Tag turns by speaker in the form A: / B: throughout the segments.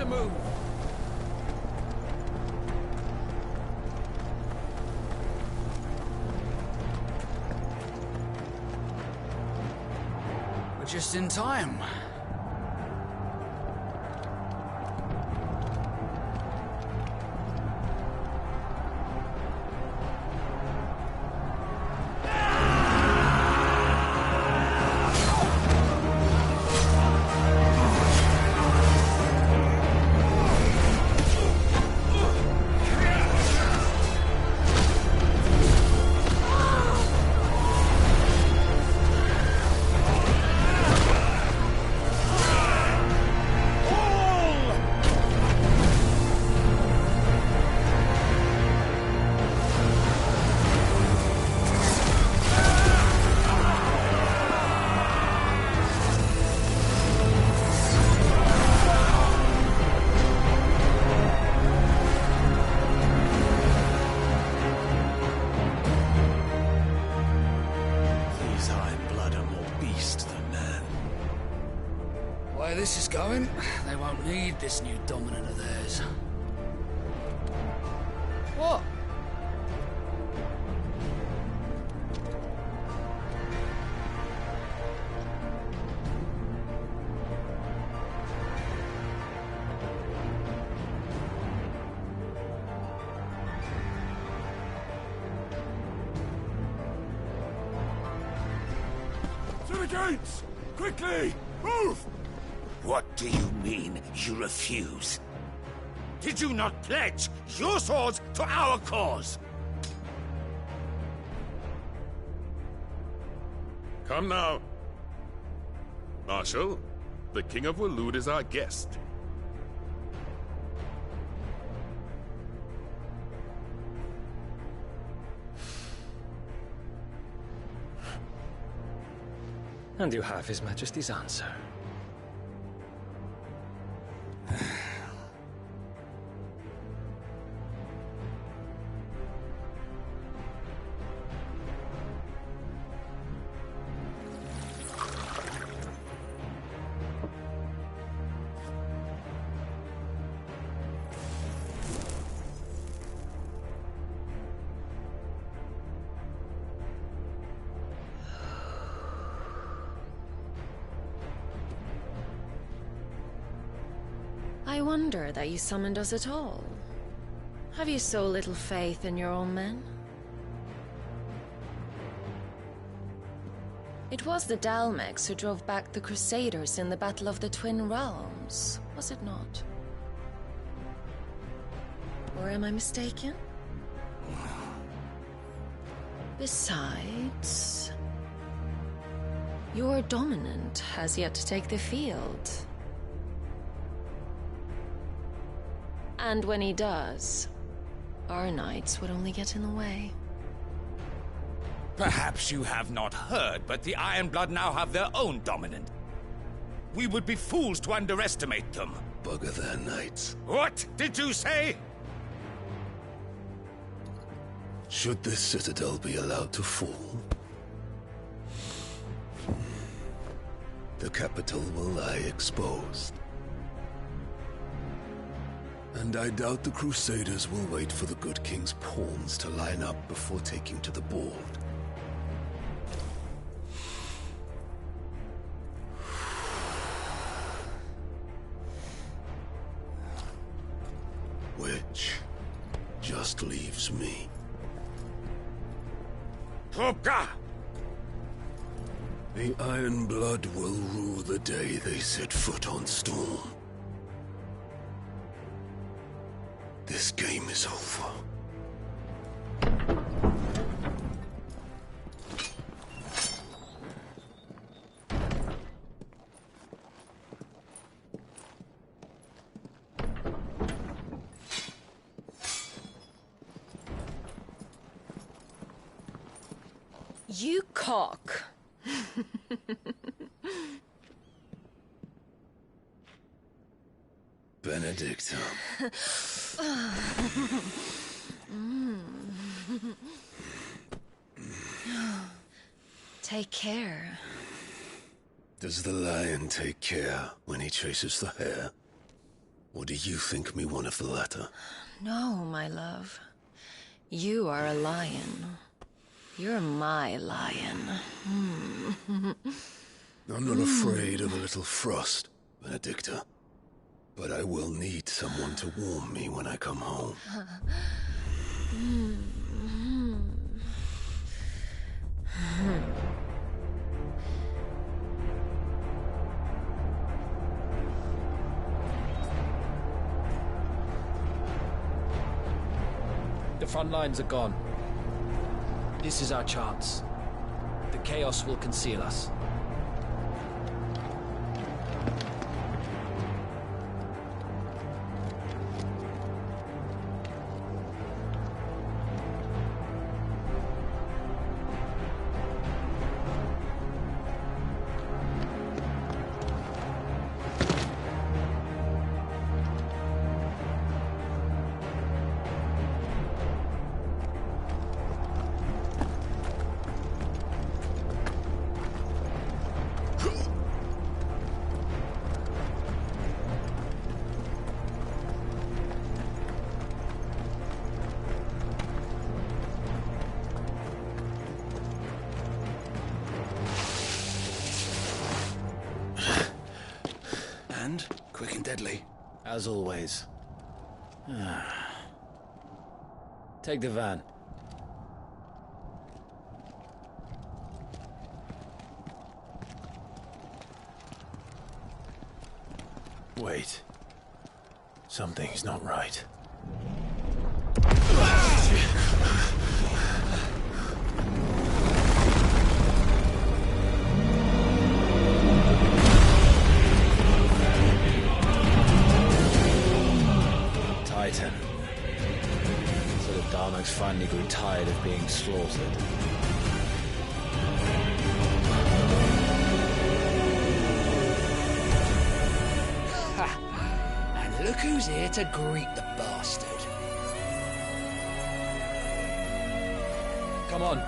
A: to move. We're just in time. This is going, they won't need this new dominant of theirs. What?
B: To the gates! Quickly! Move!
C: What do you mean, you refuse? Did you not pledge your swords to our cause?
B: Come now. Marshal, the King of Waloed is our guest.
A: And you have His Majesty's answer.
D: I wonder that you summoned us at all. Have you so little faith in your own men? It was the Dalmex who drove back the Crusaders in the Battle of the Twin Realms, was it not? Or am I mistaken? Besides, your dominant has yet to take the field. And when he does, our knights would only get in the way.
C: Perhaps you have not heard, but the Iron Blood now have their own dominant. We would be fools to underestimate them.
E: Bugger their knights.
C: What did you say?
E: Should this citadel be allowed to fall, the capital will lie exposed. And I doubt the Crusaders will wait for the good king's pawns to line up before taking to the board. Which just leaves me.
C: Hopka!
E: The Iron Blood will rue the day they set foot on Storm. This game is over.
D: You cock.
E: Benedictum.
D: Take care.
E: Does the lion take care when he chases the hare? Or do you think me one of the latter?
D: No, my love. You are a lion. You're my lion.
E: I'm not afraid of a little frost, Benedicta. But I will need someone to warm me when I come home.
F: The front lines are gone. This is our chance. The chaos will conceal us.
A: And quick and deadly.
F: As always. Take the van.
G: Wait. Something's not right.
F: Titan. So the Darnoks finally grew tired of being slaughtered.
A: And look who's here to greet the bastard.
F: Come on.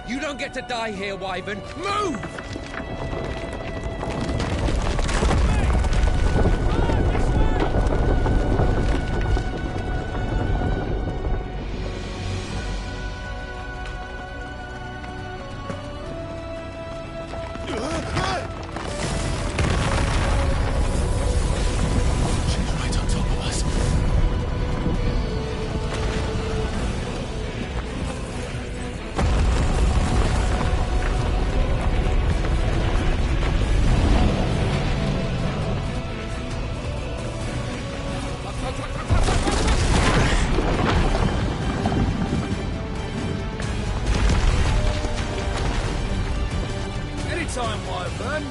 H: You don't get to die here, Wyvern. Move!
A: Anytime, Wyvern.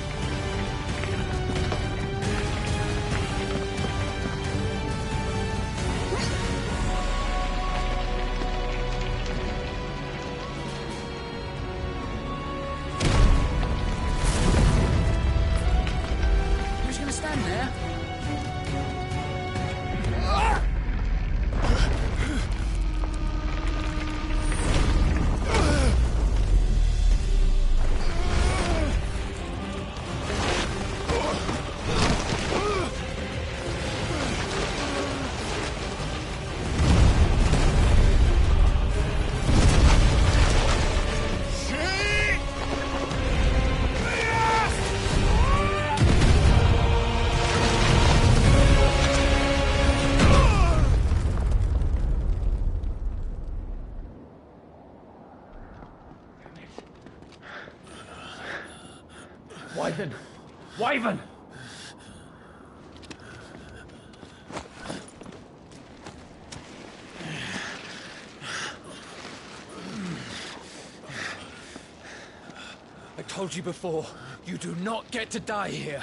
F: Wyvern! Wyvern! I told you before, you do not get to die here.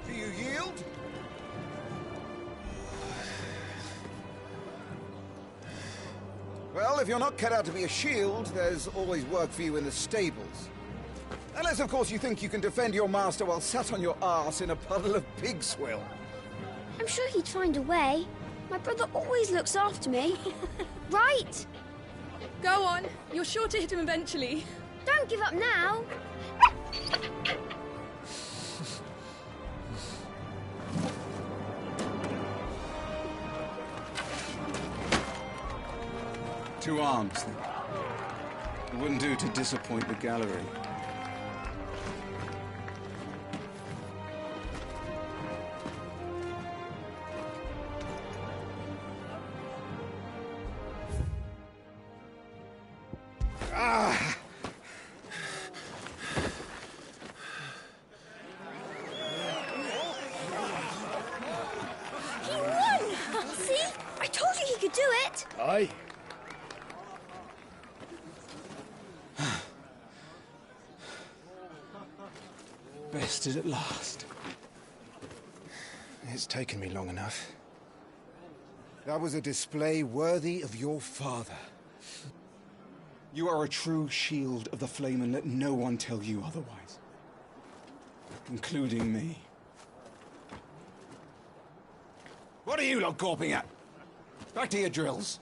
C: Do you yield? Well, if you're not cut out to be a shield, there's always work for you in the stables. Unless, of course, you think you can defend your master while sat on your arse in a puddle of pig swill.
I: I'm sure he'd find a way. My brother always looks after me. Right?
J: Go on. You're sure to hit him eventually.
I: Don't give up now.
K: Two arms, then. It wouldn't do to disappoint the gallery.
C: Ah!
I: He won! See? I told you he could do it!
E: Aye.
K: Bested at last. It's taken me long enough.
C: That was a display worthy of your father.
K: You are a true shield of the flame, and let no one tell you otherwise. Including me. What are you lot gawping at? Back to your drills.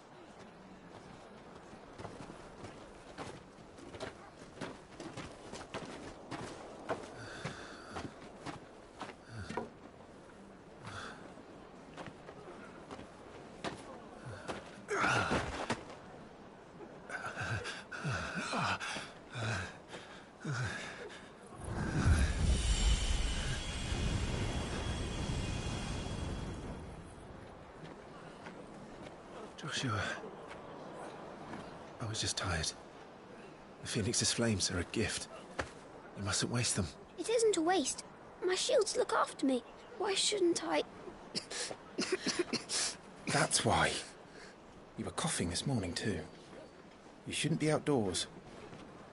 G: Joshua, I was just tired. The Phoenix's flames are a gift. You mustn't waste them.
I: It isn't a waste. My shields look after me. Why shouldn't I?
G: That's why. You were coughing this morning too. You shouldn't be outdoors.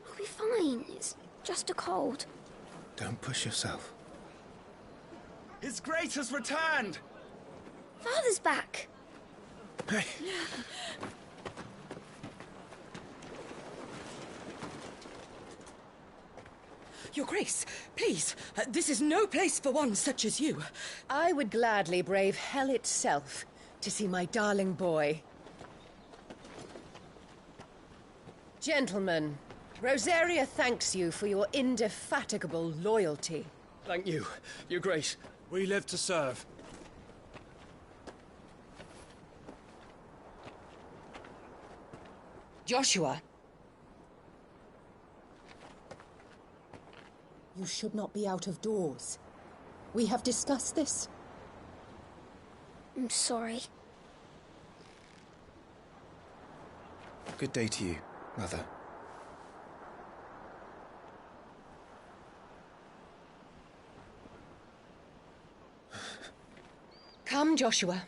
I: I'll be fine. It's just a cold.
G: Don't push yourself.
K: His Grace has returned!
I: Father's back.
G: Hey.
L: Your Grace, please, this is no place for one such as you.
M: I would gladly brave hell itself to see my darling boy. Gentlemen, Rosaria thanks you for your indefatigable loyalty.
F: Thank you, Your Grace. We live to serve.
M: Joshua. You should not be out of doors. We have discussed this.
I: I'm sorry.
G: Good day to you, Mother.
M: Come, Joshua.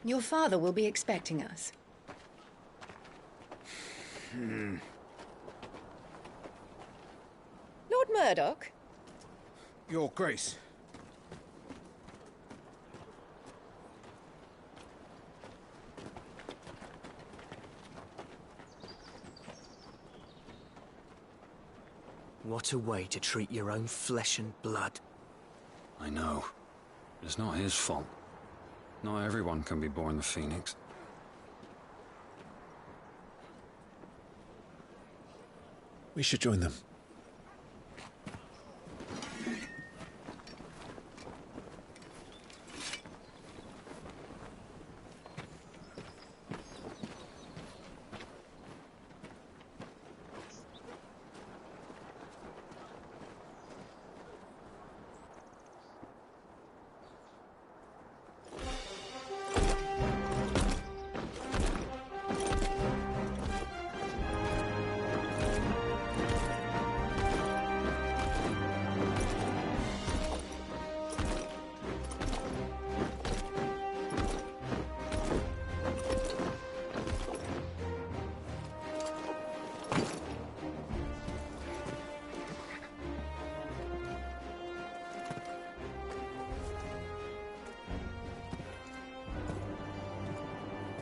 M: Your father will be expecting us. Lord Murdoch?
K: Your Grace.
F: What a way to treat your own flesh and blood.
N: I know. It's not his fault. Not everyone can be born the Phoenix.
G: We should join them.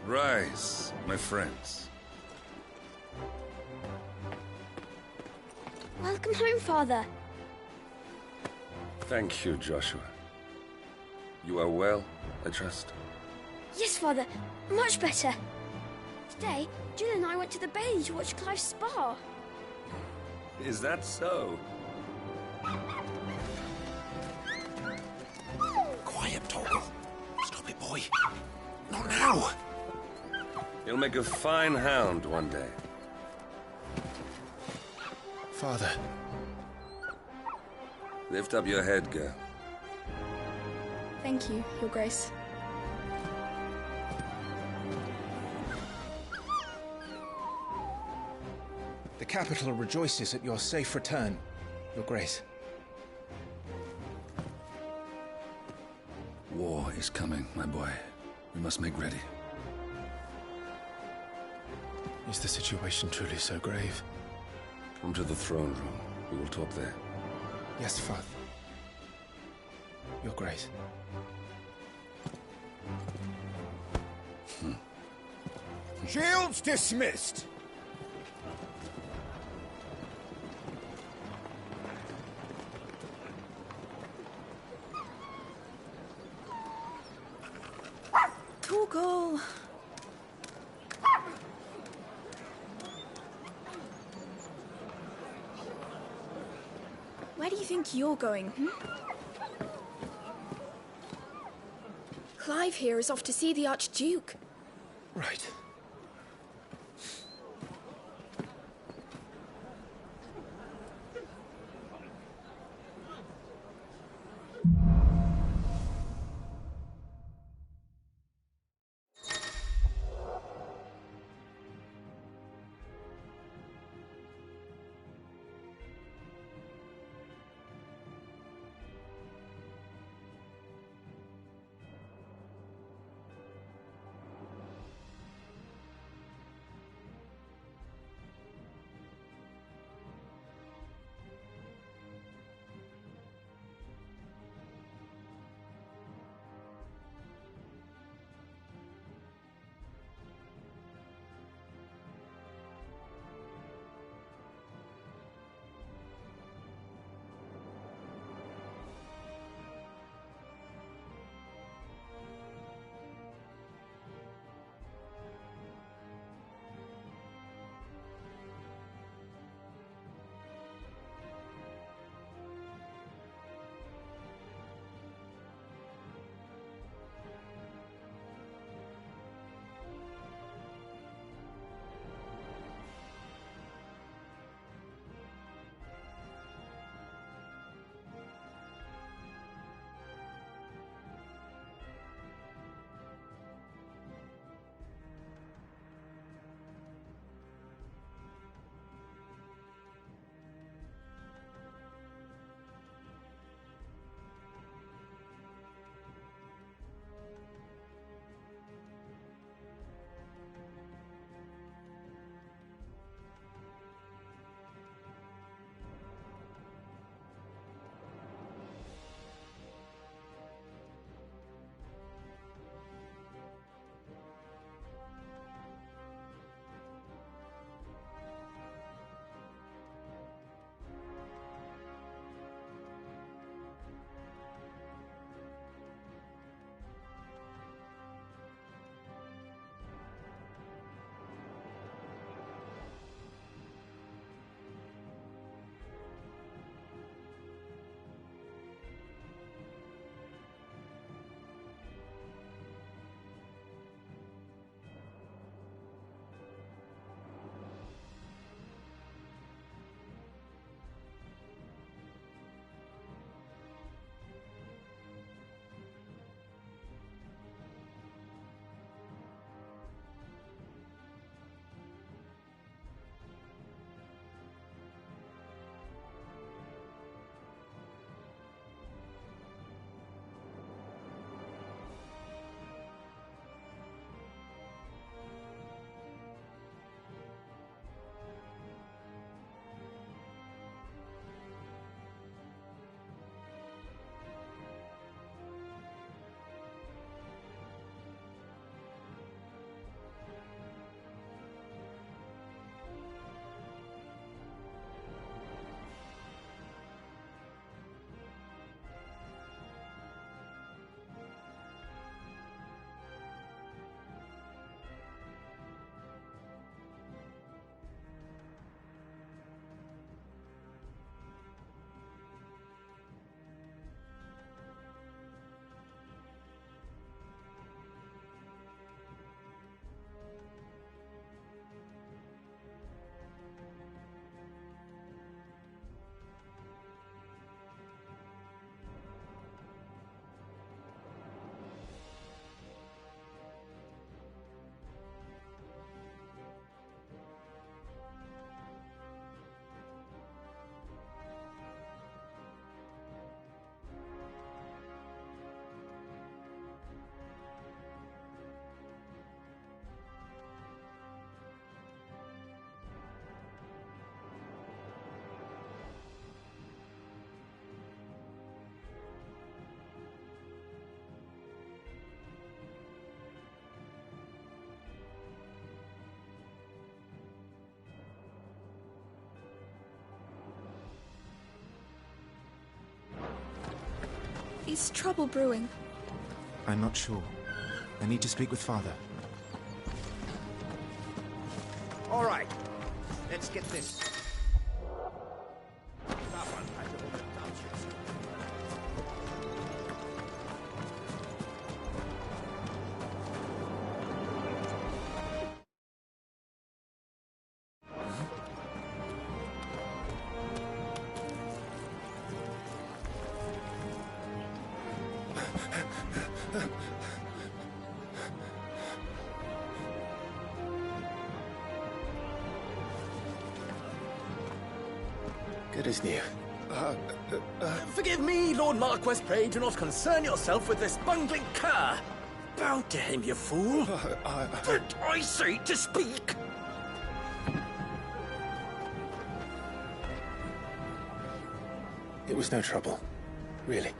N: Rise, my friends.
I: Welcome home, Father.
N: Thank you, Joshua. You are well, I trust?
I: Yes, Father. Much better. Today, Jill and I went to the bay to watch Clive's spa.
N: Is that so?
G: Quiet, Torgal. Stop it, boy. Not now.
N: You'll make a fine hound one day.
G: Father.
N: Lift up your head, girl.
J: Thank you, Your Grace.
G: The capital rejoices at your safe return, Your Grace.
A: War is coming, my boy. We must make ready.
G: Is the situation truly so grave?
N: Come to the throne room. We will talk there.
G: Yes, Father. Your Grace.
C: Shields dismissed!
J: Torgal! Where do you think you're going, Clive here is off to see the Archduke.
G: Right.
J: Is trouble brewing?
G: I'm not sure. I need to speak with Father.
O: All right. Let's get this.
G: Good as new.
P: Forgive me, Lord Marquess. Pray do not concern yourself with this bungling cur. Bow to him, you fool. But I say to speak.
G: It was no trouble. Really.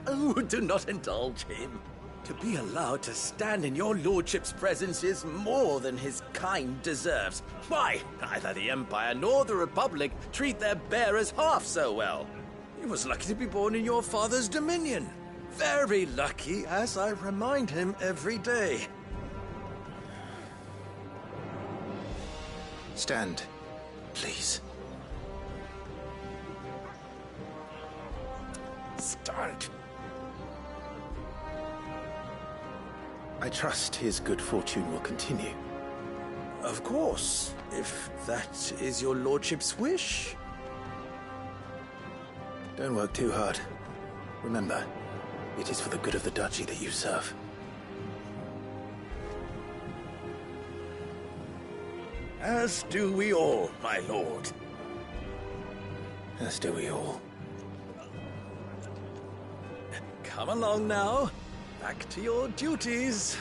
P: Oh, do not indulge him. To be allowed to stand in your lordship's presence is more than his kind deserves. Why, neither the Empire nor the Republic treat their bearers half so well. He was lucky to be born in your father's dominion. Very lucky, as I remind him every day.
G: Stand, please.
P: Stand.
G: I trust his good fortune will continue.
P: Of course, if that is your lordship's wish.
G: Don't work too hard. Remember, it is for the good of the duchy that you serve.
P: As do we all, my lord.
G: As do we all.
P: Come along now. Back to your duties.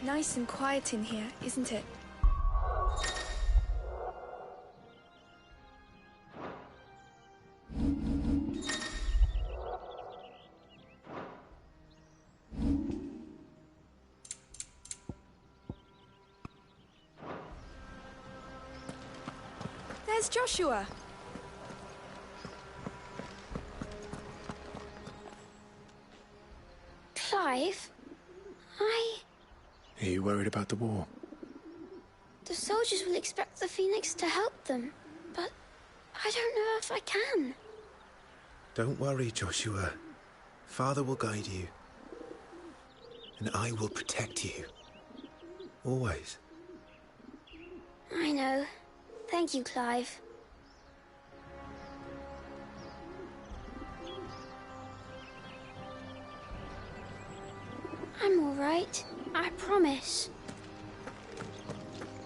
J: Nice and quiet in here, isn't it? There's Joshua.
I: Clive?
G: Are you worried about the war?
I: The soldiers will expect the Phoenix to help them, but I don't know if I can.
G: Don't worry, Joshua. Father will guide you. And I will protect you. Always.
I: I know. Thank you, Clive. I'm all right. I promise.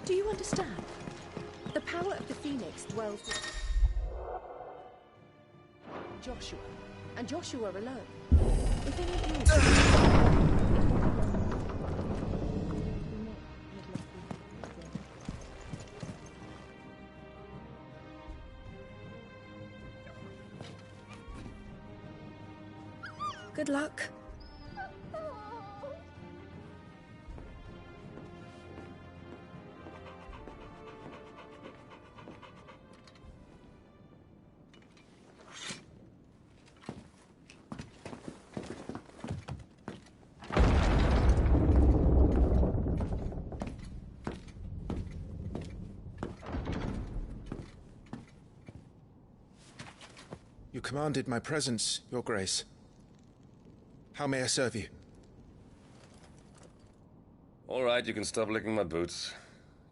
M: Do you understand? The power of the Phoenix dwells with Joshua, and Joshua alone. If any of
J: Good luck.
G: You commanded my presence, Your Grace. How may I serve you?
N: All right, you can stop licking my boots.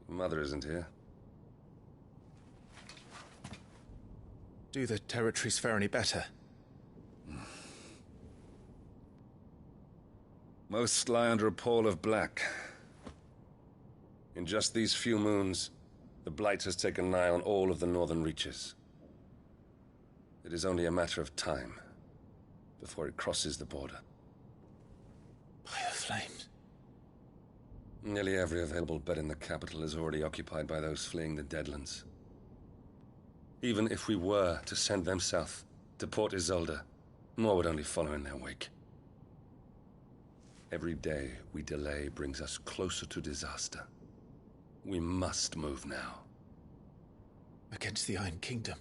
N: Your mother isn't here.
G: Do the territories fare any better?
N: Most lie under a pall of black. In just these few moons, the Blight has taken nigh on all of the northern reaches. It is only a matter of time before it crosses the border.
G: By the flames.
N: Nearly every available bed in the capital is already occupied by those fleeing the Deadlands. Even if we were to send them south, to Port Isolde, more would only follow in their wake. Every day we delay brings us closer to disaster. We must move now.
G: Against the Iron Kingdom.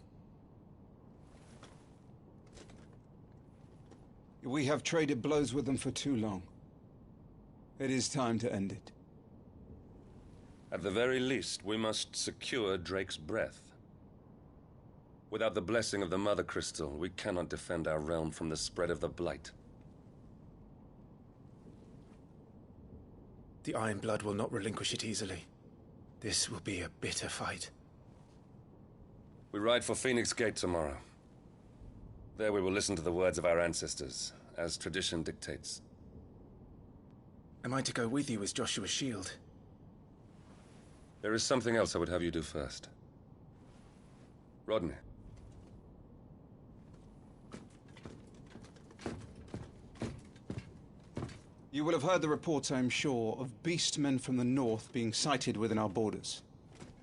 K: We have traded blows with them for too long. It is time to end it.
N: At the very least, we must secure Drake's breath. Without the blessing of the Mother Crystal, we cannot defend our realm from the spread of the Blight.
G: The Iron Blood will not relinquish it easily. This will be a bitter fight.
N: We ride for Phoenix Gate tomorrow. There we will listen to the words of our ancestors, as tradition dictates.
G: Am I to go with you as Joshua's shield?
N: There is something else I would have you do first. Rodney.
K: You will have heard the reports, I am sure, of beastmen from the north being sighted within our borders.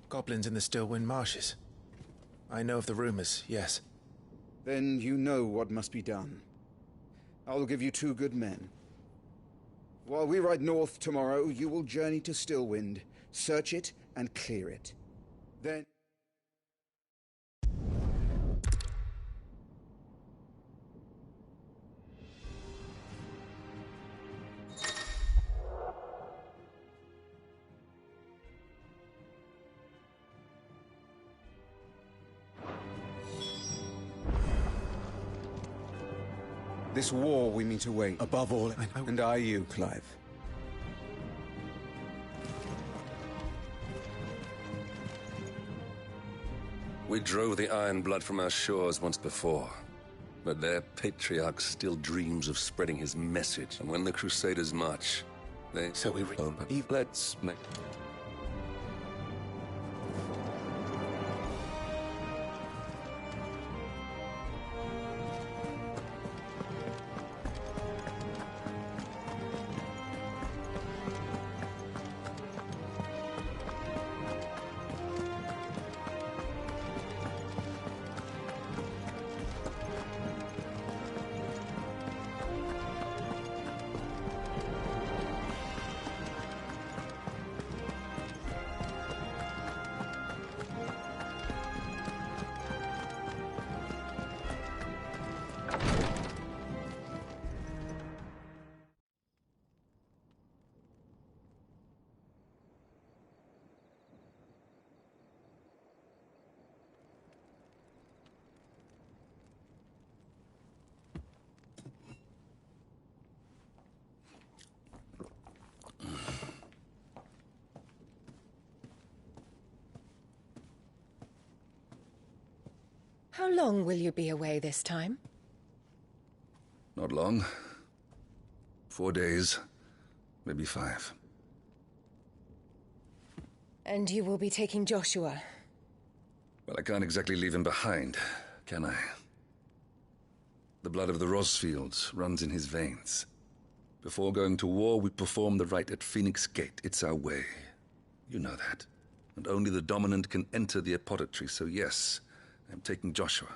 G: Goblins in the Stillwind Marshes. I know of the rumors, yes.
C: Then you know what must be done. I will give you 2 good men. While we ride north tomorrow, you will journey to Stillwind, search it, and clear it. Then... This war we meet await.
K: Above all,
C: and I you, Clive.
N: We drove the Iron Blood from our shores once before, but their patriarch still dreams of spreading his message. And when the Crusaders march, they...
G: So we...
N: Let's make...
M: How long will you be away this time?
N: Not long. 4 days, maybe 5.
M: And you will be taking Joshua?
N: Well, I can't exactly leave him behind, can I? The blood of the Rosfields runs in his veins. Before going to war, we perform the rite at Phoenix Gate. It's our way. You know that. And only the dominant can enter the apothecary, so yes, I'm taking Joshua.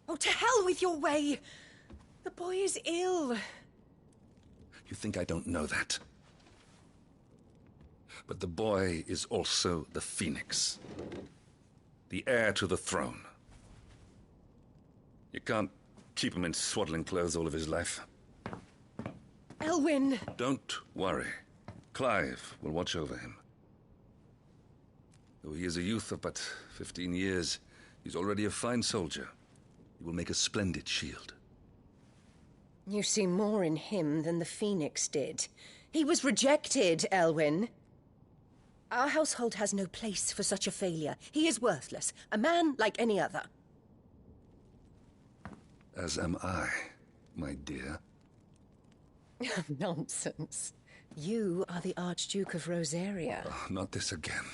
M: Oh, to hell with your way! The boy is ill.
N: You think I don't know that? But the boy is also the Phoenix. The heir to the throne. You can't keep him in swaddling clothes all of his life.
M: Elwyn!
N: Don't worry. Clive will watch over him. Though he is a youth of but 15 years, he's already a fine soldier. He will make a splendid shield.
M: You see more in him than the Phoenix did. He was rejected, Elwyn. Our household has no place for such a failure. He is worthless, a man like any other.
N: As am I, my dear.
M: Nonsense. You are the Archduke of Rosaria.
N: Oh, not this again.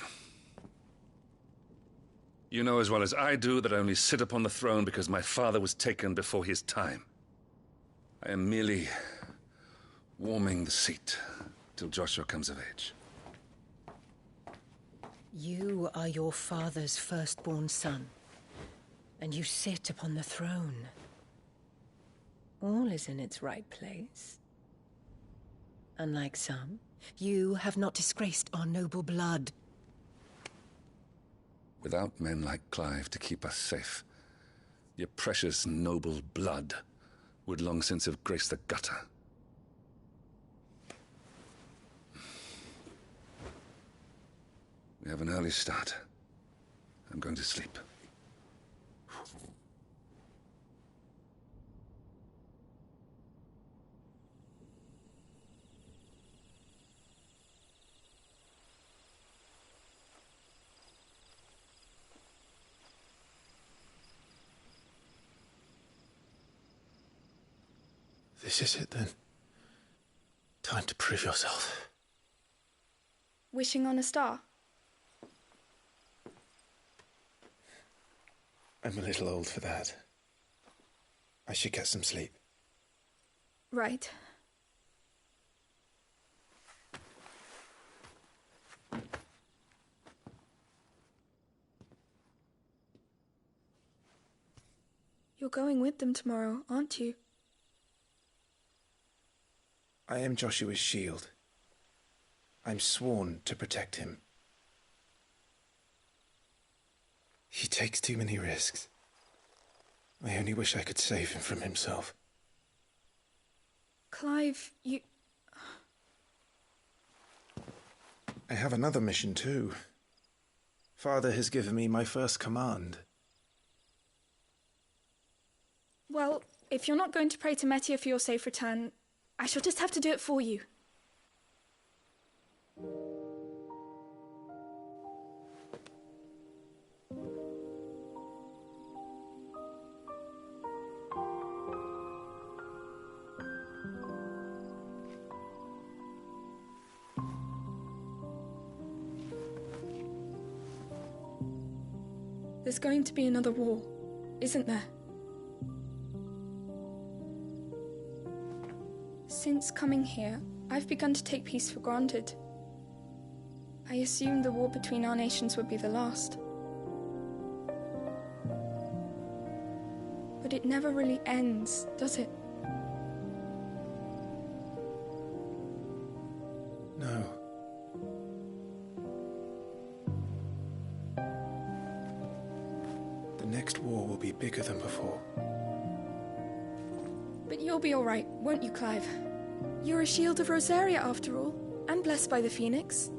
N: You know as well as I do that I only sit upon the throne because my father was taken before his time. I am merely warming the seat till Joshua comes of age.
M: You are your father's firstborn son, and you sit upon the throne. All is in its right place. Unlike some, you have not disgraced our noble blood.
N: Without men like Clive to keep us safe, your precious noble blood would long since have graced the gutter. We have an early start. I'm going to sleep.
G: This is it, then. Time to prove yourself.
J: Wishing on a star?
G: I'm a little old for that. I should get some sleep.
J: Right. You're going with them tomorrow, aren't you?
G: I am Joshua's shield. I'm sworn to protect him. He takes too many risks. I only wish I could save him from himself.
J: Clive, you...
G: I have another mission too. Father has given me my first command.
J: Well, if you're not going to pray to Metia for your safe return, I shall just have to do it for you. There's going to be another war, isn't there? Since coming here, I've begun to take peace for granted. I assumed the war between our nations would be the last. But it never really ends, does it?
G: No. The next war will be bigger than before.
J: But you'll be all right, won't you, Clive? You're a shield of Rosaria, after all, and blessed by the Phoenix.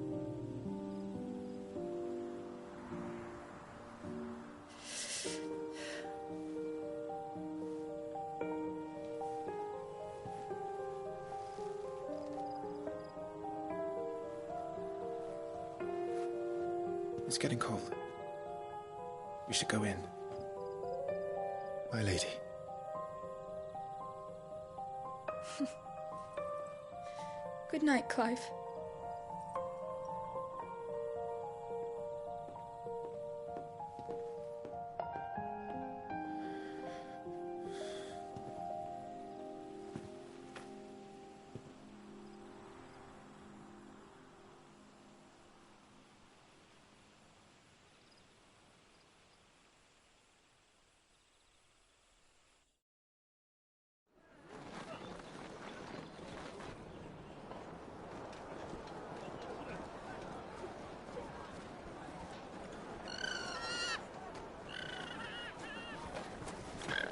G: It's getting cold. We should go in. My lady.
J: Good night, Clive.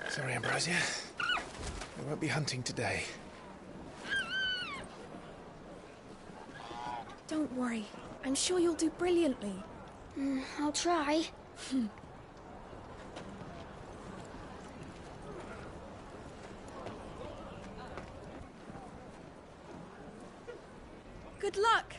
G: Sorry, Ambrosia. I won't be hunting today.
J: Don't worry. I'm sure you'll do brilliantly.
I: I'll try.
J: Good luck!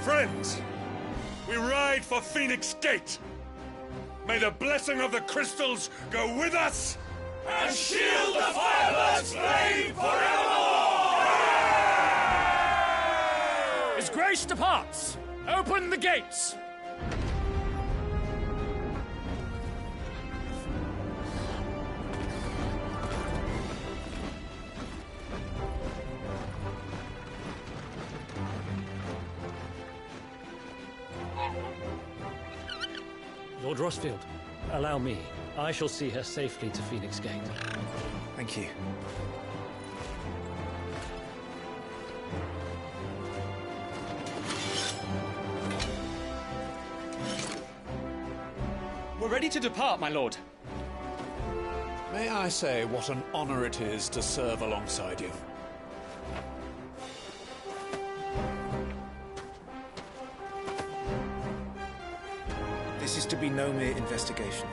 B: Friends, we ride for Phoenix Gate. May the blessing of the crystals go with us and shield the Firebird's flame forevermore!
F: His Grace departs! Open the gates!
Q: Lord Rossfield, allow me. I shall see her safely to Phoenix Gate.
G: Thank you.
R: We're ready to depart, my lord.
S: May I say what an honor it is to serve alongside you?
G: This is to be no mere investigation.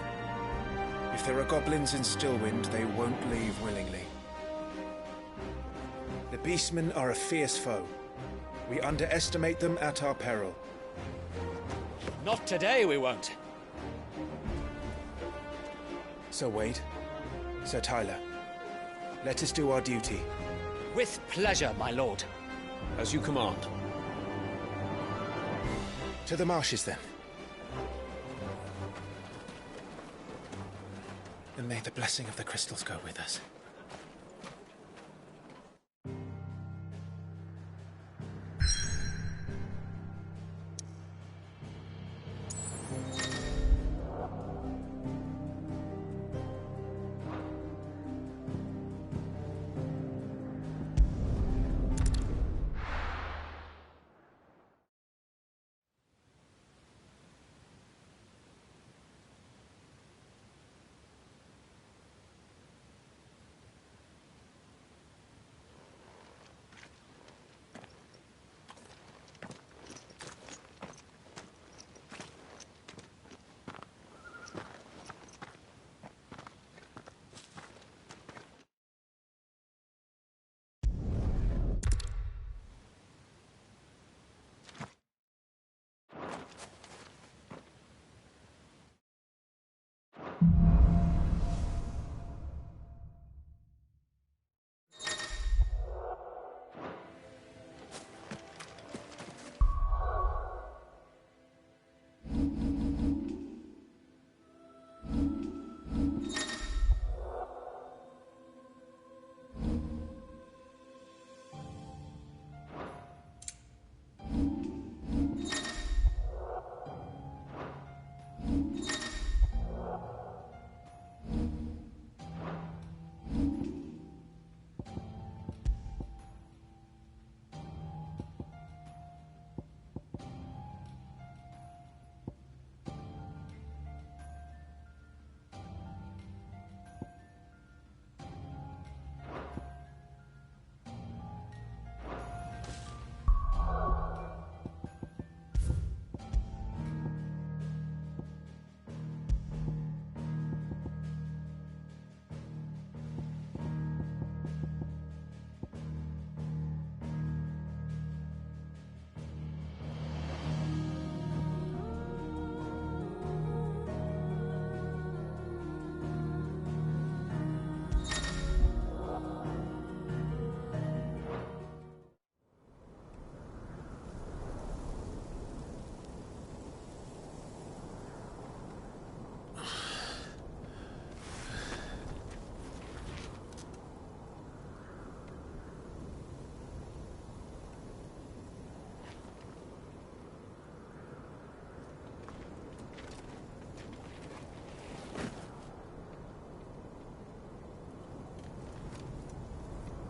G: If there are goblins in Stillwind, they won't leave willingly. The Beastmen are a fierce foe. We underestimate them at our peril.
R: Not today, we won't.
G: Sir Wade, Sir Tyler, let us do our duty.
R: With pleasure, my lord.
S: As you command.
G: To the marshes, then. And may the blessing of the crystals go with us.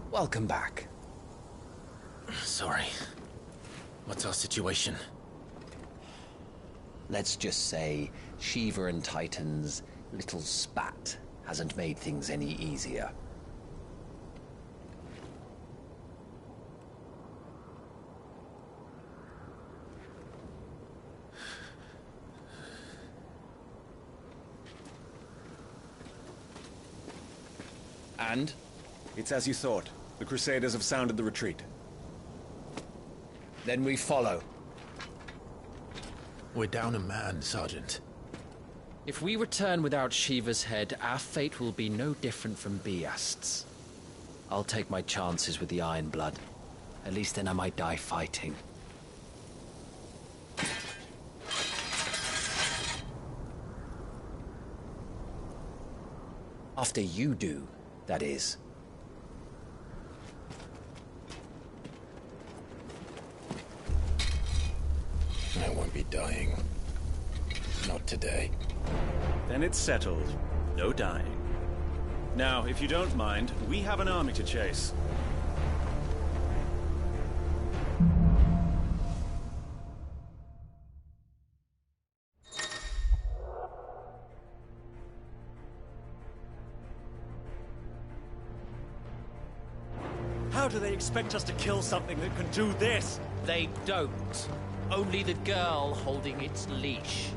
P: Welcome back.
G: Sorry. What's our situation?
O: Let's just say Shiva and Titan's little spat hasn't made things any easier.
S: And? It's as you thought. The Crusaders have sounded the retreat.
O: Then we follow.
G: We're down a man, Sergeant.
F: If we return without Shiva's head, our fate will be no different from Biast's. I'll take my chances with the Iron Blood. At least then I might die fighting.
O: After you do, that is.
E: I won't be dying. Not today.
T: Then it's settled. No dying. Now, if you don't mind, we have an army to chase.
H: How do they expect us to kill something that can do this?
R: They don't. Only the girl holding its leash.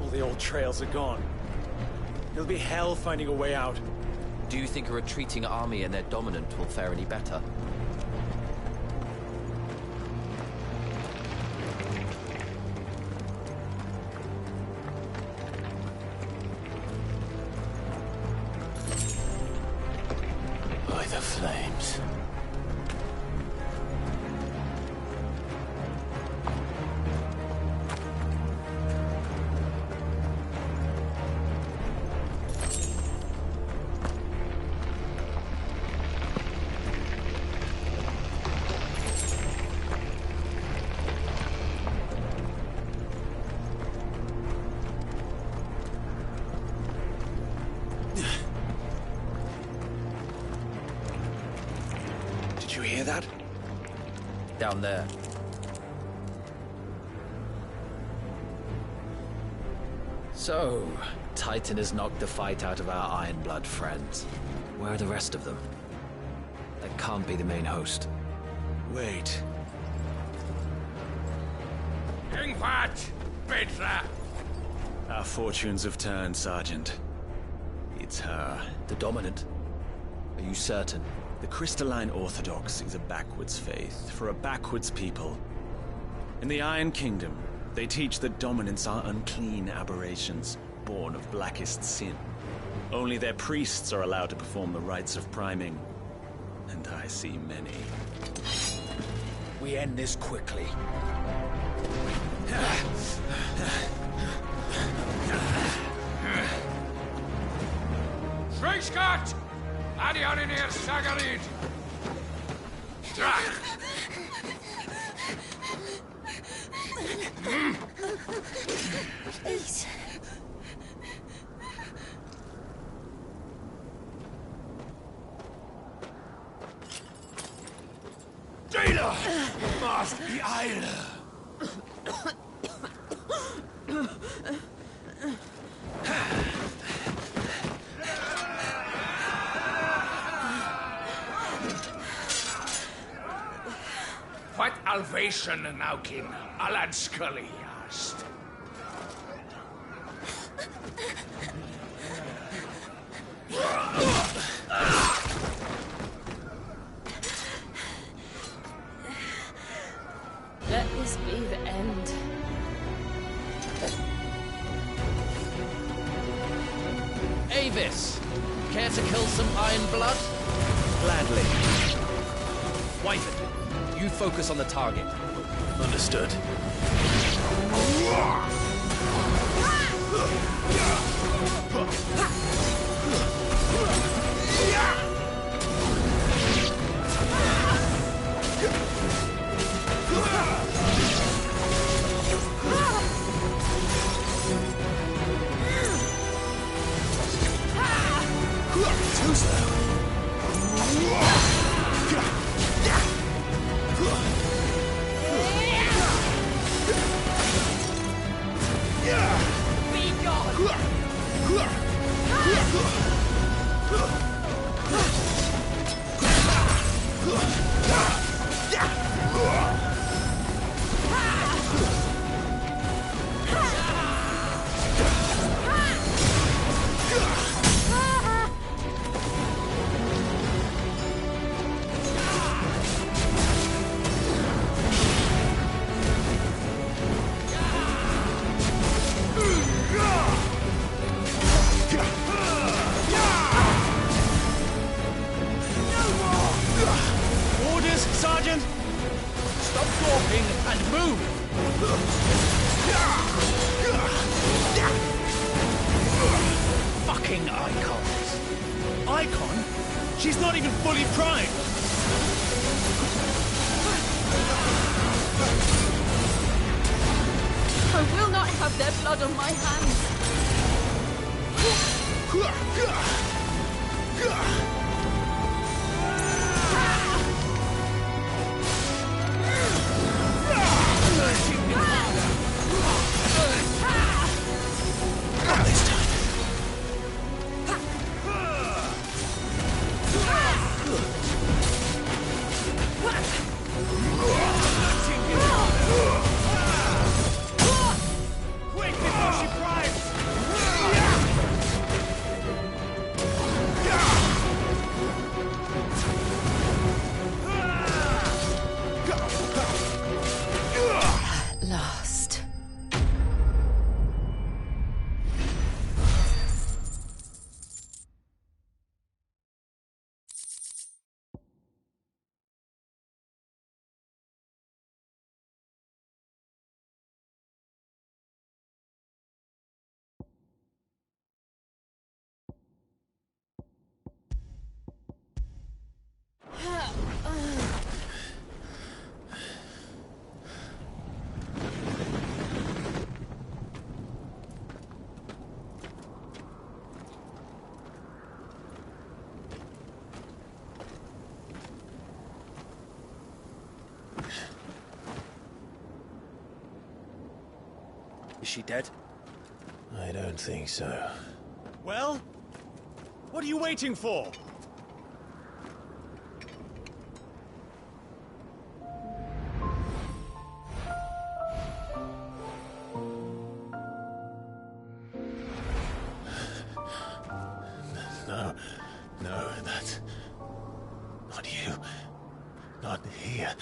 T: All the old trails are gone. It'll be hell finding a way out.
F: Do you think a retreating army and their dominant will fare any better?
G: By the flames.
T: Did you hear that?
F: Down there. So, Titan has knocked the fight out of our Iron Blood friends. Where are the rest of them? That can't be the main host.
T: Wait.
B: Ingvat! Petra!
T: Our fortunes have turned, Sergeant. It's her.
F: The dominant? Are you certain?
T: The Crystalline Orthodox is a backwards faith for a backwards people. In the Iron Kingdom, they teach that dominants are unclean aberrations, born of blackest sin. Only their priests are allowed to perform the rites of priming. And I see many.
R: We end this quickly.
B: Schweigschgott! Adioninir Sagarid! Drach!
I: Please.
B: Dana! Must be Eile! What Alvation Naukin Alad Scully asked.
D: Let this be the end.
F: Avis! Care to kill some Iron Blood?
T: Gladly.
F: Wyvern, you focus on the target.
G: Understood.
B: Too slow.
I: Be gone!
H: Orders, Sergeant! Stop gawping and move! Fucking icons! Icon? She's not even fully primed!
L: I will not have their blood on my hands.
H: Not this time. Quick before she primes!
M: Last.
H: Is she dead?
E: I don't think so.
H: Well? What are you waiting for?
E: No, that's... not you. Not here.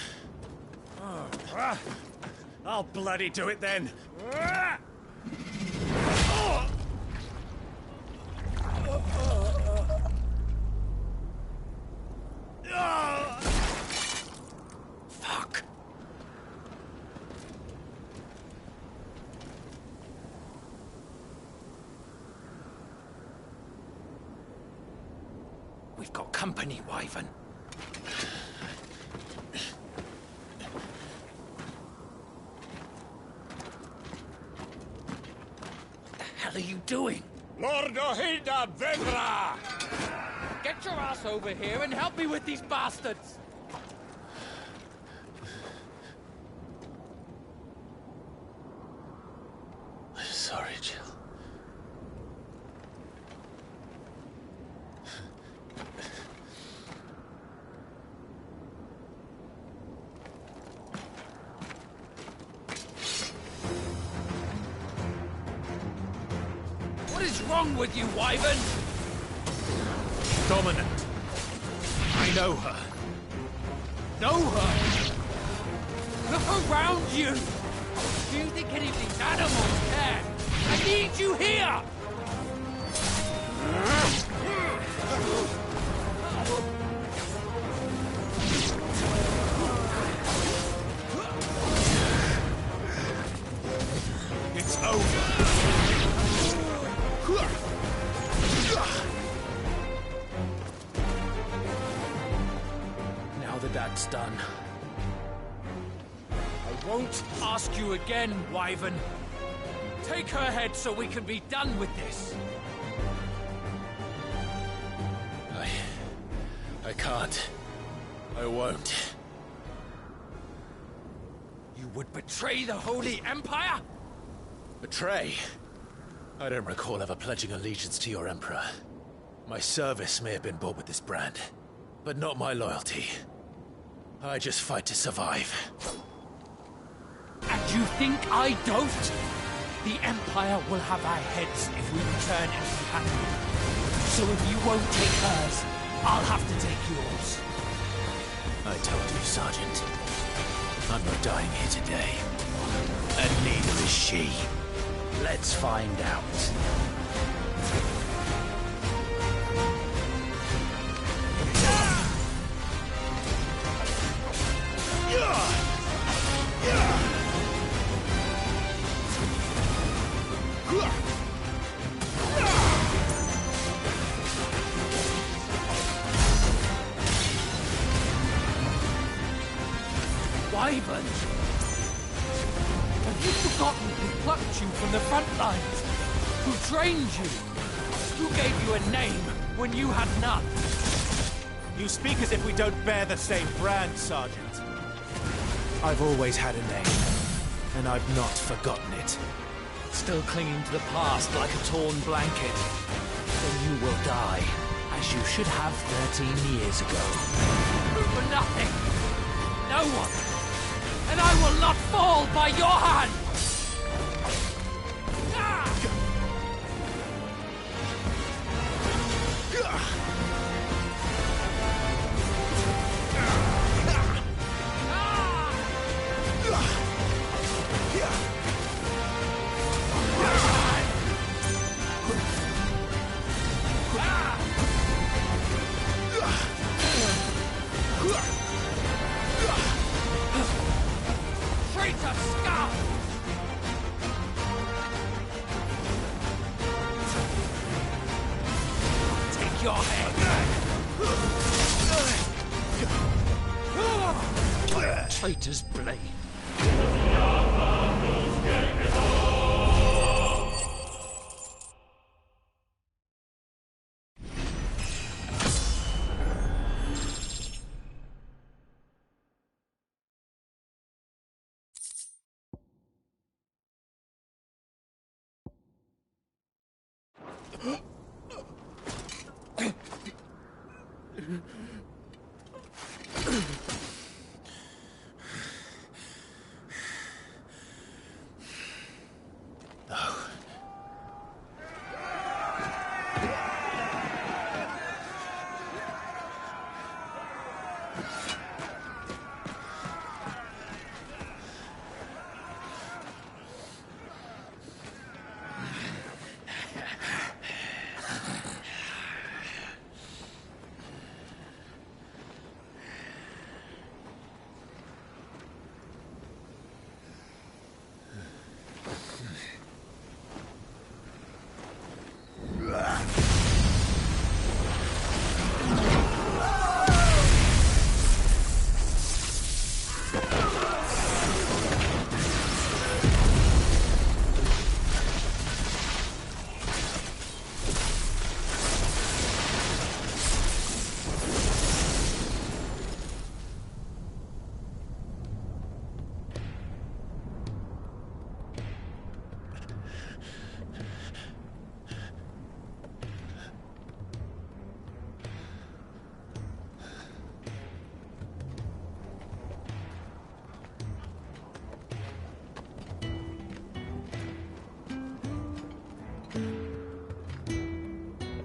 H: I'll bloody do it then.
A: Fuck. We've got company, Wyvern. What the hell are you doing?
B: Lord Ohida Vendra!
R: Get your ass over here and help me with these bastards!
E: Sorry, Jill.
R: What is wrong with you, Wyvern?
H: Dominant. I know her. Know her?
R: Look around you! Do you think any of these animals care? I need you here!
H: It's over.
R: Now that that's done, I won't ask you again, Wyvern. Take her head so we can be done with this.
E: I can't. I won't.
R: You would betray the Holy Empire?
E: Betray? I don't recall ever pledging allegiance to your Emperor.
G: My service may have been bought with this brand, but not my loyalty. I just fight to survive.
R: And you think I don't? The Empire will have our heads if we return empty-handed. So if you won't take hers, I'll have to take yours.
G: I told you, Sergeant. I'm not dying here today. And neither is she.
R: Let's find out. Wyvern! Have you forgotten who plucked you from the front lines? Who trained you? Who gave you a name when you had none?
G: You speak as if we don't bear the same brand, Sergeant. I've always had a name, and I've not forgotten it.
R: Still clinging to the past like a torn blanket. Then you will die, as you should have 13 years ago. For nothing! No one! And I will not fall by your hand! Traitor scum! Take your head! Traitor's blade!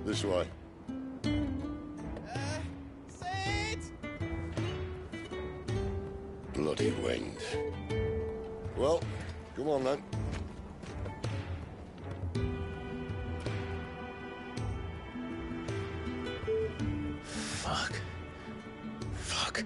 U: This way. Bloody wind. Well, come on then.
G: Fuck. Fuck.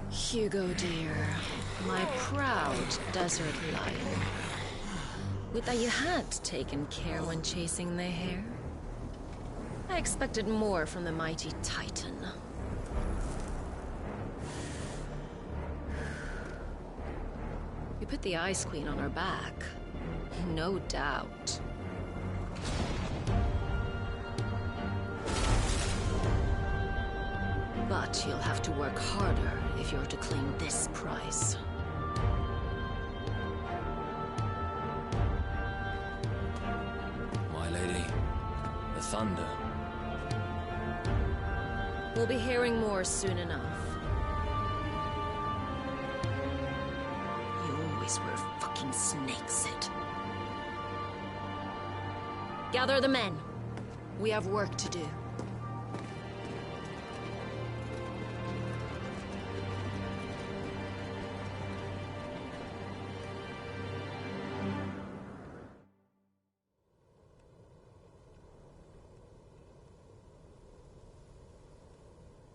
D: Hugo, dear, my proud desert lion. Would that you had taken care when chasing the hare. I expected more from the mighty Titan. put the Ice Queen on her back. No doubt. But you'll have to work harder if you're to claim this prize.
O: My lady, the thunder.
D: We'll be hearing more soon enough. You always were a fucking snakesit. Gather the men. We have work to do.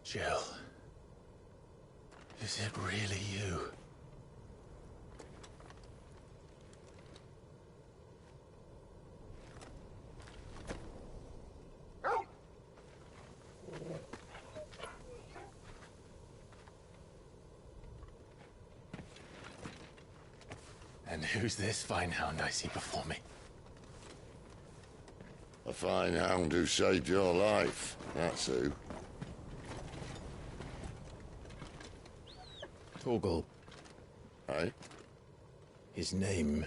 E: Jill. Is it really you? And who's this fine hound I see before me?
U: A fine hound who saved your life, that's who.
E: Torgal.
U: Aye?
E: His name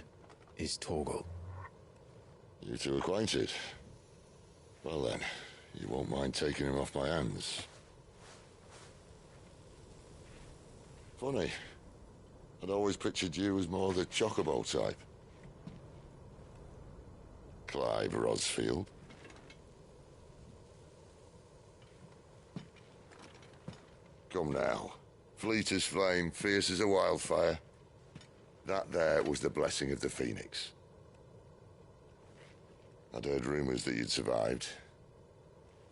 E: is Torgal.
U: You two acquainted? Well then, you won't mind taking him off my hands. Funny. I'd always pictured you as more the chocobo type. Clive Rosfield. Come now. Fleet as flame, fierce as a wildfire. That there was the blessing of the Phoenix. I'd heard rumors that you'd survived,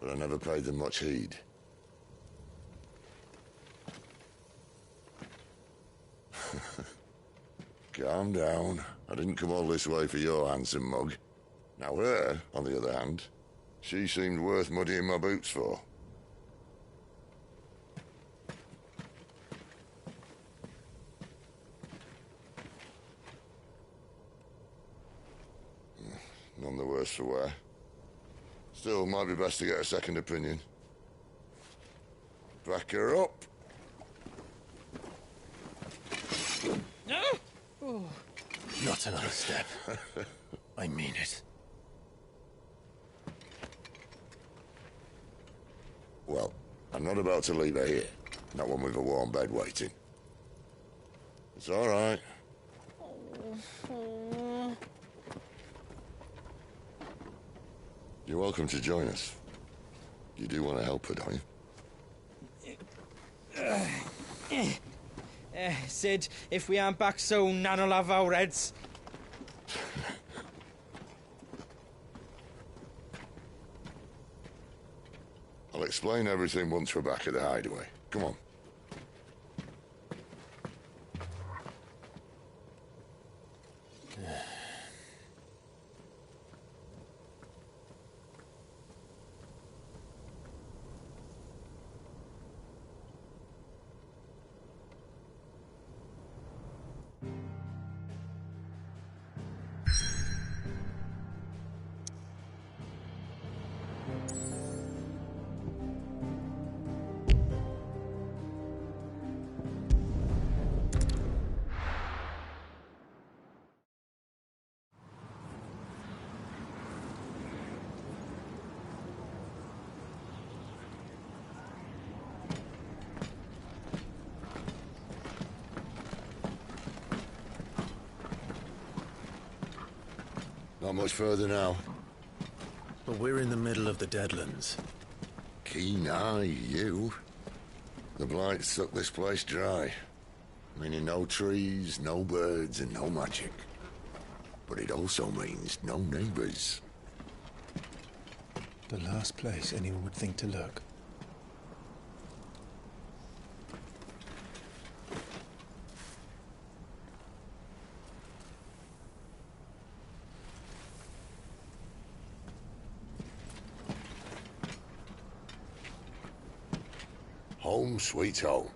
U: but I never paid them much heed. Calm down. I didn't come all this way for your handsome mug. Now her, on the other hand, she seemed worth muddying my boots for. None the worse for wear. Still, might be best to get a second opinion. Back her up.
R: No? Oh.
E: Not another step. I mean it.
U: Well, I'm not about to leave her here. Not one with a warm bed waiting. It's all right. You're welcome to join us. You do want to help her, don't you?
K: Sid, if we aren't back soon, Nan will have our heads.
U: I'll explain everything once we're back at the hideaway. Come on. Not much further now.
E: But we're in the middle of the Deadlands.
U: Keen eye, you. The blight sucked this place dry. Meaning no trees, no birds, and no magic. But it also means no neighbors.
E: The last place anyone would think to look.
U: Home sweet home.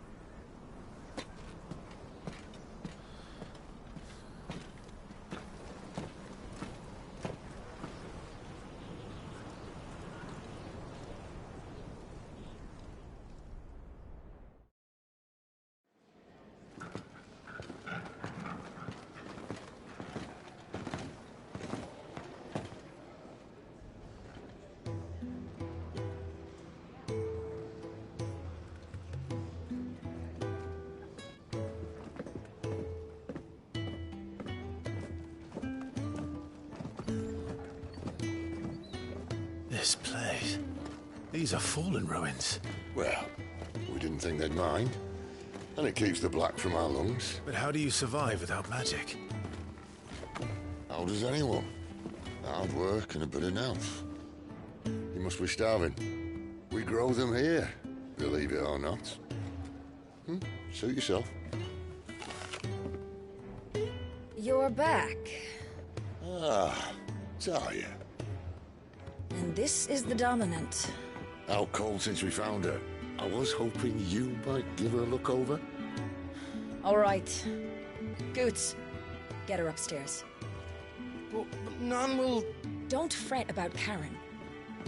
S: This place. These are fallen ruins.
U: Well, we didn't think they'd mind. And it keeps the black from our lungs.
S: But how do you survive without magic?
U: How does anyone? Hard work and a bit of nerve. You must be starving. We grow them here, believe it or not. Suit yourself.
C: You're back.
U: Ah, Talia.
C: And this is the Dominant.
U: Out cold since we found her. I was hoping you might give her a look over.
C: All right. Goots, get her upstairs.
K: But none will...
C: Don't fret about Karen.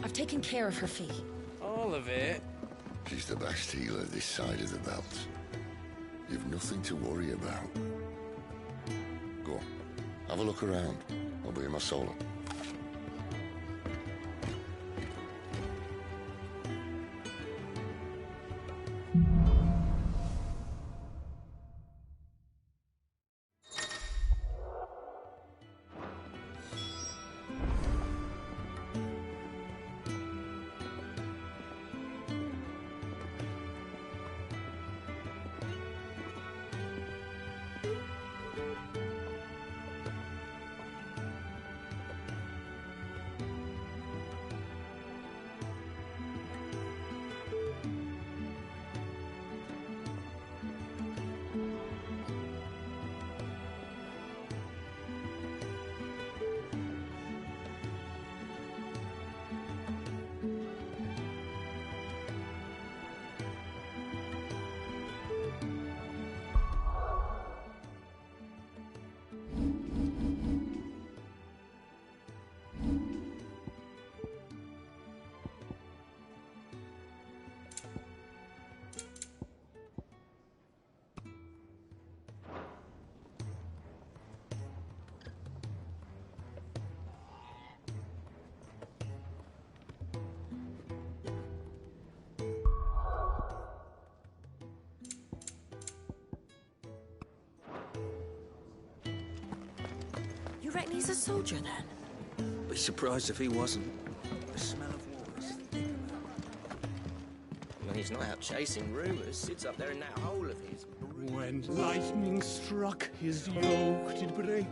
C: I've taken care of her fee.
K: All of it?
U: She's the best healer this side of the belt. You've nothing to worry about. Go on, have a look around. I'll be in my solo.
C: You reckon he's a soldier, then?
P: Be surprised if he wasn't. The smell of war is thick about.
V: When he's not out chasing rumours, sits up there in that hole of his.
B: When lightning struck, his yoke did break,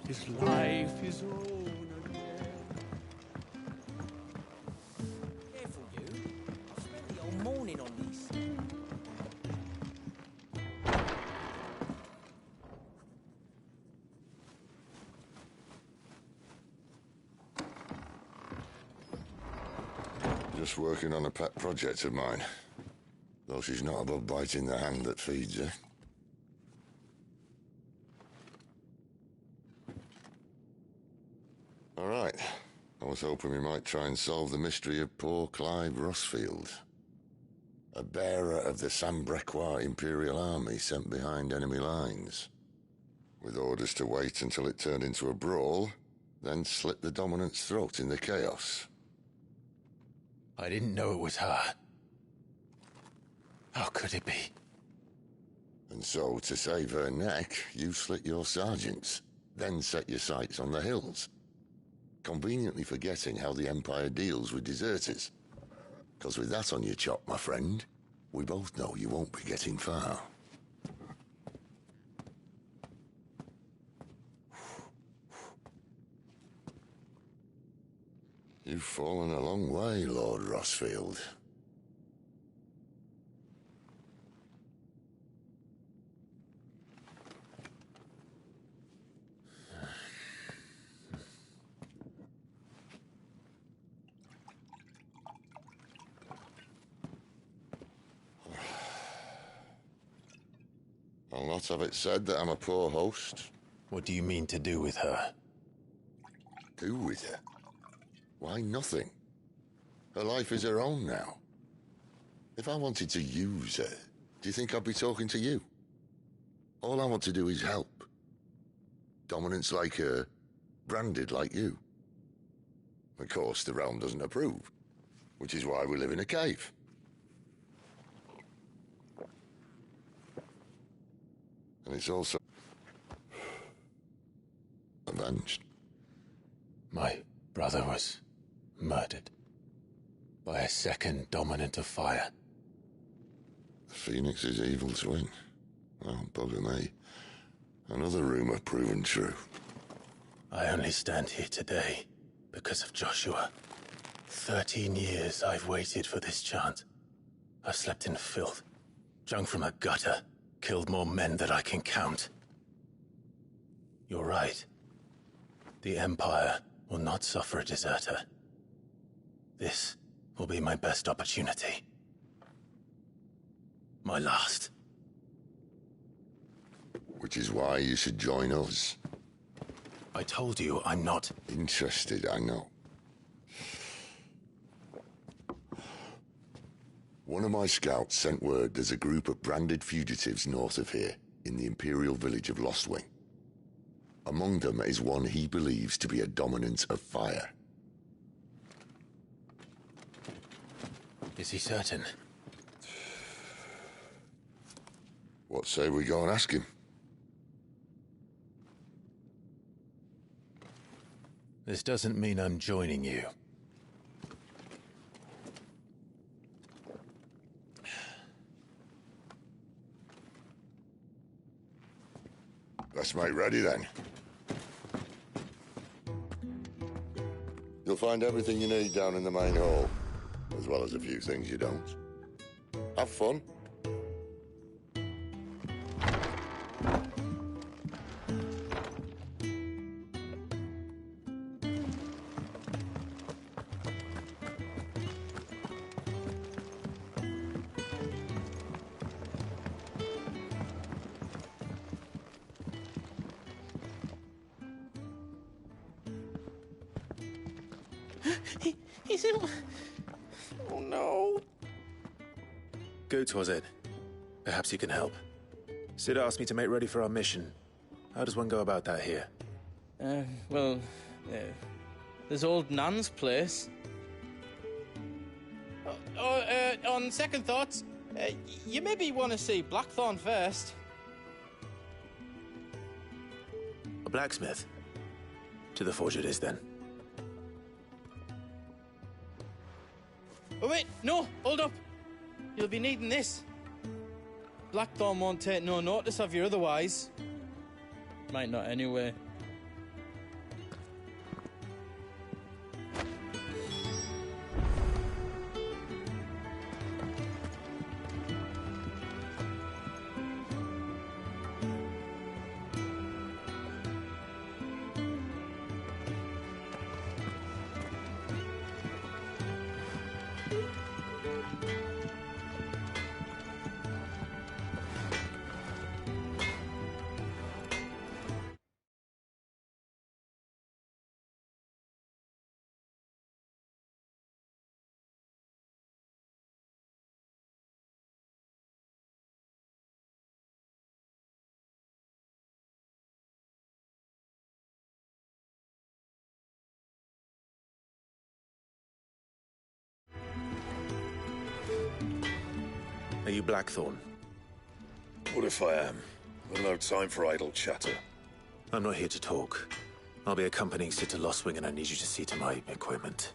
B: his life his own again.
V: Careful, you. I've spent the whole morning on this.
U: Just working on a pet project of mine. Though she's not above biting the hand that feeds her. All right. I was hoping we might try and solve the mystery of poor Clive Rossfield. A bearer of the Sambrequois Imperial Army sent behind enemy lines. With orders to wait until it turned into a brawl, then slit the Dominant's throat in the chaos.
S: I didn't know it was her. How could it be?
U: And so, to save her neck, you slit your sergeants, then set your sights on the hills. Conveniently forgetting how the Empire deals with deserters. Because with that on your chop, my friend, we both know you won't be getting far. You've fallen a long way, Lord Rossfield. I'll not have it said that I'm a poor host.
S: What do you mean to do with her?
U: Do with her? Why, nothing. Her life is her own now. If I wanted to use her, do you think I'd be talking to you? All I want to do is help. Dominants like her, branded like you. Of course, the realm doesn't approve, which is why we live in a cave. And it's also avenged.
S: My brother was murdered.
E: my second dominant of fire.
U: The Phoenix's evil twin. Well, bugger me. Another rumor proven true.
E: I only stand here today because of Joshua. 13 years I've waited for this chance. I've slept in filth, drunk from a gutter, killed more men than I can count. You're right. The Empire will not suffer a deserter. This will be my best opportunity. My last.
U: Which is why you should join us.
E: I told you I'm not
U: interested, I know. One of my scouts sent word there's a group of branded fugitives north of here, in the Imperial village of Lostwing. Among them is one he believes to be a dominant of fire.
E: Is he certain?
U: What say we go and ask him?
E: This doesn't mean I'm joining you.
U: Let's make ready then. You'll find everything you need down in the main hall, as well as a few things you don't. Have fun.
K: He's in... Oh no.
E: Goots, was it? Perhaps you can help. Sid asked me to make ready for our mission. How does one go about that here?
K: Well, there's old Nan's place. On second thoughts, you maybe want to see Blackthorn first.
E: A blacksmith? To the forge it is, then.
K: Oh wait, no, hold up. You'll be needing this. Blackthorn won't take no notice of you otherwise. Might not anyway.
E: Are you Blackthorn?
U: What if I am? I've no time for idle chatter.
E: I'm not here to talk. I'll be accompanying Sid to Lostwing, and I need you to see to my equipment.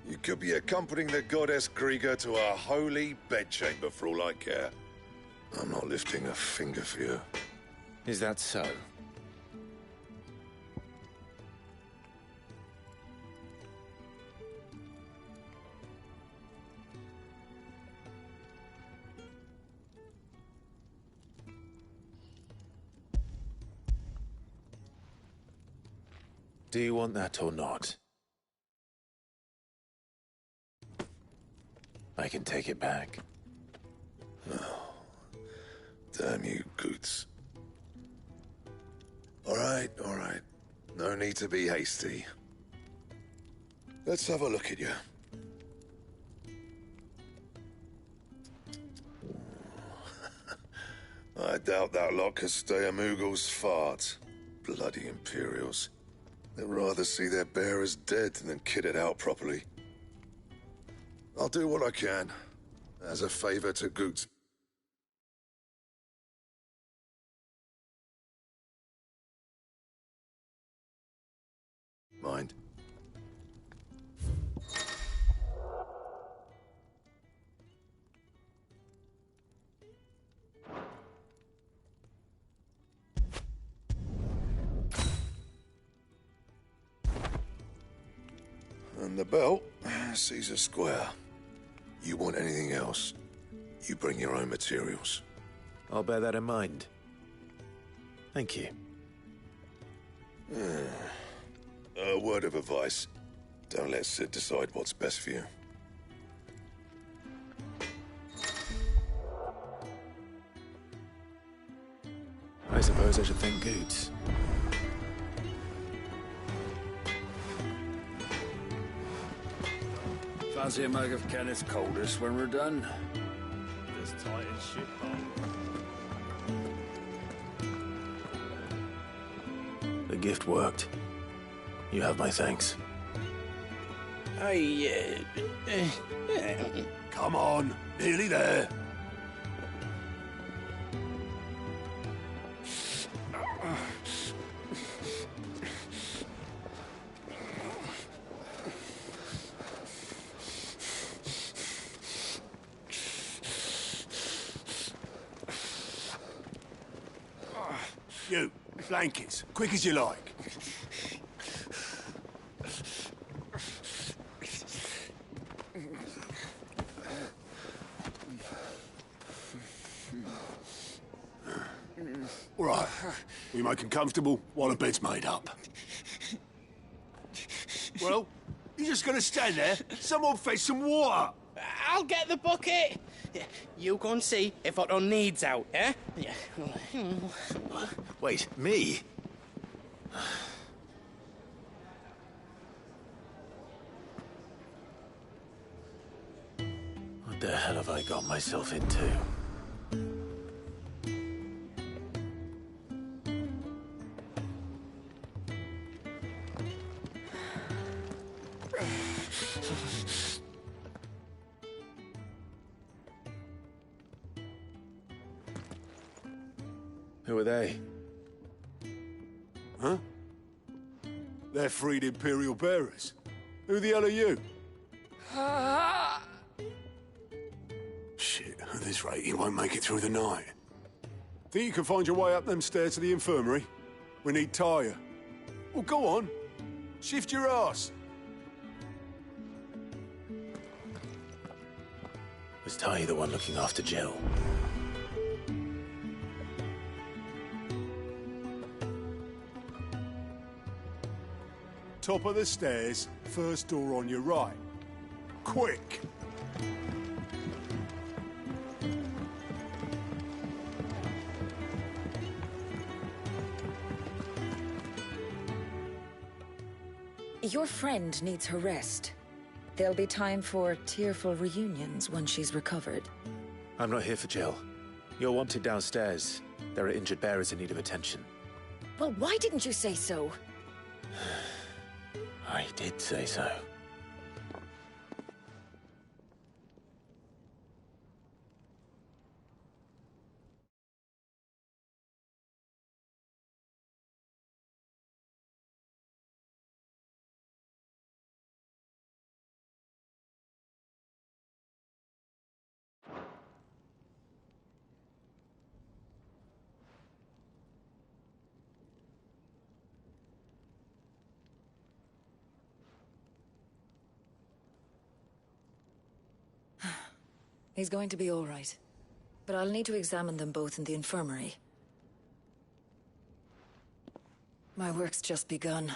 U: You could be accompanying the goddess Krieger to a holy bedchamber for all I care. I'm not lifting a finger for you.
E: Is that so? Do you want that or not? I can take it back.
U: Oh, damn you, Goots. All right. No need to be hasty. Let's have a look at you. I doubt that lot could stay a Moogle's fart. Bloody Imperials. They'd rather see their bearers dead than kitted out properly. I'll do what I can, as a favor to Goots. Mind. And the belt sees a square. You want anything else, you bring your own materials.
E: I'll bear that in mind. Thank you.
U: A word of advice. Don't let Sid decide what's best for you.
E: I suppose I should thank Goots.
A: Fancy a mug of Kenneth's coldest when we're done?
H: Just tight as shit,
E: The gift worked. You have my thanks.
U: Come on, nearly there.
J: You, blankets, quick as you like. All right, we make 'em comfortable while the bed's made up. Well, you're just gonna stand there? Someone fetch some water!
K: I'll get the bucket! You go and see if Otto needs out, eh?
E: Wait, me? What the hell have I got myself into? Who are they?
J: Huh? They're freed Imperial bearers. Who the hell are you? Shit, at this rate, he won't make it through the night. Think you can find your way up them stairs to the infirmary? We need Tyre. Well, go on. Shift your ass.
E: Was Ty the one looking after Jill?
J: Top of the stairs, first door on your right. Quick!
C: Your friend needs her rest. There'll be time for tearful reunions when she's recovered.
E: I'm not here for Jill. You're wanted downstairs. There are injured bearers in need of attention.
C: Well, why didn't you say so?
E: I did say so.
C: He's going to be all right. But I'll need to examine them both in the infirmary. My work's just begun.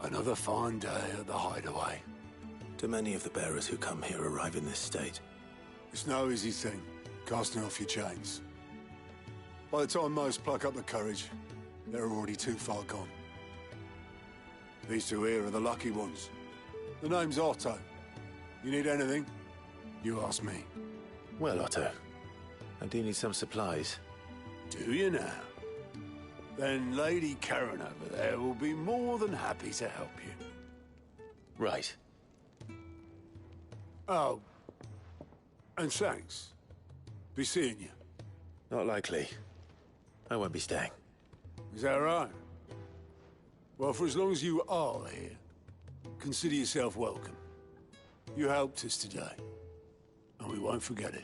J: Another fine day at the hideaway.
E: Do many of the bearers who come here arrive in this state?
J: It's no easy thing, casting off your chains. By the time most pluck up the courage, they're already too far gone. These two here are the lucky ones. The name's Otto. You need anything, you ask me.
E: Well, Otto, I do need some supplies.
J: Do you now? Then Lady Karen over there will be more than happy to help you.
E: Right.
J: Oh, and thanks. Be seeing you.
E: Not likely. I won't be staying.
J: Is that right? Well, for as long as you are here, consider yourself welcome. You helped us today, and we won't forget it.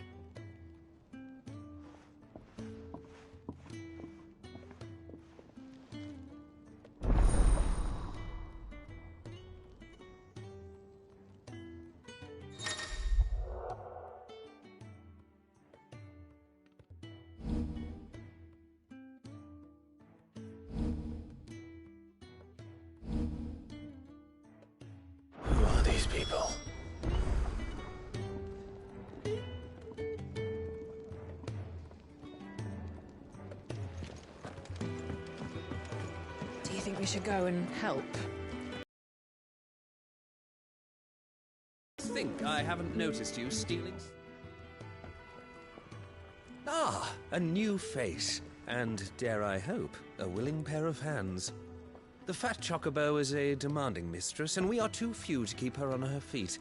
E: Who are these people?
L: Do you think we should go and help?
N: Think I haven't noticed you stealing? Ah, a new face. And, dare I hope, a willing pair of hands. The fat chocobo is a demanding mistress, and we are too few to keep her on her feet.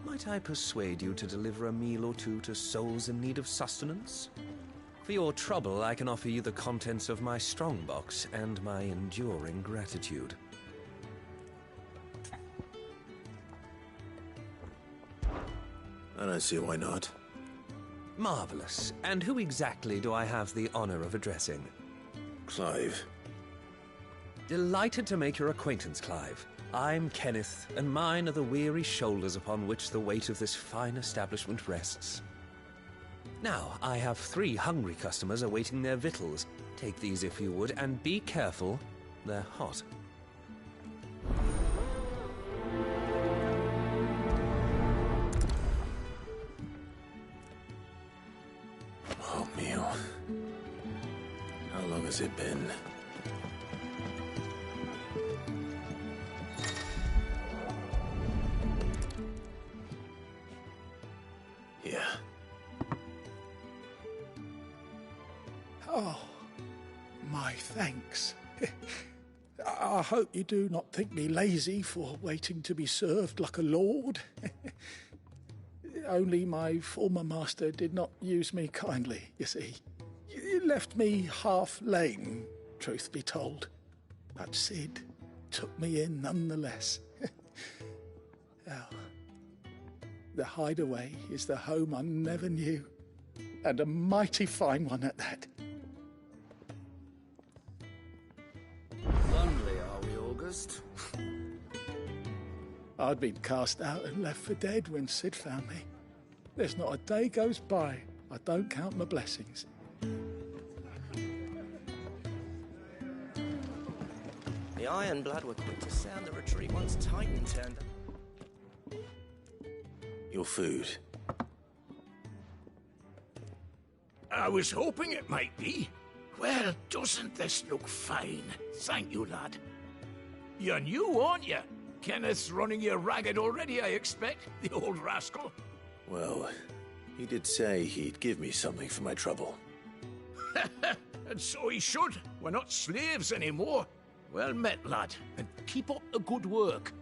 N: Might I persuade you to deliver a meal or two to souls in need of sustenance? For your trouble, I can offer you the contents of my strongbox and my enduring gratitude.
E: I don't see why not.
N: Marvelous. And who exactly do I have the honor of addressing?
E: Clive.
N: Delighted to make your acquaintance, Clive. I'm Kenneth, and mine are the weary shoulders upon which the weight of this fine establishment rests. Now, I have 3 hungry customers awaiting their victuals. Take these if you would, and be careful, they're hot.
E: Oh, meal. How long has it been? Here.
Q: Oh, my thanks. I hope you do not think me lazy for waiting to be served like a lord. Only my former master did not use me kindly, you see. He left me half lame, truth be told. But Sid took me in nonetheless. Well, the hideaway is the home I never knew, and a mighty fine one at that.
A: Lonely, are we, August?
Q: I'd been cast out and left for dead when Sid found me. There's not a day goes by I don't count my blessings.
V: The Iron Blood were quick to sound the retreat once Titan turned up.
E: Your food.
W: I was hoping it might be. Well, doesn't this look fine? Thank you, lad. You're new, aren't you? Kenneth's running you ragged already, I expect, the old rascal.
E: Well, he did say he'd give me something for my trouble.
W: And so he should. We're not slaves anymore. Well met, lad, and keep up the good work.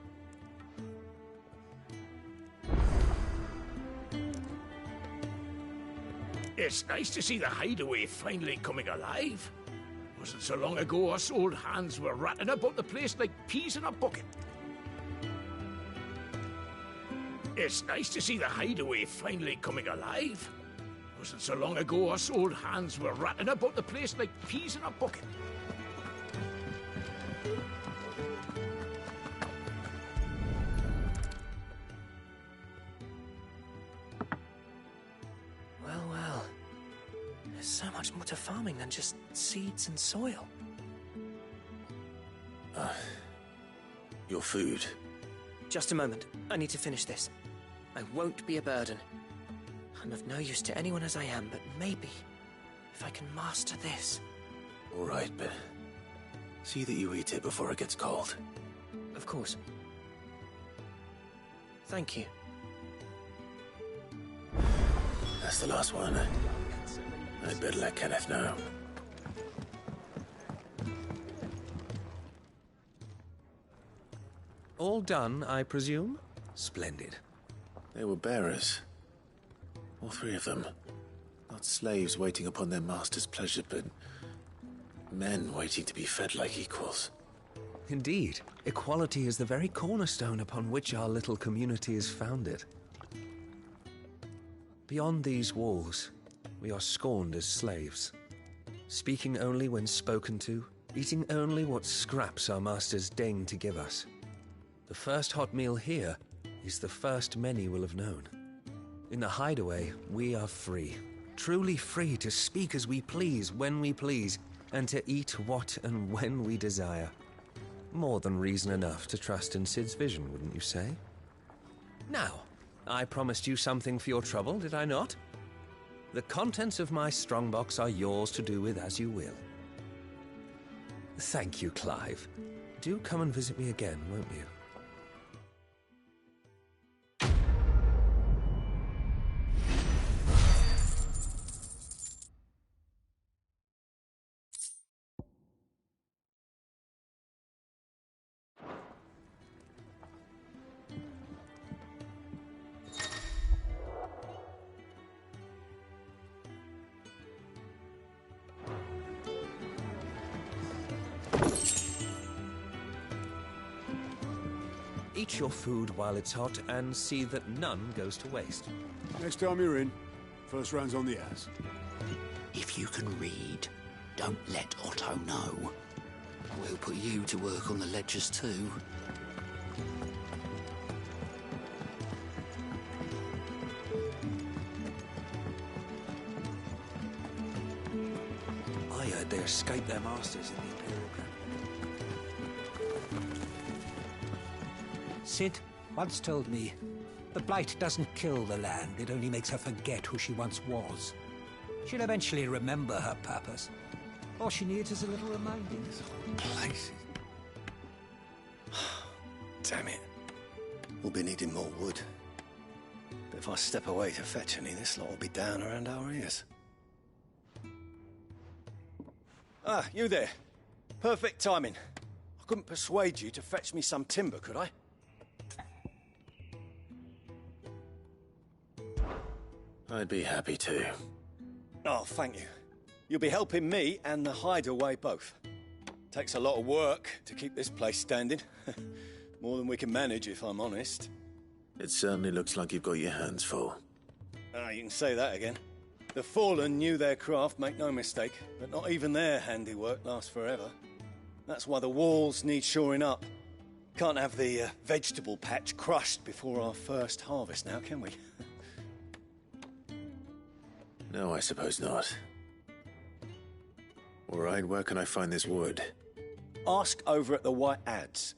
W: It's nice to see the hideaway finally coming alive. Wasn't so long ago us old hands were ratting about the place like peas in a bucket. It's nice to see the hideaway finally coming alive. Wasn't so long ago us old hands were ratting about the place like peas in a bucket.
V: Well, well. There's so much more to farming than just seeds and soil.
E: Your food.
V: Just a moment. I need to finish this. I won't be a burden. I'm of no use to anyone as I am, but maybe if I can master this.
E: All right, but see that you eat it before it gets cold.
V: Of course. Thank you.
E: That's the last one. I'd better let Kenneth know.
N: All done, I presume? Splendid.
E: They were bearers. All 3 of them. Not slaves waiting upon their master's pleasure, but men waiting to be fed like equals.
N: Indeed, equality is the very cornerstone upon which our little community is founded. Beyond these walls, we are scorned as slaves, speaking only when spoken to, eating only what scraps our masters deign to give us. The first hot meal here is the first many will have known. In the hideaway, we are free, truly free to speak as we please, when we please, and to eat what and when we desire. More than reason enough to trust in Sid's vision, wouldn't you say? Now, I promised you something for your trouble, did I not? The contents of my strongbox are yours to do with as you will. Thank you, Clive. Do come and visit me again, won't you? Eat your food while it's hot and see that none goes to waste.
J: Next time you're in, first round's on the ass.
A: If you can read, don't let Otto know. We'll put you to work on the ledgers too.
F: I heard they escaped their masters in the Imperial camp.
I: Sid once told me, the Blight doesn't kill the land, it only makes her forget who she once was. She'll eventually remember her purpose. All she needs is a little reminding.
F: Places. Damn it. We'll be needing more wood. But if I step away to fetch any, this lot will be down around our ears. Ah, you there. Perfect timing. I couldn't persuade you to fetch me some timber, could I?
E: I'd be happy to.
F: Oh, thank you. You'll be helping me and the hideaway both. Takes a lot of work to keep this place standing. More than we can manage, if I'm honest.
E: It certainly looks like you've got your hands full.
F: Ah, you can say that again. The Fallen knew their craft, make no mistake, but not even their handiwork lasts forever. That's why the walls need shoring up. Can't have the vegetable patch crushed before our first harvest now, can we?
E: No, I suppose not. All right, where can I find this wood?
F: Ask over at the White Ads.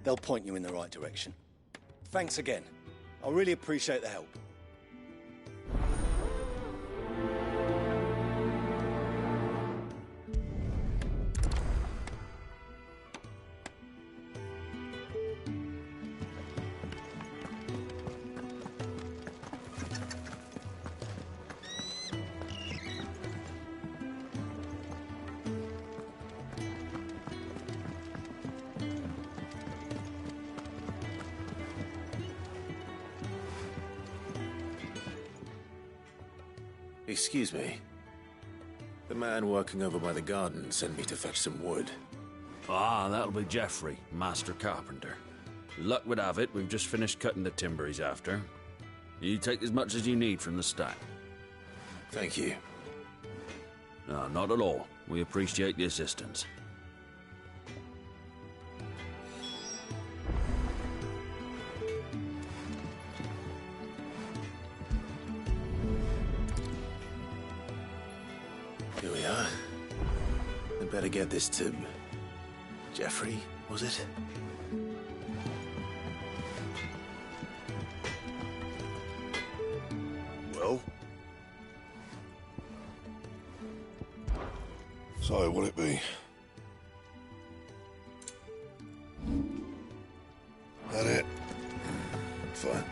F: They'll point you in the right direction. Thanks again. I really appreciate the help.
E: Excuse me. The man working over by the garden sent me to fetch some wood.
T: Ah, that'll be Geoffrey, Master Carpenter. Luck would have it, we've just finished cutting the timber he's after. You take as much as you need from the stack.
E: Thank you.
T: No, not at all. We appreciate the assistance.
E: Here we are. I'd better get this to... Geoffrey, was it?
U: Well? So, what'll it be? That it? Fine.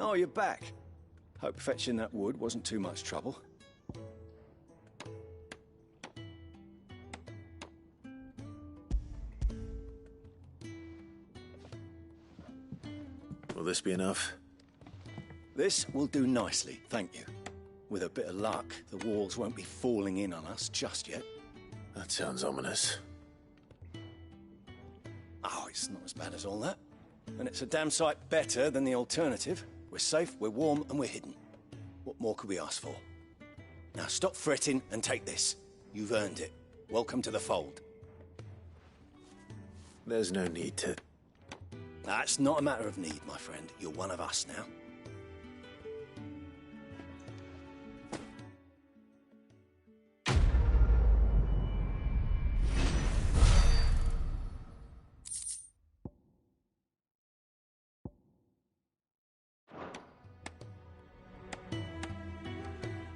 F: Oh, you're back. Hope fetching that wood wasn't too much trouble.
E: Will this be enough?
F: This will do nicely, thank you. With a bit of luck, the walls won't be falling in on us just yet.
E: That sounds ominous.
F: Oh, it's not as bad as all that. And it's a damn sight better than the alternative. We're safe, we're warm, and we're hidden. What more could we ask for? Now stop fretting and take this. You've earned it. Welcome to the fold.
E: There's no need to...
F: That's not a matter of need, my friend. You're one of us now.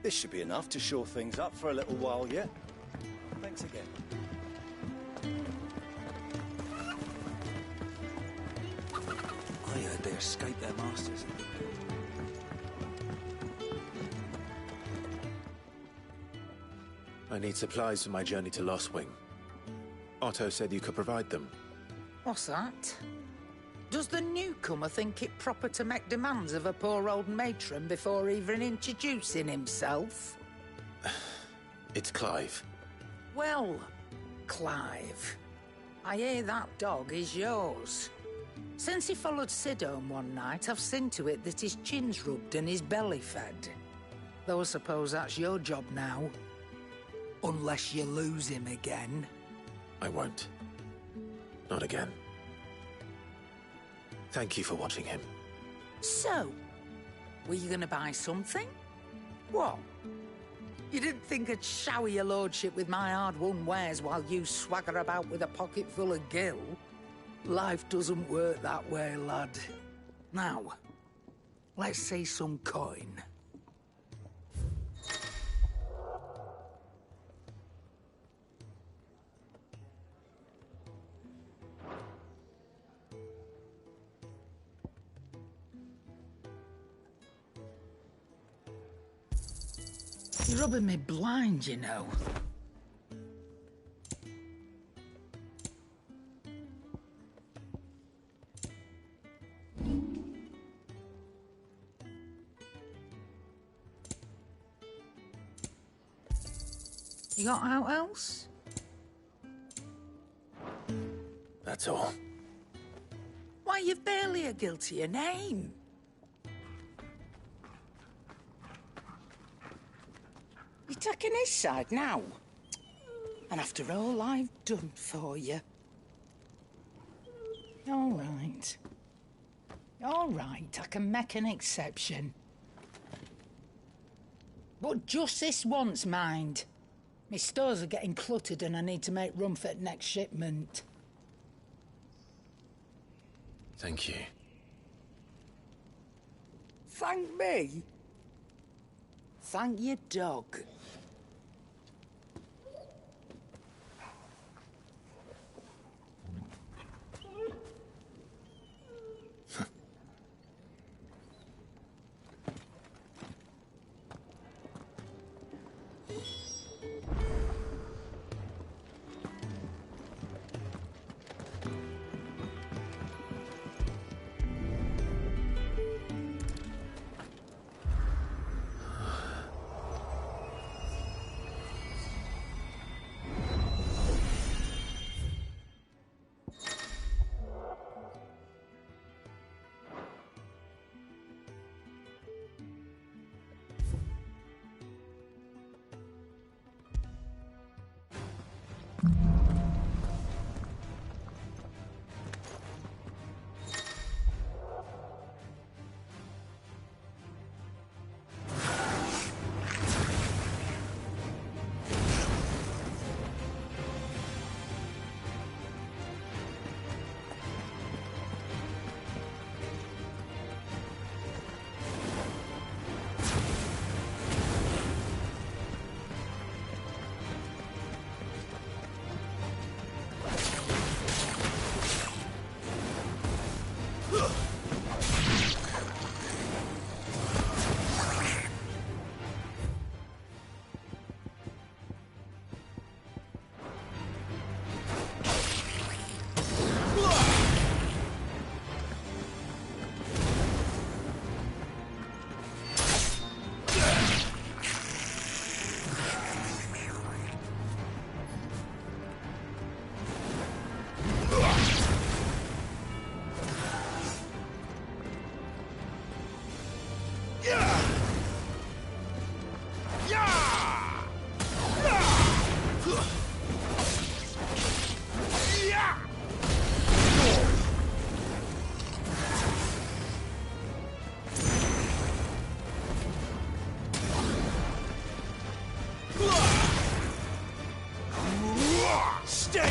F: This should be enough to shore things up for a little while yet. Thanks again.
I: I heard they escaped their masters.
E: I need supplies for my journey to Lost Wing. Otto said you could provide them.
G: What's that? Does the newcomer think it proper to make demands of a poor old matron before even introducing himself?
E: It's Clive.
G: Well, Clive, I hear that dog is yours. Since he followed Sid home one night, I've seen to it that his chin's rubbed and his belly fed. Though I suppose that's your job now. Unless you lose him again.
E: I won't. Not again. Thank you for watching him.
G: So, were you gonna buy something? What? You didn't think I'd shower your lordship with my hard-won wares while you swagger about with a pocket full of gil? Life doesn't work that way, lad. Now, let's see some coin. You're rubbing me blind, you know. You got out else?
E: That's all.
G: Why, you've barely a guiltier name. You're taking his side now? And after all I've done for you? All right. All right, I can make an exception. But just this once, mind. My stores are getting cluttered and I need to make room for the next shipment.
E: Thank you.
G: Thank me? Thank your dog.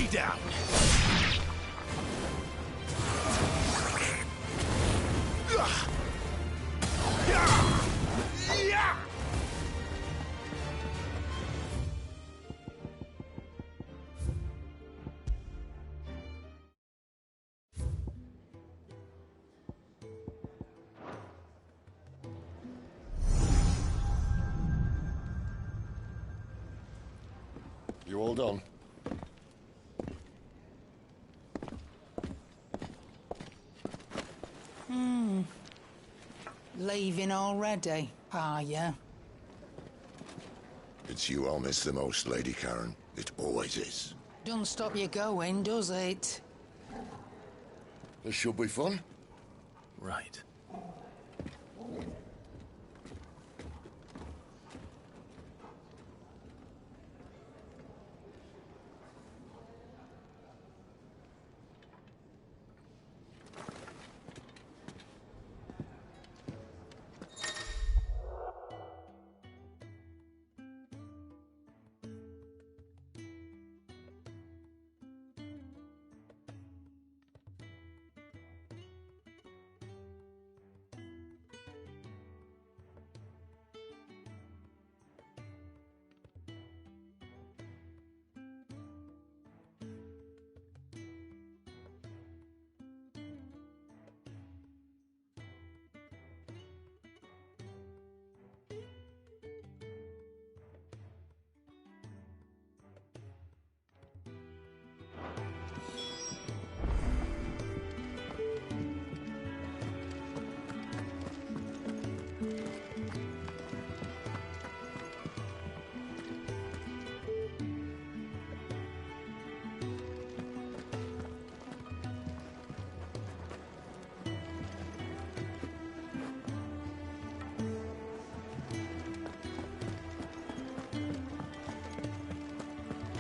W: Stay down!
U: You all done?
G: Leaving already, are ya?
U: It's you I'll miss the most, Lady Karen. It always is.
G: Don't stop you going, does it?
U: This should be fun.
E: Right.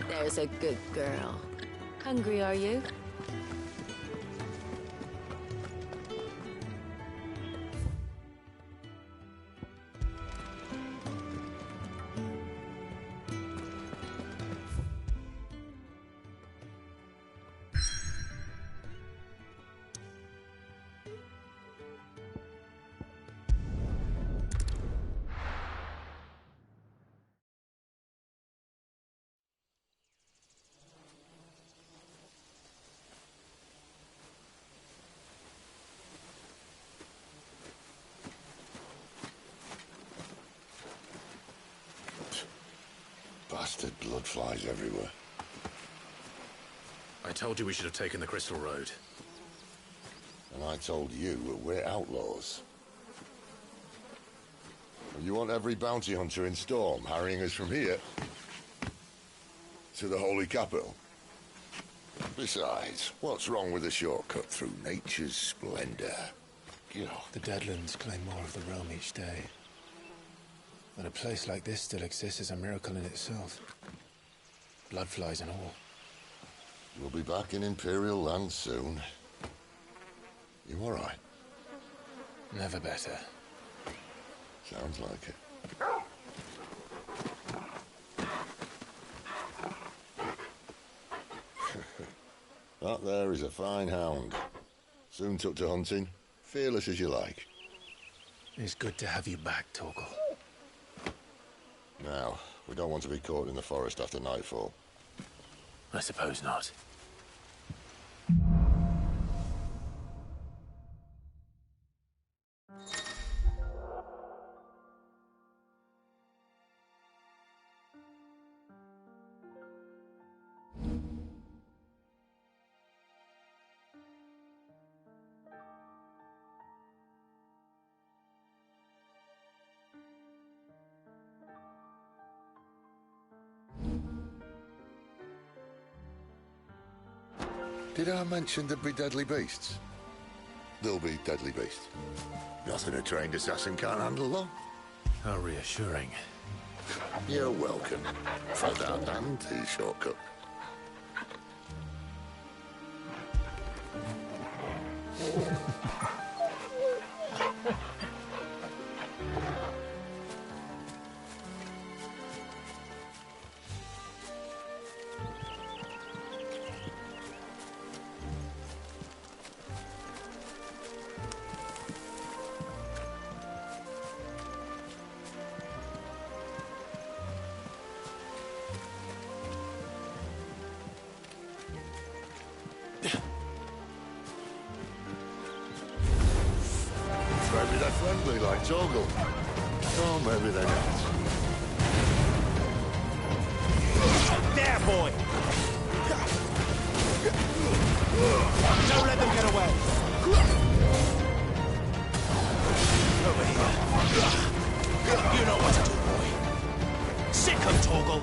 D: There's a good girl. Hungry, are you?
U: Bastard blood flies everywhere.
E: I told you we should have taken the Crystal Road.
U: And I told you we're outlaws. You want every bounty hunter in Storm harrying us from here to the Holy Capital? Besides, what's wrong with a shortcut through nature's splendor? You know.
E: The Deadlands claim more of the realm each day. That a place like this still exists is a miracle in itself. Bloodflies and all.
U: We'll be back in Imperial land soon. You all right?
E: Never better.
U: Sounds like it. That there is a fine hound. Soon took to hunting. Fearless as you like.
E: It's good to have you back, Torgal.
U: Now, we don't want to be caught in the forest after nightfall.
E: I suppose not.
U: Did I mention there'd be deadly beasts? There'll be deadly beasts. Nothing a trained assassin can't handle, though.
E: How reassuring.
U: You're welcome. For that and the shortcut. friendly like Torgal. Oh, maybe they're not.
M: There, boy! Don't let them get away! Over here. You know what to do, boy. Sick of Torgal.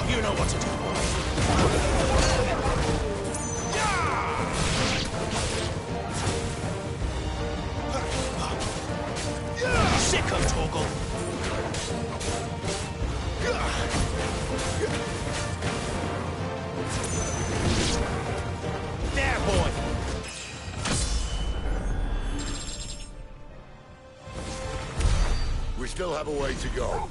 M: You know what to do, boy. Sick of Torgal. There, boy.
U: We still have a way to go.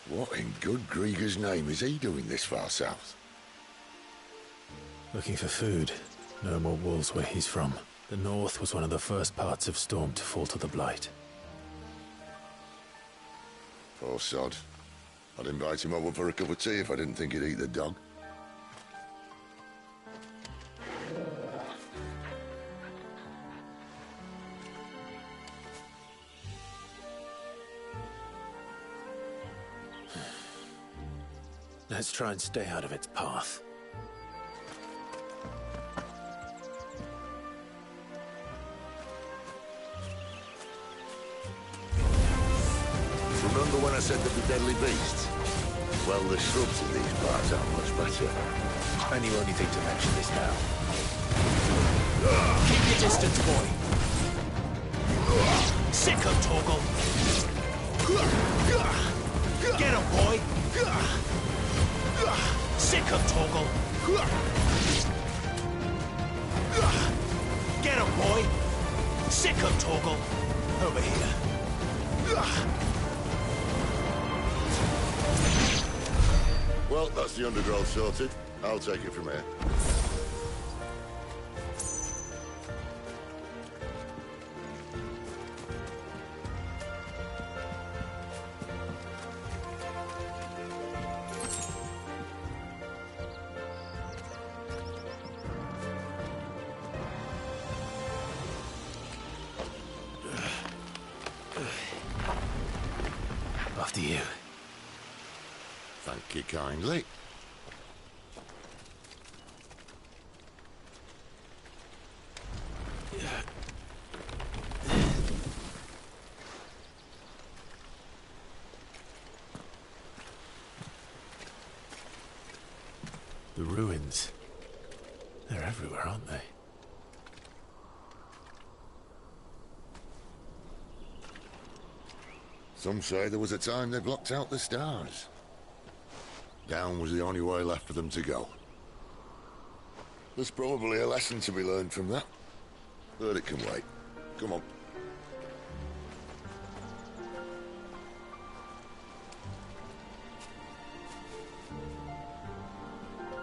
U: What in good Grieger's name is he doing this far south?
E: Looking for food. No more wolves where he's from. The north was one of the first parts of Storm to fall to the Blight.
U: Poor sod. I'd invite him over for a cup of tea if I didn't think he'd eat the dog.
E: Let's try and stay out of its path.
U: Remember when I said there'd be deadly beasts? Well, the shrubs in these parts aren't much better.
E: And you only think to mention this now.
M: Keep your distance, boy. Sick of Torgal. Get him, boy. Sick of Torgal. Get him, boy. Sick of Torgal. Over here.
U: Well, that's the undergrowth sorted. I'll take it from here.
E: After you.
U: Thank you kindly.
E: The ruins. They're everywhere, aren't they?
U: Some say there was a time they blocked out the stars. Down was the only way left for them to go. There's probably a lesson to be learned from that. But it can wait. Come on.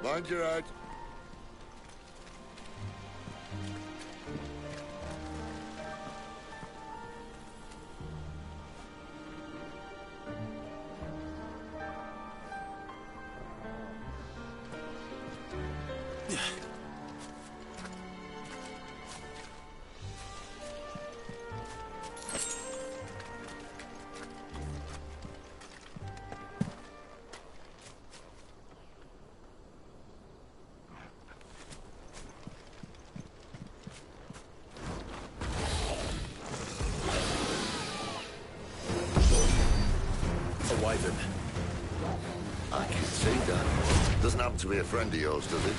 U: Mind your head. I can see that. Doesn't happen to be a friend of yours, does it?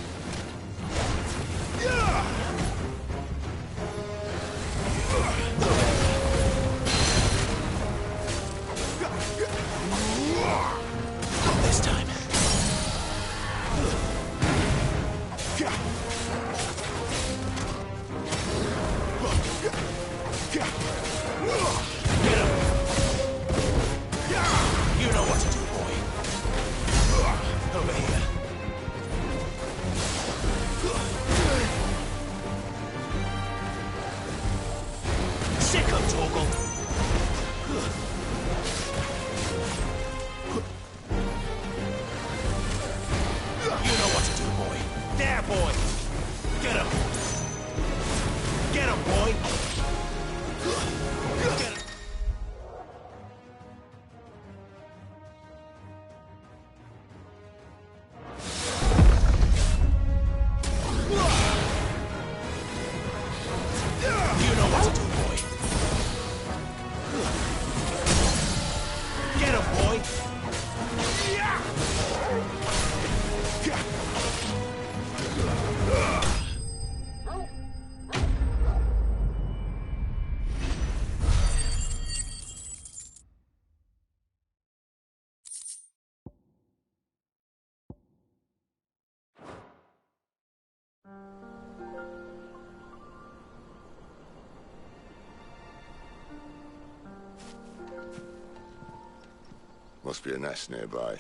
U: must be a nest nearby.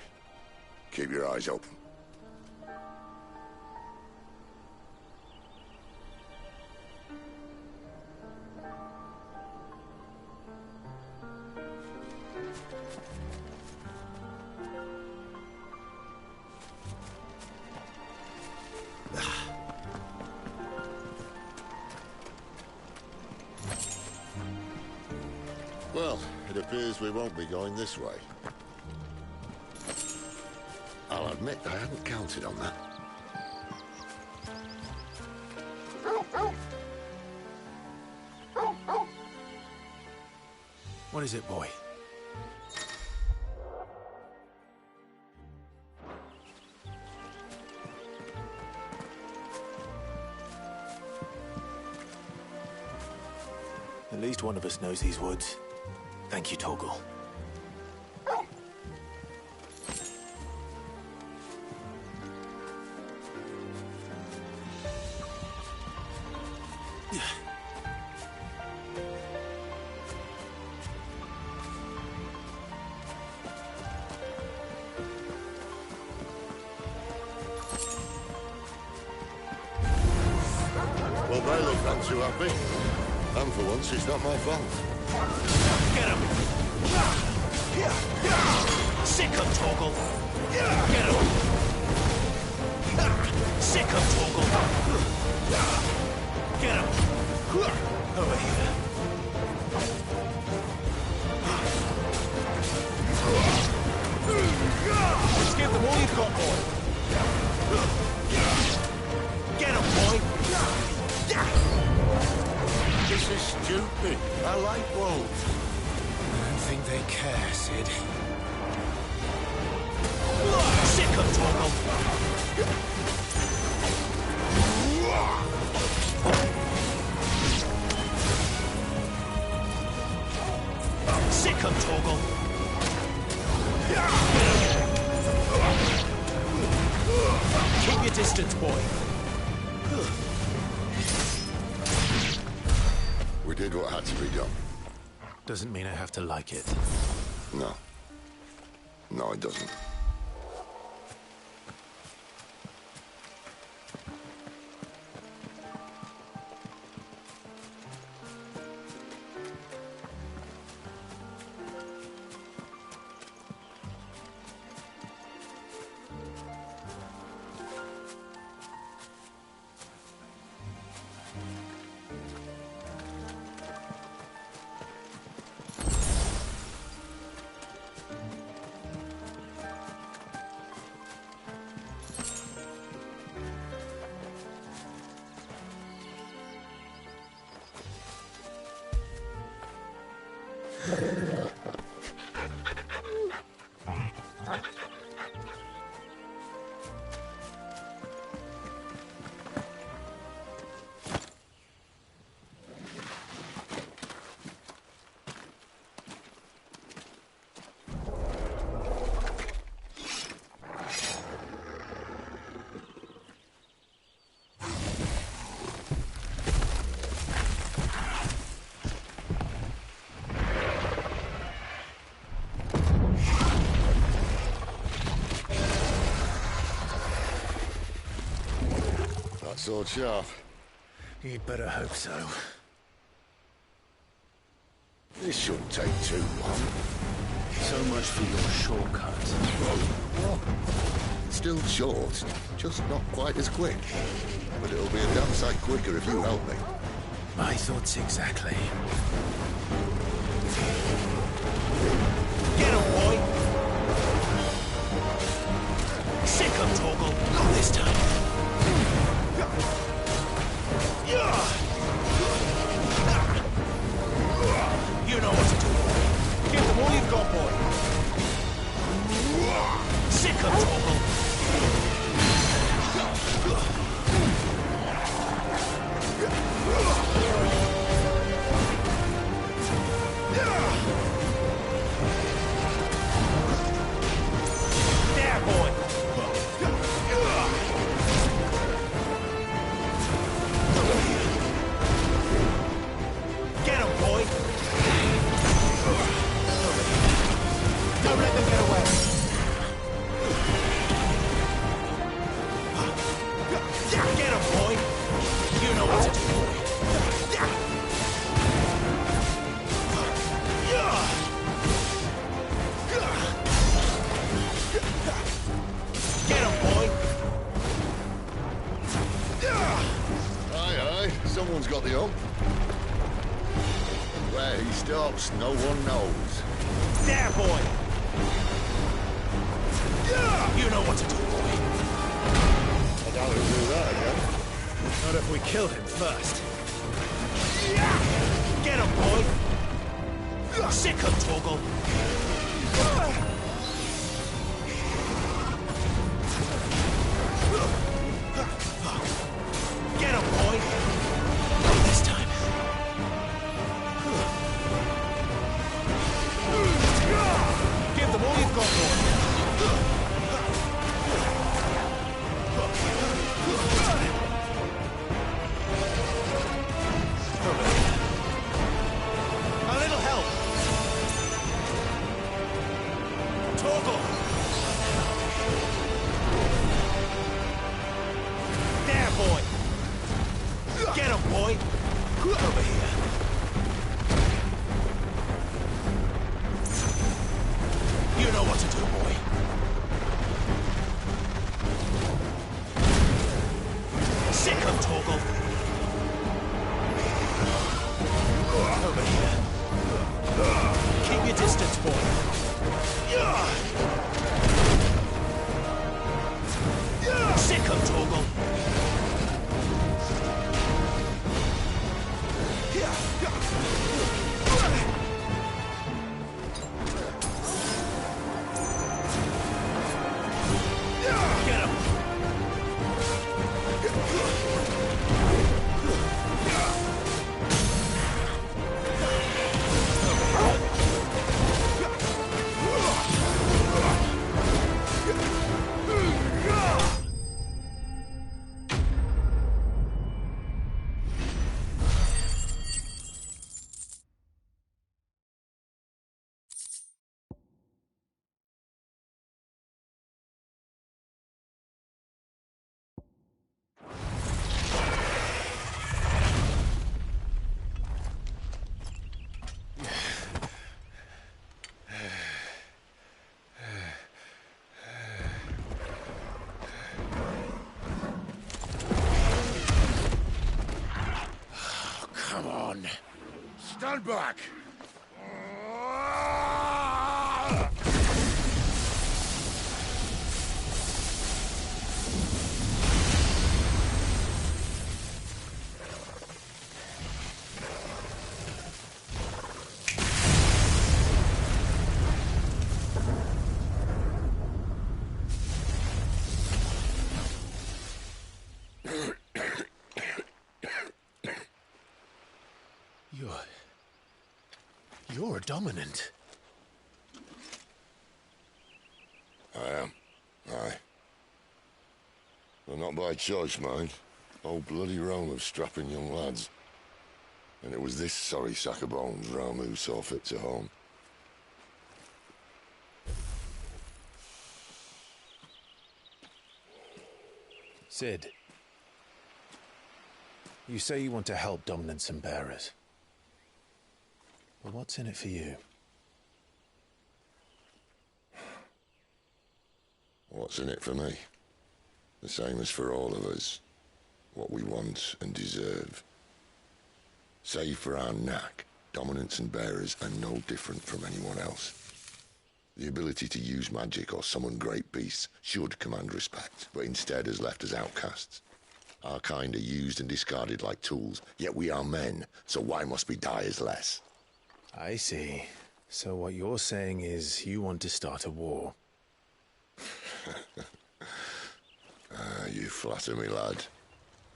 U: Keep your eyes open. Well, it appears we won't be going this way. I'll admit I hadn't counted on that.
E: What is it, boy? At least one of us knows these woods. Thank you, Torgal.
U: Well, they look none too happy. And for once, it's not my fault.
M: Get him! Sick him, Torgal! Get him! Sick him, Torgal! Get him! Over here. Let's give them all you've got, boy! Get him, boy!
U: This is stupid. I like wolves.
M: I don't think they care, Sid. Sick him, Torgal! Sick him, Torgal! Keep your distance, boy.
U: We did what had to be done.
E: Doesn't mean I have to like it.
U: No. No, it doesn't. Sword sharp.
E: You'd better hope so.
U: This shouldn't take too long.
E: So much for your shortcut.
U: What? Still short, just not quite as quick. But it'll be a damn sight quicker if you help me.
E: My thoughts exactly.
M: Get him, boy! Sick him, Torgal! Not this time! You know what to do, boy. Give them all you've got, boy. Sick him, Torgal. There, boy. Get him, boy! Don't let them get away!
U: got the hump. Where he stops, no one knows.
M: There, boy! You know what to do, boy.
U: I doubt he'll do that again.
M: Not if we kill him first. Get him, boy! Sick him, Torgal! Get him, boy! Not this time. Give them all you've got, boy! A little help! Torgal! There, boy! Get him, boy! Over here! You know what to do, boy. Sick him, Torgal! Over here. Keep your distance, boy. Sick him, Torgal! Get him!
U: Come on. Stand back.
E: You're a dominant.
U: I am. Aye. But not by choice, mind. Old bloody Rome of strapping young lads. And it was this sorry sack of bones Ramu saw fit to home.
E: Sid, you say you want to help dominants and bearers. But what's in it for you?
U: What's in it for me? The same as for all of us. What we want and deserve. Save for our knack, dominants and bearers are no different from anyone else. The ability to use magic or summon great beasts should command respect, but instead has left us outcasts. Our kind are used and discarded like tools, yet we are men, so why must we die as less?
E: I see. So what you're saying is you want to start a war.
U: You flatter me, lad.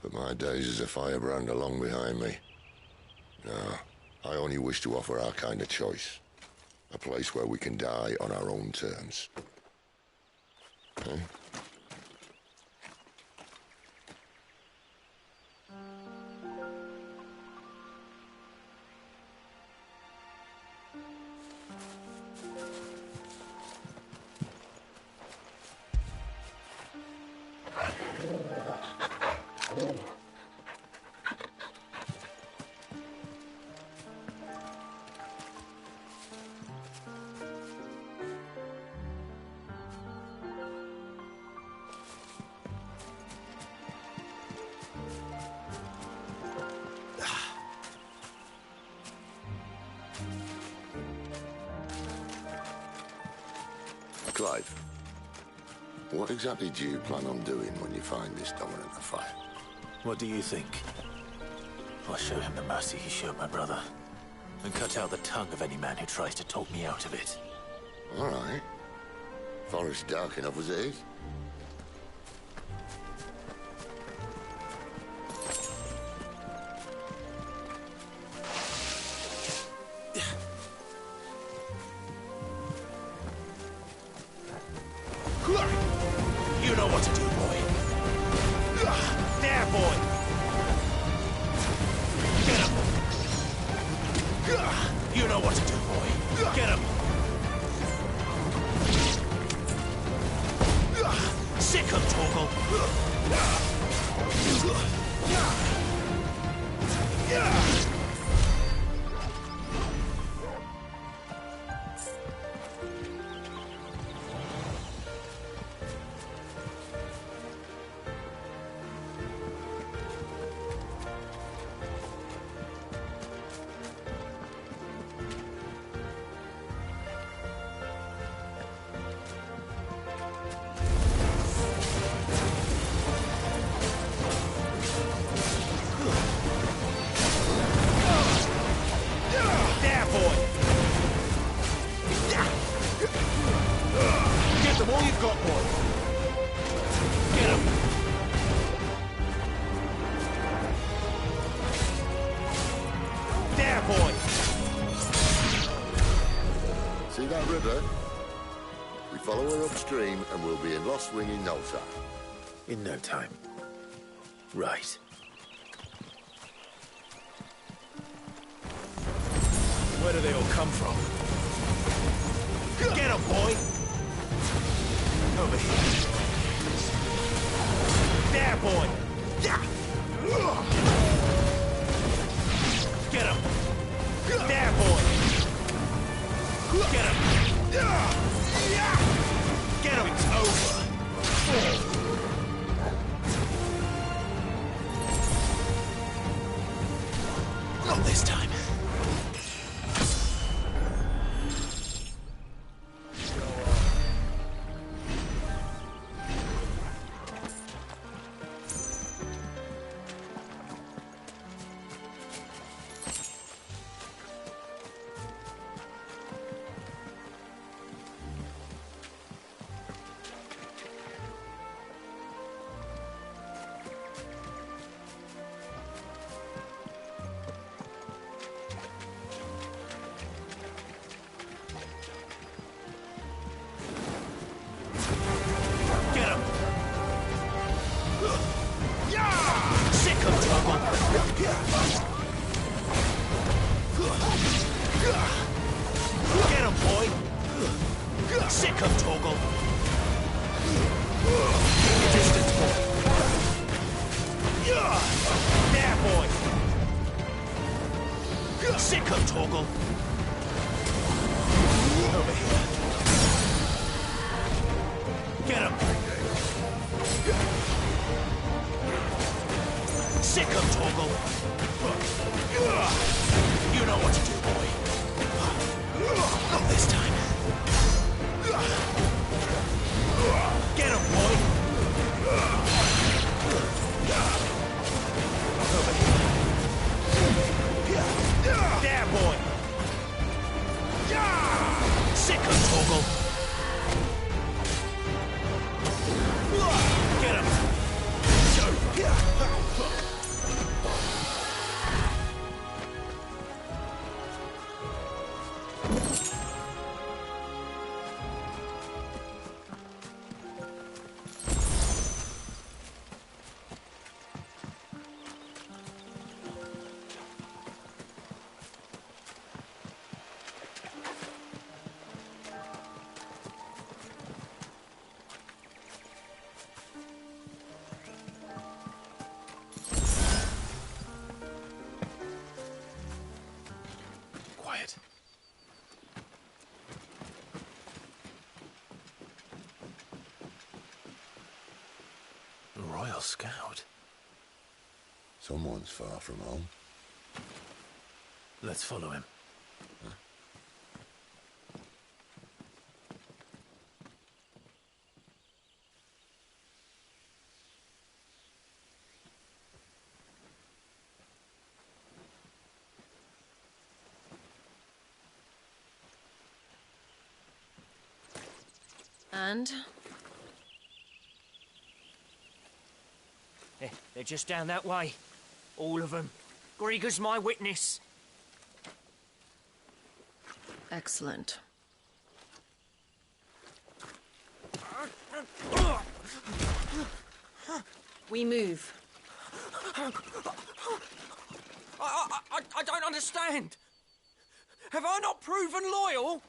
U: But my days as a firebrand are long behind me. No, I only wish to offer our kind a choice. A place where we can die on our own terms. Huh? Clive, what exactly do you plan on doing when you find this dominant affair?
E: What do you think? I'll show him the mercy he showed my brother, and cut out the tongue of any man who tries to talk me out of it.
U: All right. Forest dark enough as it is.
M: You know what to do, boy. There, boy. Get him. You know what to do, boy. Get him. Sick him, Torgal. All you've got, boy. Get him. There, boy.
U: See that river? We follow her upstream and we'll be in Lost Wing in no time.
E: In no time. Right.
M: Where do they all come from? Get him, boy. Over here. There, boy. Yeah. Get him. There, boy. Get him. Get him. It's over. Not this time. Get him, boy! Sick him, Torgal! Keep your distance, boy! There, boy! Sick him, Torgal! Over here. Get him! Sick him, Torgal! You know what to do, boy. Not this time. Get him, boy! Over here. There, boy! Sick him, Torgal! Get him!
E: Quiet. A Royal Scout.
U: Someone's far from home.
E: Let's follow him.
V: And? They're just down that way. All of them. Grieger's my witness. Excellent. We move.
I: I don't understand. Have I not proven loyal?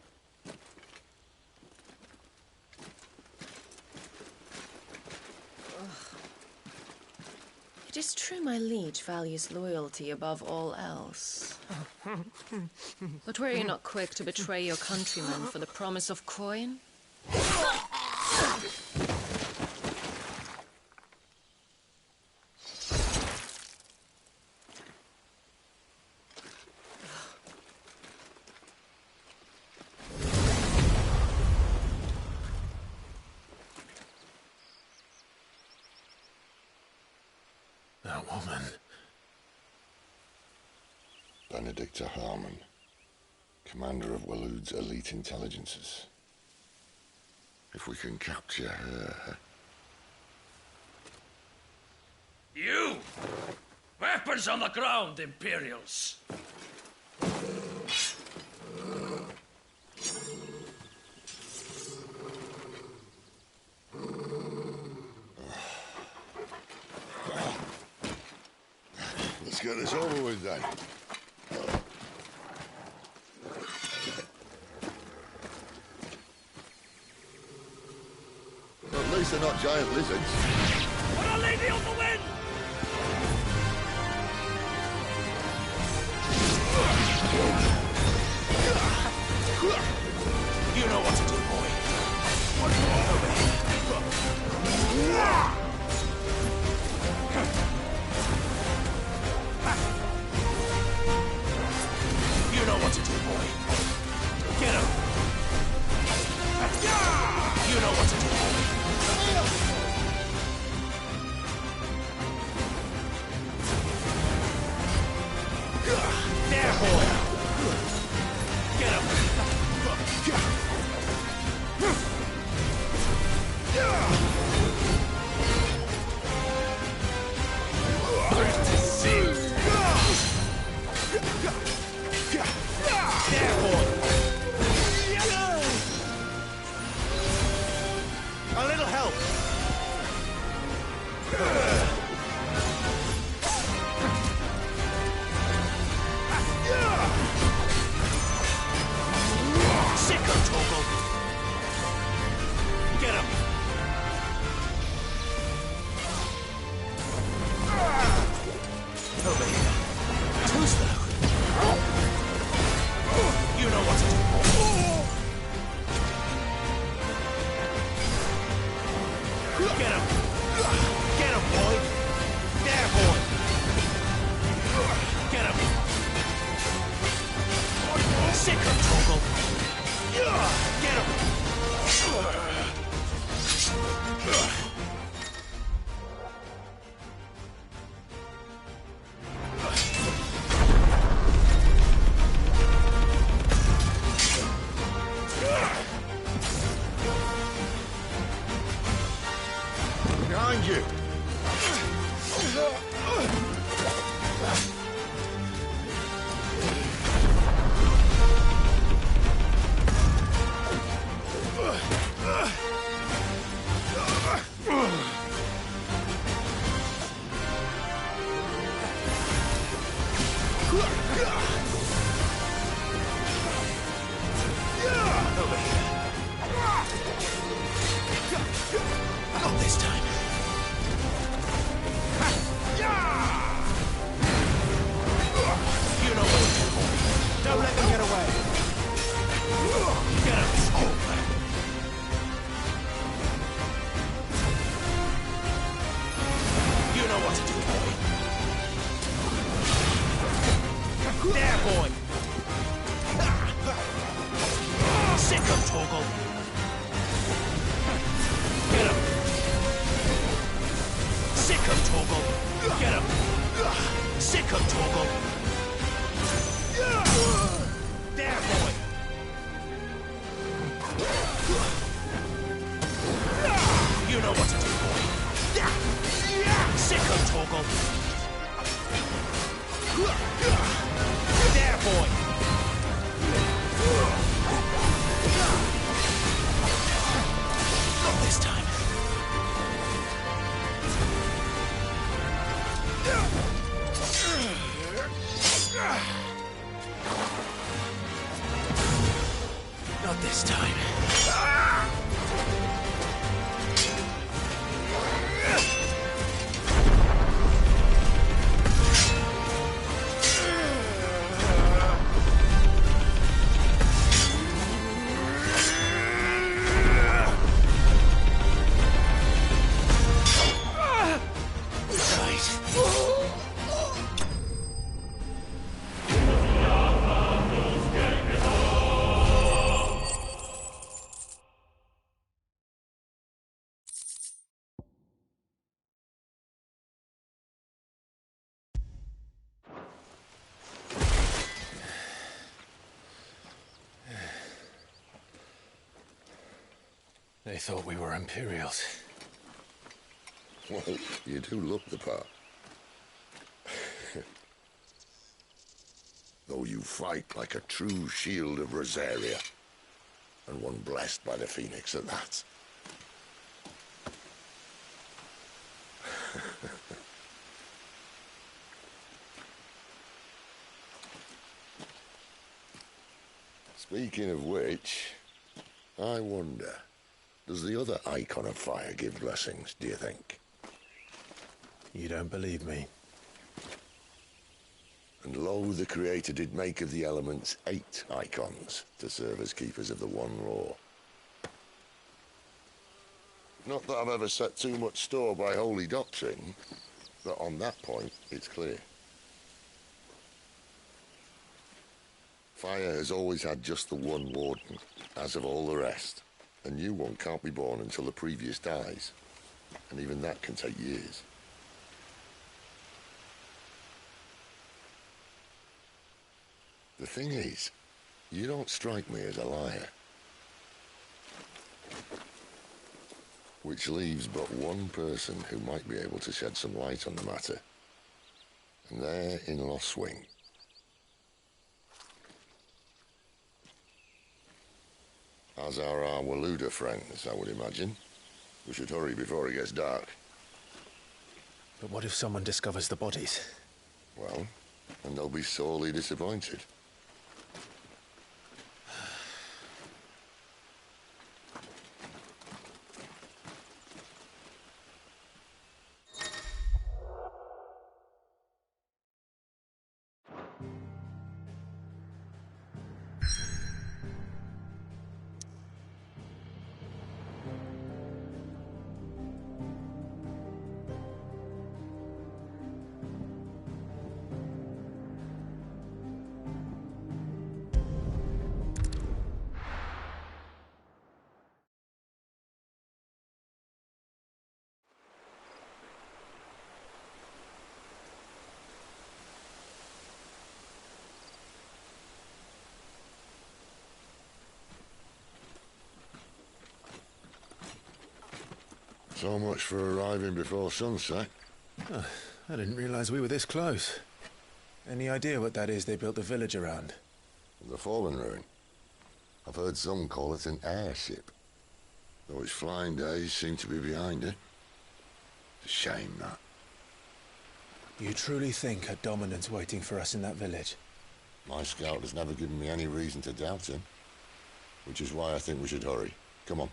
V: It is true my liege values loyalty above all else. But were you not quick to betray your countrymen for the promise of coin?
E: That woman.
U: Benedicta Harmon, commander of Waloed's elite intelligences. If we can capture her...
M: You! Weapons on the ground, Imperials!
U: Let's get this over with then. At least they're not giant lizards.
M: Put a lady on the wind!
W: You know what to do, boy.
M: You know what to do, boy. Get him! You know what to do, boy. There, boy! Get him! Great to see! There, boy!
F: A little help!
M: Sicker, Toggle! Get him! Over here. Too slow. You know what to do. Get him! Get him, boy! There, boy! Get him! Sicker, Toggle! Get him!
U: Behind you!
M: Not this time. You know what to do, boy. Sicko, Torgal. There, boy. Not this time. Not this time.
E: They thought we were Imperials.
U: Well, you do look the part. Though you fight like a true shield of Rosaria. And one blessed by the Phoenix at that. Speaking of which, I wonder, does the other icon of fire give blessings, do you think?
E: You don't believe me?
U: And lo, the Creator did make of the elements 8 icons to serve as keepers of the one law. Not that I've ever set too much store by holy doctrine, but on that point, it's clear. Fire has always had just the one warden, as of all the rest. A new one can't be born until the previous dies, and even that can take years. The thing is, you don't strike me as a liar. Which leaves but one person who might be able to shed some light on the matter. And they're in Lost Swing. As are our Waluda friends, I would imagine. We should hurry before it gets dark.
E: But what if someone discovers the bodies?
U: Well, and they'll be sorely disappointed. So much for arriving before sunset.
E: Oh, I didn't realize we were this close. Any idea what that is they built the village around?
U: The fallen ruin. I've heard some call it an airship. Though its flying days seem to be behind it. It's a shame, that.
E: You truly think a dominant's waiting for us in that village?
U: My scout has never given me any reason to doubt him. Which is why I think we should hurry. Come on.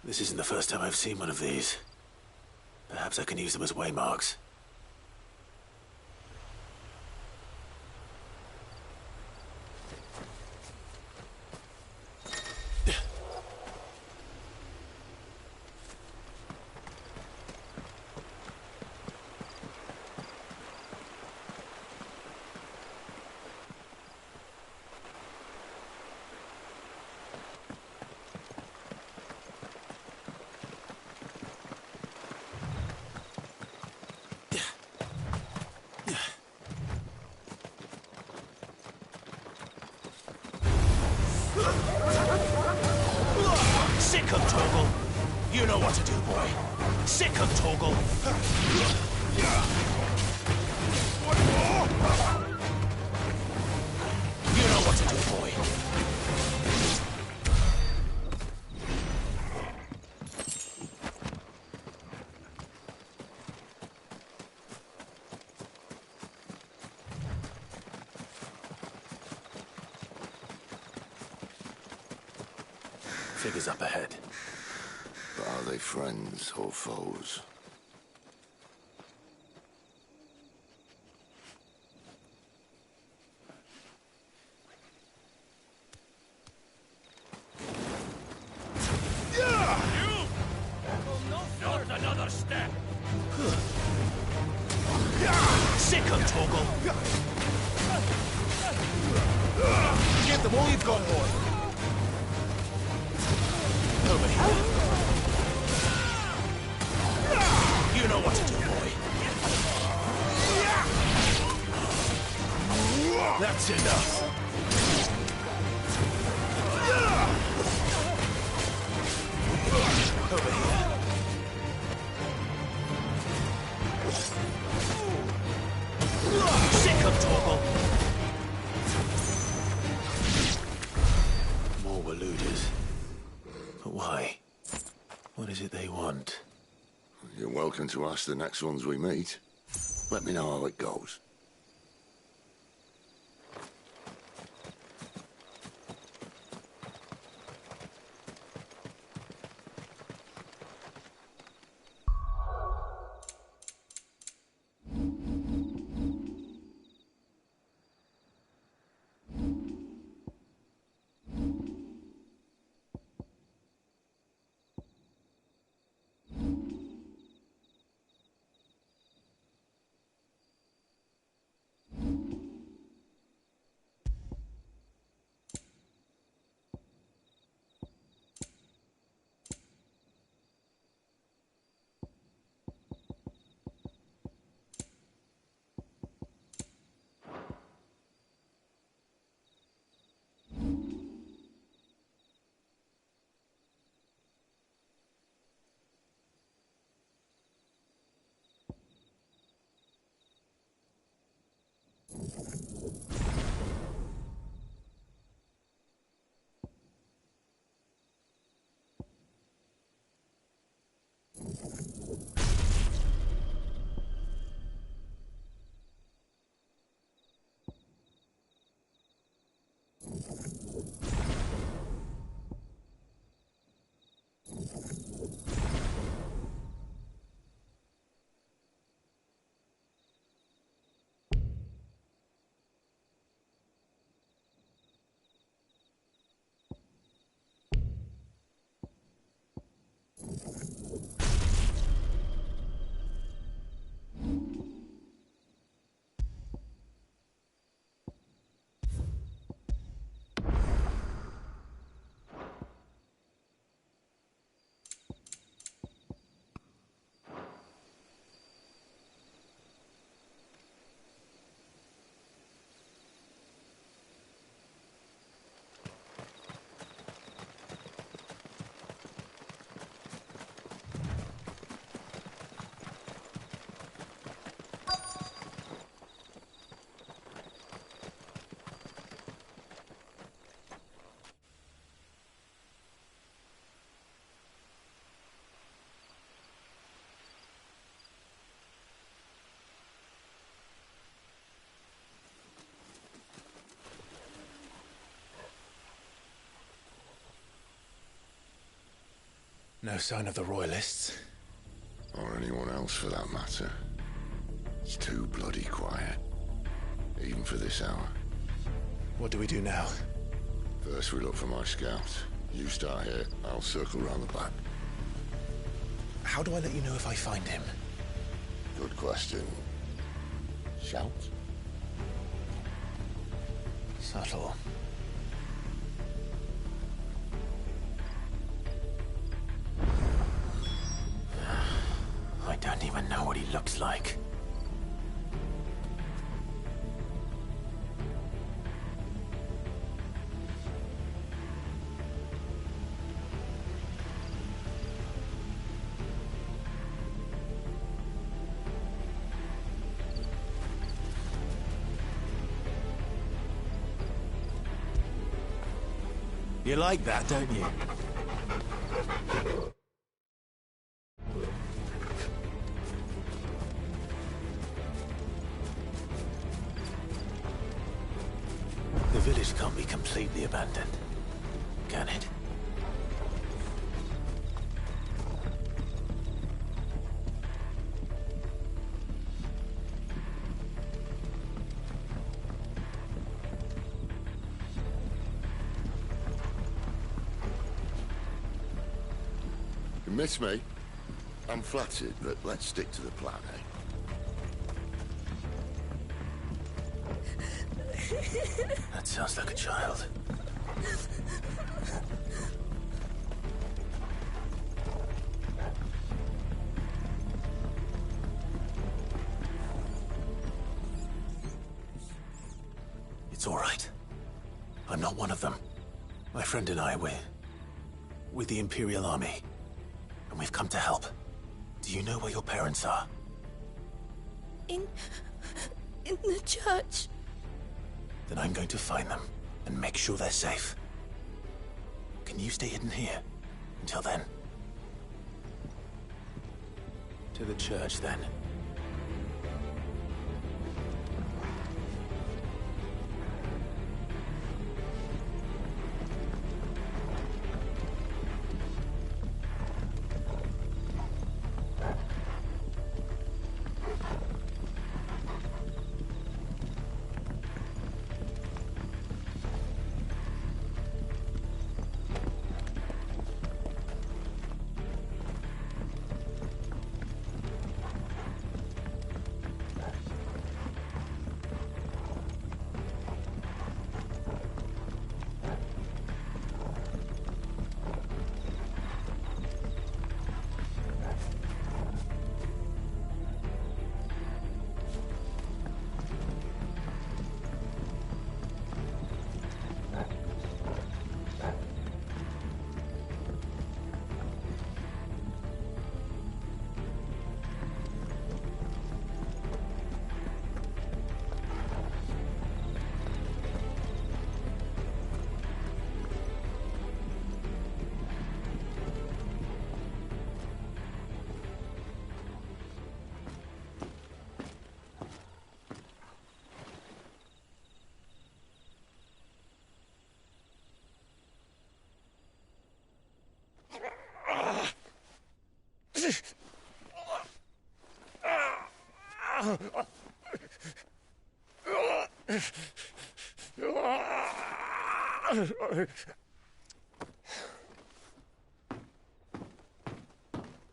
E: This isn't the first time I've seen one of these. Perhaps I can use them as waymarks.
M: Sick 'em, Torgal. You know what to do, boy. Sick 'em, Torgal. One more. You know what to do, boy.
E: Figures up ahead.
U: But are they friends or foes?
M: Not another step. Sick 'em, Torgal. Give them all you've got, boy. Over here. You know what to do, boy. That's enough. Over here. Sick 'em, Torgal.
E: More Waluders. But why? What is it they want?
U: You're welcome to ask the next ones we meet. Let me know how it goes.
E: No sign of the Royalists.
U: Or anyone else for that matter. It's too bloody quiet. Even for this hour.
E: What do we do now?
U: First we look for my scout. You start here, I'll circle round the back.
E: How do I let you know if I find him?
U: Good question. Shout?
E: Subtle. I don't even know what he looks like.
M: You like that, don't you?
E: The village can't be completely abandoned, can it?
U: You miss me? I'm flattered, but let's stick to the plan, eh?
E: That sounds like a child. It's all right. I'm not one of them. My friend and I, we're with the Imperial Army. And we've come to help. Do you know where your parents are?
L: In the church.
E: Then I'm going to find them and make sure they're safe. Can you stay hidden here until then? To the church, then.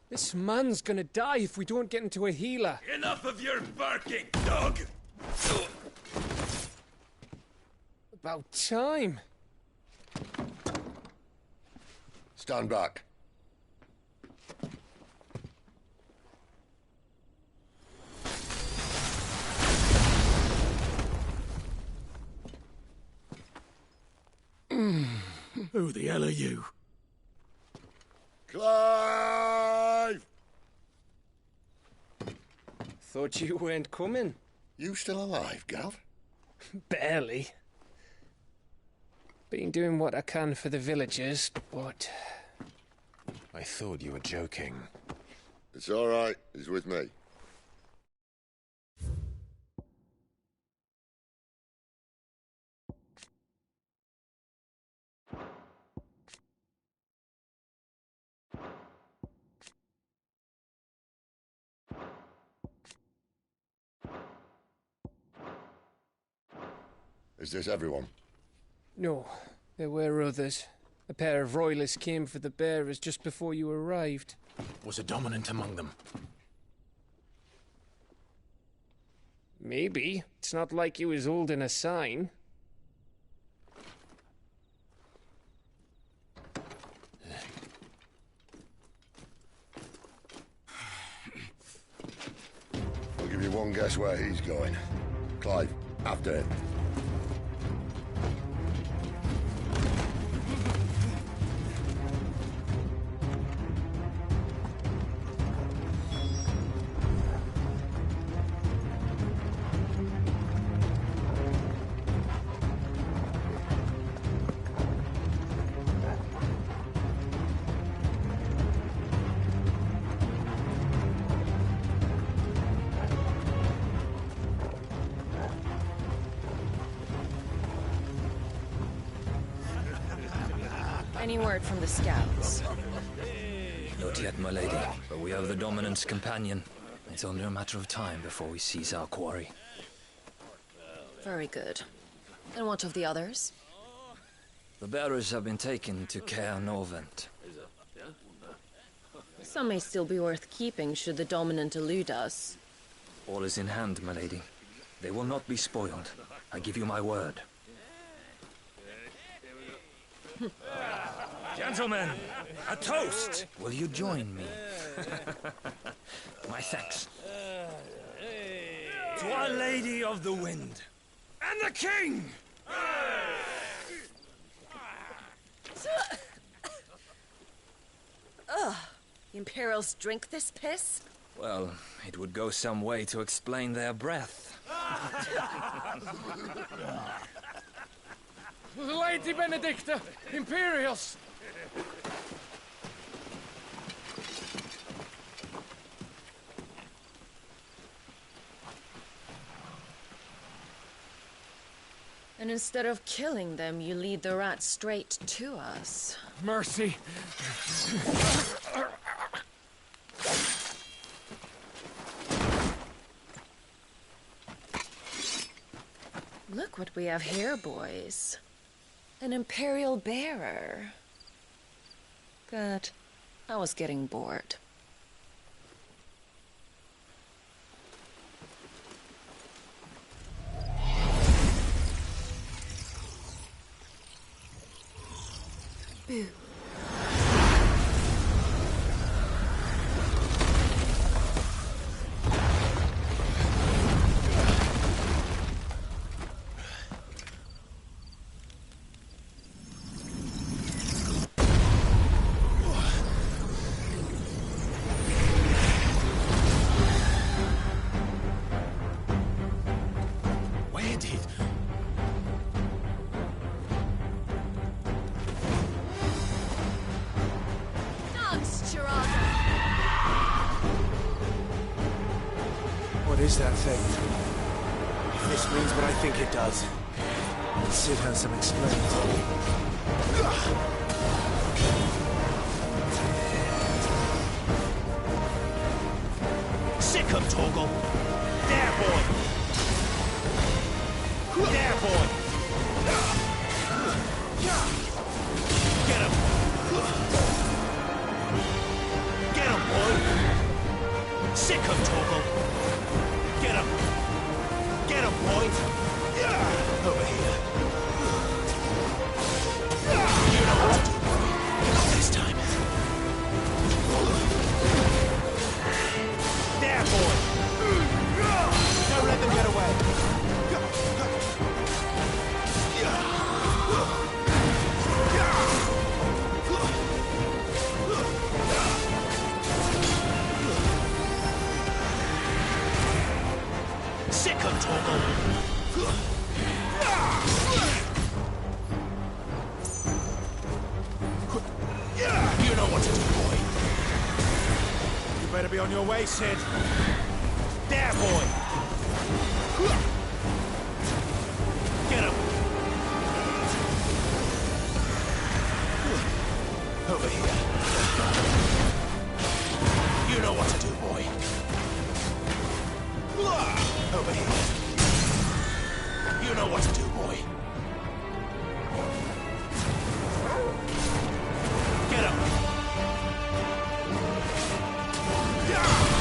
O: This man's gonna die if we don't get into a healer.
B: Enough of your barking, dog!
O: About time.
U: Stand back.
W: Who the hell are you?
U: Clive!
O: Thought you weren't coming.
U: You still alive, Gav?
O: Barely. Been doing what I can for the villagers, but...
E: I thought you were joking.
U: It's all right. He's with me. Is this everyone?
O: No, there were others. A pair of royalists came for the bearers just before you arrived.
E: Was a dominant among them?
O: Maybe. It's not like he was holding a sign.
U: I'll give you one guess where he's going. Clive, after him.
V: Any word from the scouts?
P: Not yet, my lady, but we have the Dominant's companion. It's only a matter of time before we seize our quarry.
V: Very good. And what of the others?
P: The bearers have been taken to Caer Norvent.
V: Some may still be worth keeping should the Dominant elude us.
P: All is in hand, my lady. They will not be spoiled. I give you my word. Gentlemen, a toast! Will you join me? My thanks.
B: To Our Lady of the Wind and the King!
V: Ugh. The Imperials drink this piss?
P: Well, it would go some way to explain their breath.
O: Lady Benedicta! Imperials!
V: And instead of killing them, you lead the rats straight to us.
O: Mercy!
V: Look what we have here, boys. An Imperial bearer. Good. I was getting bored. Boo.
M: Where did...
H: What is that thing? If this means what I think it does, Sid has some explaining to do.
M: Sick him, Torgal! There, boy! There, boy! Get him! Get him, boy! Sick him, Torgal! Get him! Get him, boy! Over here. You know what to do, boy. Not this time. There, boy! Don't let them get away. Sick him, Torgal! You know what to do, boy.
H: You better be on your way, Sid.
M: There, boy! Get him! Over here. You know what to do, boy. Over here. You know what to do, boy. Get him!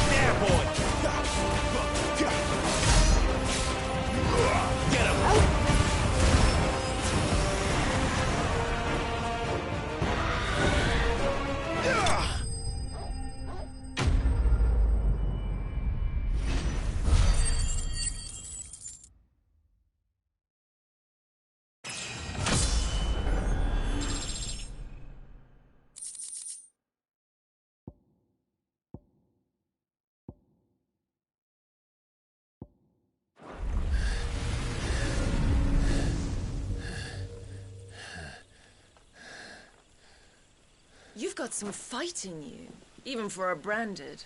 M: There, boy! Get him!
V: You've got some fight in you, even for a branded.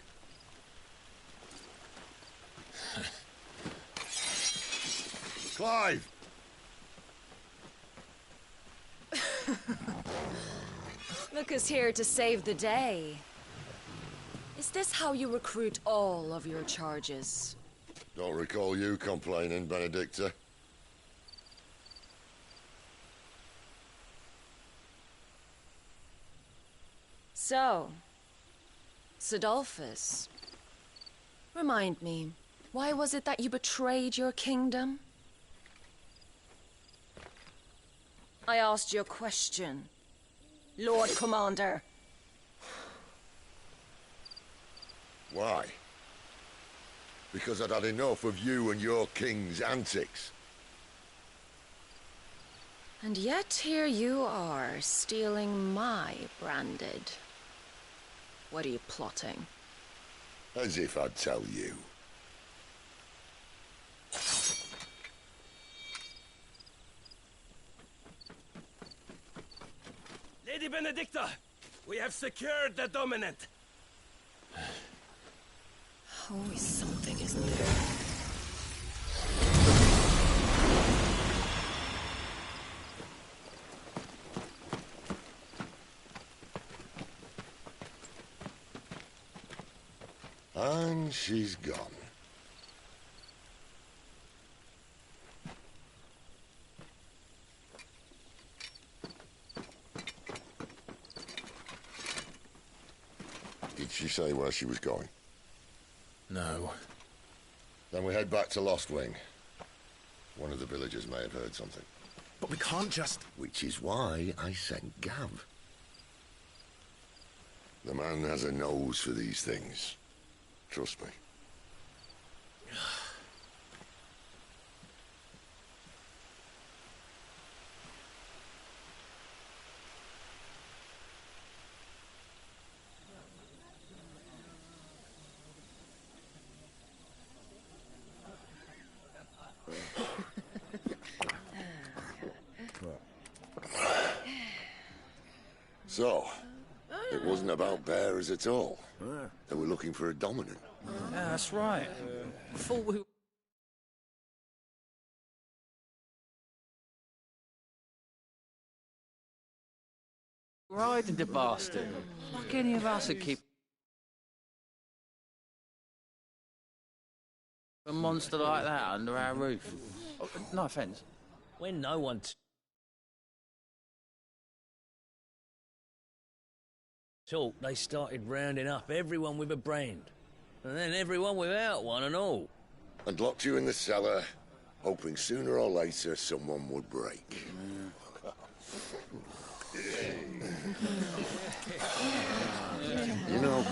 U: Clive!
V: Look who's here to save the day. Is this how you recruit all of your charges?
U: Don't recall you complaining, Benedicta.
V: So, Sidolphus, remind me, why was it that you betrayed your kingdom? I asked you a question, Lord Commander.
U: Why? Because I'd had enough of you and your king's antics.
V: And yet here you are, stealing my branded. What are you plotting?
U: As if I'd tell you.
M: Lady Benedicta, we have secured the dominant.
V: Always something, isn't there?
U: And she's gone. Did she say where she was going?
E: No.
U: Then we head back to Lost Wing. One of the villagers may have heard something.
M: But we can't just...
U: Which is why I sent Gav. The man has a nose for these things. Trust me. So, it wasn't about bearers at all. They were looking for a dominant.
T: Yeah, that's right. I thought we... Riding the bastard. Like any of us would keep... a monster like that under our roof. Oh, no offence.
P: When no one... talk, they started rounding up everyone with a brand. And then everyone without one and all.
U: And locked you in the cellar, hoping sooner or later someone would break. You know,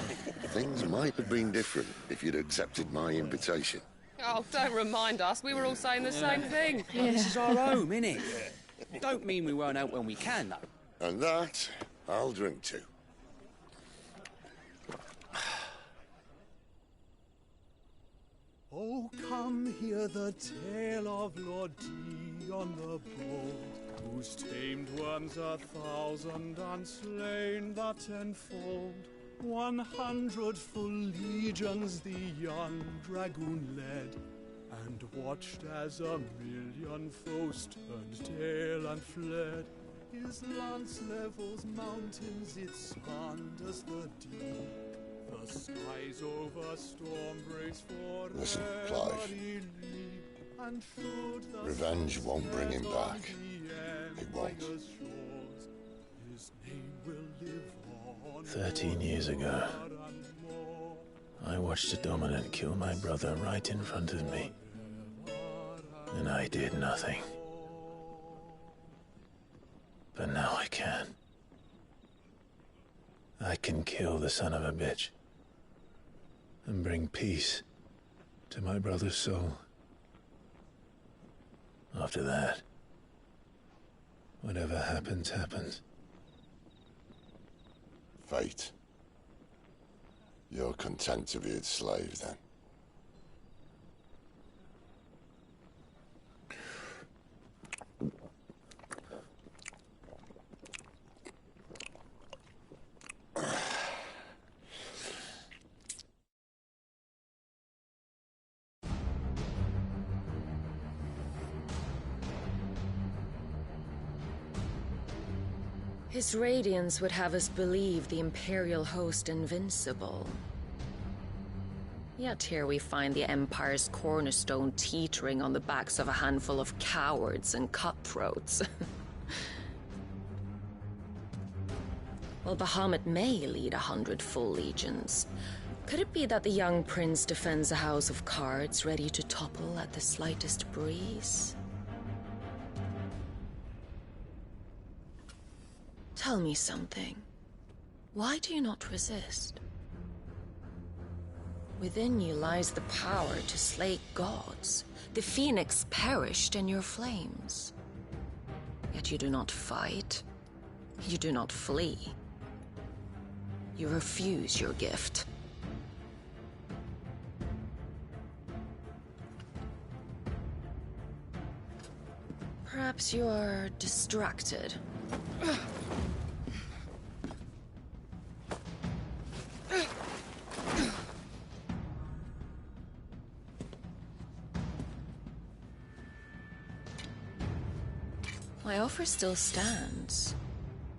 U: things might have been different if you'd accepted my invitation.
K: Oh, don't remind us. We were all saying the same thing.
R: Yeah. This is our home, innit? Don't mean we won't out when we can, though.
U: And that, I'll drink to.
S: Oh, come hear the tale of Lord Dion the Bold, whose tamed worms 1,000 and slain the tenfold. 100 full legions the young dragoon led, and watched as 1,000,000 foes turned tail and fled. His lance levels mountains, it sanders the deep. The skies over storm breaks for
U: Listen, Clive. Revenge won't bring him back. It won't.
E: 13 years ago, I watched a dominant kill my brother right in front of me. And I did nothing. But now I can. I can kill the son of a bitch. And bring peace to my brother's soul. After that, whatever happens, happens.
U: Fate. You're content to be its slave, then?
V: His radiance would have us believe the Imperial host invincible. Yet here we find the Empire's cornerstone teetering on the backs of a handful of cowards and cutthroats. While Bahamut may lead 100 full legions, could it be that the young prince defends a house of cards ready to topple at the slightest breeze? Tell me something. Why do you not resist? Within you lies the power to slay gods. The phoenix perished in your flames. Yet you do not fight. You do not flee. You refuse your gift. Perhaps you're distracted. My offer still stands.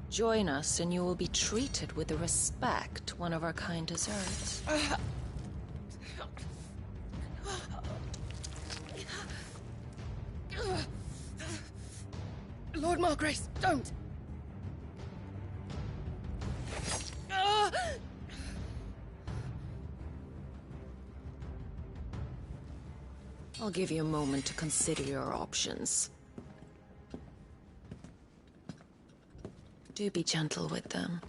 V: Join us and you will be treated with the respect one of our kind deserves.
L: Lord Margrace, don't!
V: I'll give you a moment to consider your options. Do be gentle with them.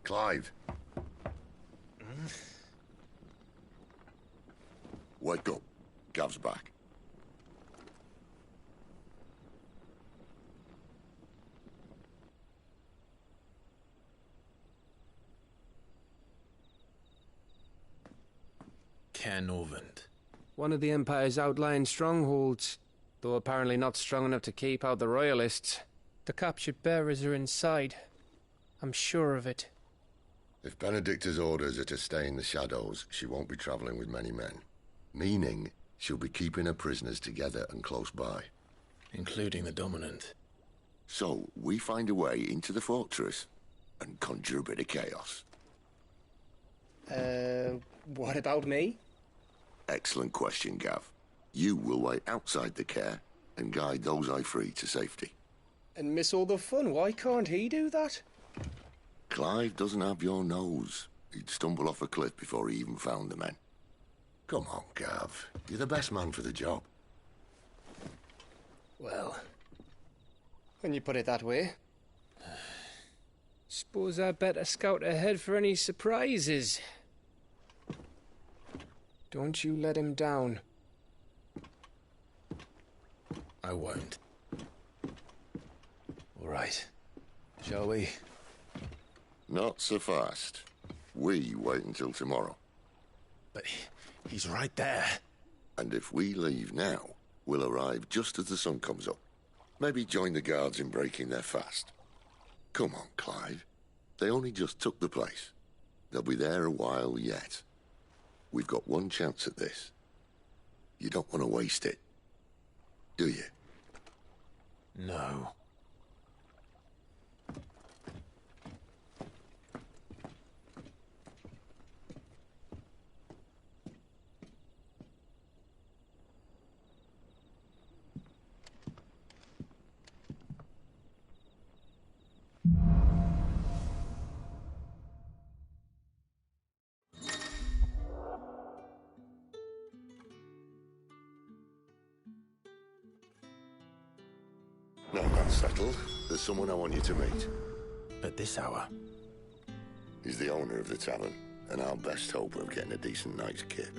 U: Clive. Wake up. Gav's back.
E: Caernarvon.
O: One of the Empire's outlying strongholds, though apparently not strong enough to keep out the Royalists. The captured bearers are inside. I'm sure of it.
U: If Benedicta's orders are to stay in the shadows, she won't be travelling with many men. Meaning, she'll be keeping her prisoners together and close by.
E: Including the Dominant.
U: So, we find a way into the fortress and conjure a bit of chaos.
O: What about me?
U: Excellent question, Gav. You will wait outside the care and guide those I free to safety.
O: And miss all the fun. Why can't he do that?
U: Clive doesn't have your nose. He'd stumble off a cliff before he even found the men. Come on, Gav. You're the best man for the job.
O: Well, when you put it that way. Suppose I'd better scout ahead for any surprises. Don't you let him down.
E: I won't. All right. Shall we?
U: Not so fast. We wait until tomorrow.
E: But he's right there.
U: And if we leave now, we'll arrive just as the sun comes up. Maybe join the guards in breaking their fast. Come on, Clive. They only just took the place. They'll be there a while yet. We've got one chance at this. You don't want to waste it, do you?
E: No.
U: Now that's settled. There's someone I want you to meet.
E: At this hour?
U: He's the owner of the tavern, and our best hope of getting a decent night's kip.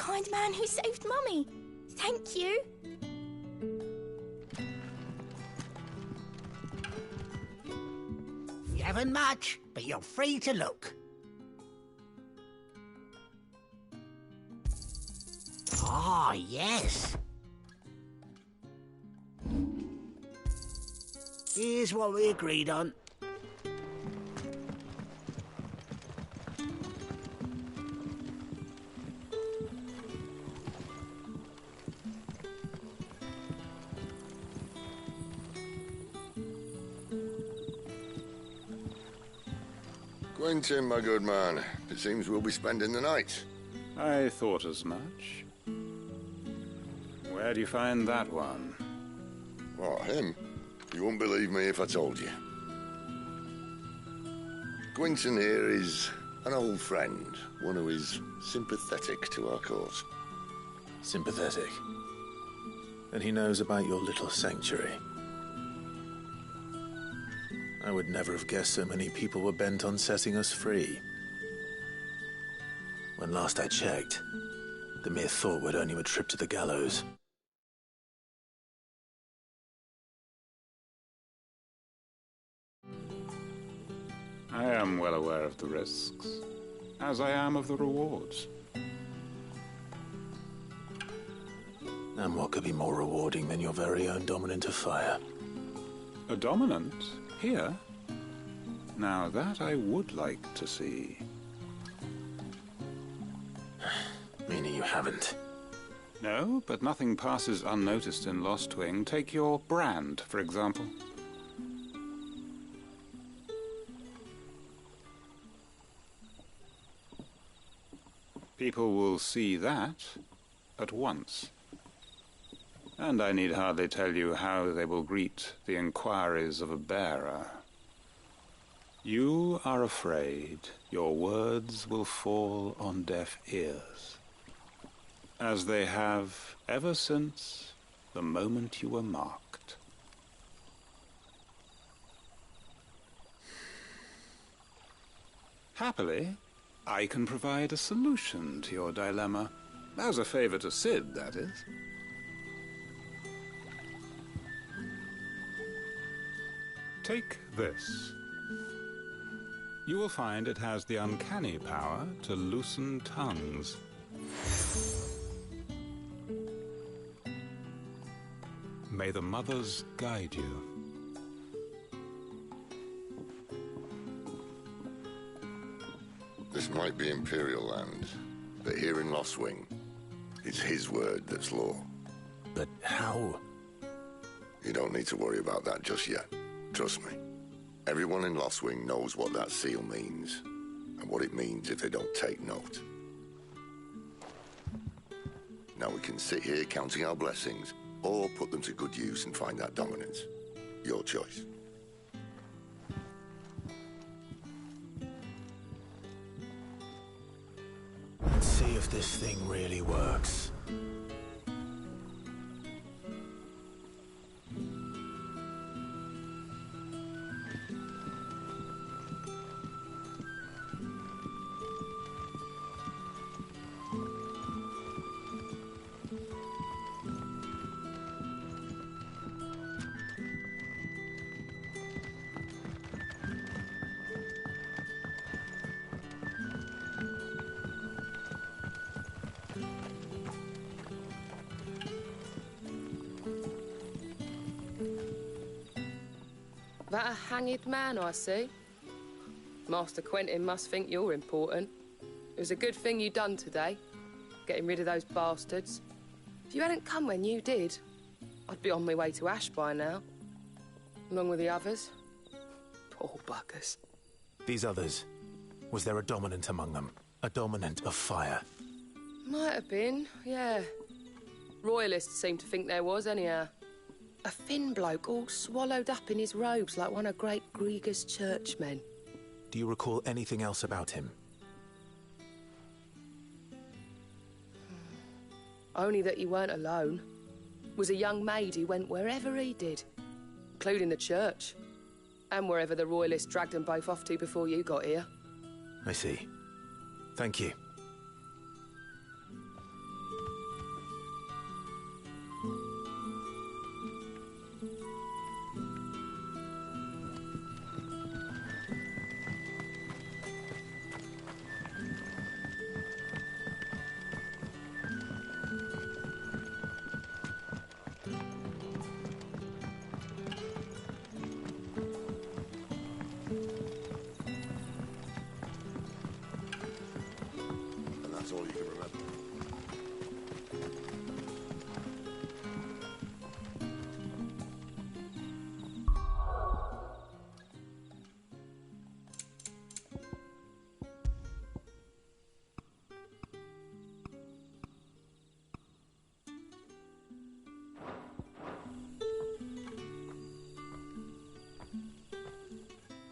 C: kind man who saved Mummy. Thank you.
N: You haven't much, but you're free to look. Ah, yes. Here's what we agreed on.
U: Quentin, my good man. It seems we'll be spending the night.
Q: I thought as much. Where do you find that one?
U: What, him? You wouldn't believe me if I told you. Quentin here is an old friend, one who is sympathetic to our cause.
E: Sympathetic? And he knows about your little sanctuary. I would never have guessed so many people were bent on setting us free. When last I checked, the mere thought would earn you a trip to the gallows.
Q: I am well aware of the risks, as I am of the rewards.
E: And what could be more rewarding than your very own dominant of fire?
Q: A dominant? Here? Now that I would like to see.
E: Meaning you haven't?
Q: No, but nothing passes unnoticed in Lost Wing. Take your brand, for example. People will see that at once. And I need hardly tell you how they will greet the inquiries of a bearer. You are afraid your words will fall on deaf ears, as they have ever since the moment you were marked. Happily, I can provide a solution to your dilemma. As a favor to Sid, that is. Take this. You will find it has the uncanny power to loosen tongues. May the mothers guide you.
U: This might be Imperial land, but here in Lost Wing, it's his word that's law.
E: But how?
U: You don't need to worry about that just yet. Trust me. Everyone in Lost Wing knows what that seal means, and what it means if they don't take note. Now we can sit here counting our blessings, or put them to good use and find that dominance. Your choice.
E: Let's see if this thing really works.
K: That a hanged man I see? Master Quentin must think you're important. It was a good thing you done today, getting rid of those bastards. If you hadn't come when you did, I'd be on my way to Ash by now, along with the others. Poor buggers.
E: These others, was there a dominant among them? A dominant of fire?
K: Might have been, yeah. Royalists seem to think there was, anyhow. A thin bloke all swallowed up in his robes like one of Great Grieger's churchmen.
E: Do you recall anything else about him?
K: Only that he weren't alone. Was a young maid who went wherever he did, including the church, and wherever the Royalists dragged them both off to before you got here.
E: I see. Thank you.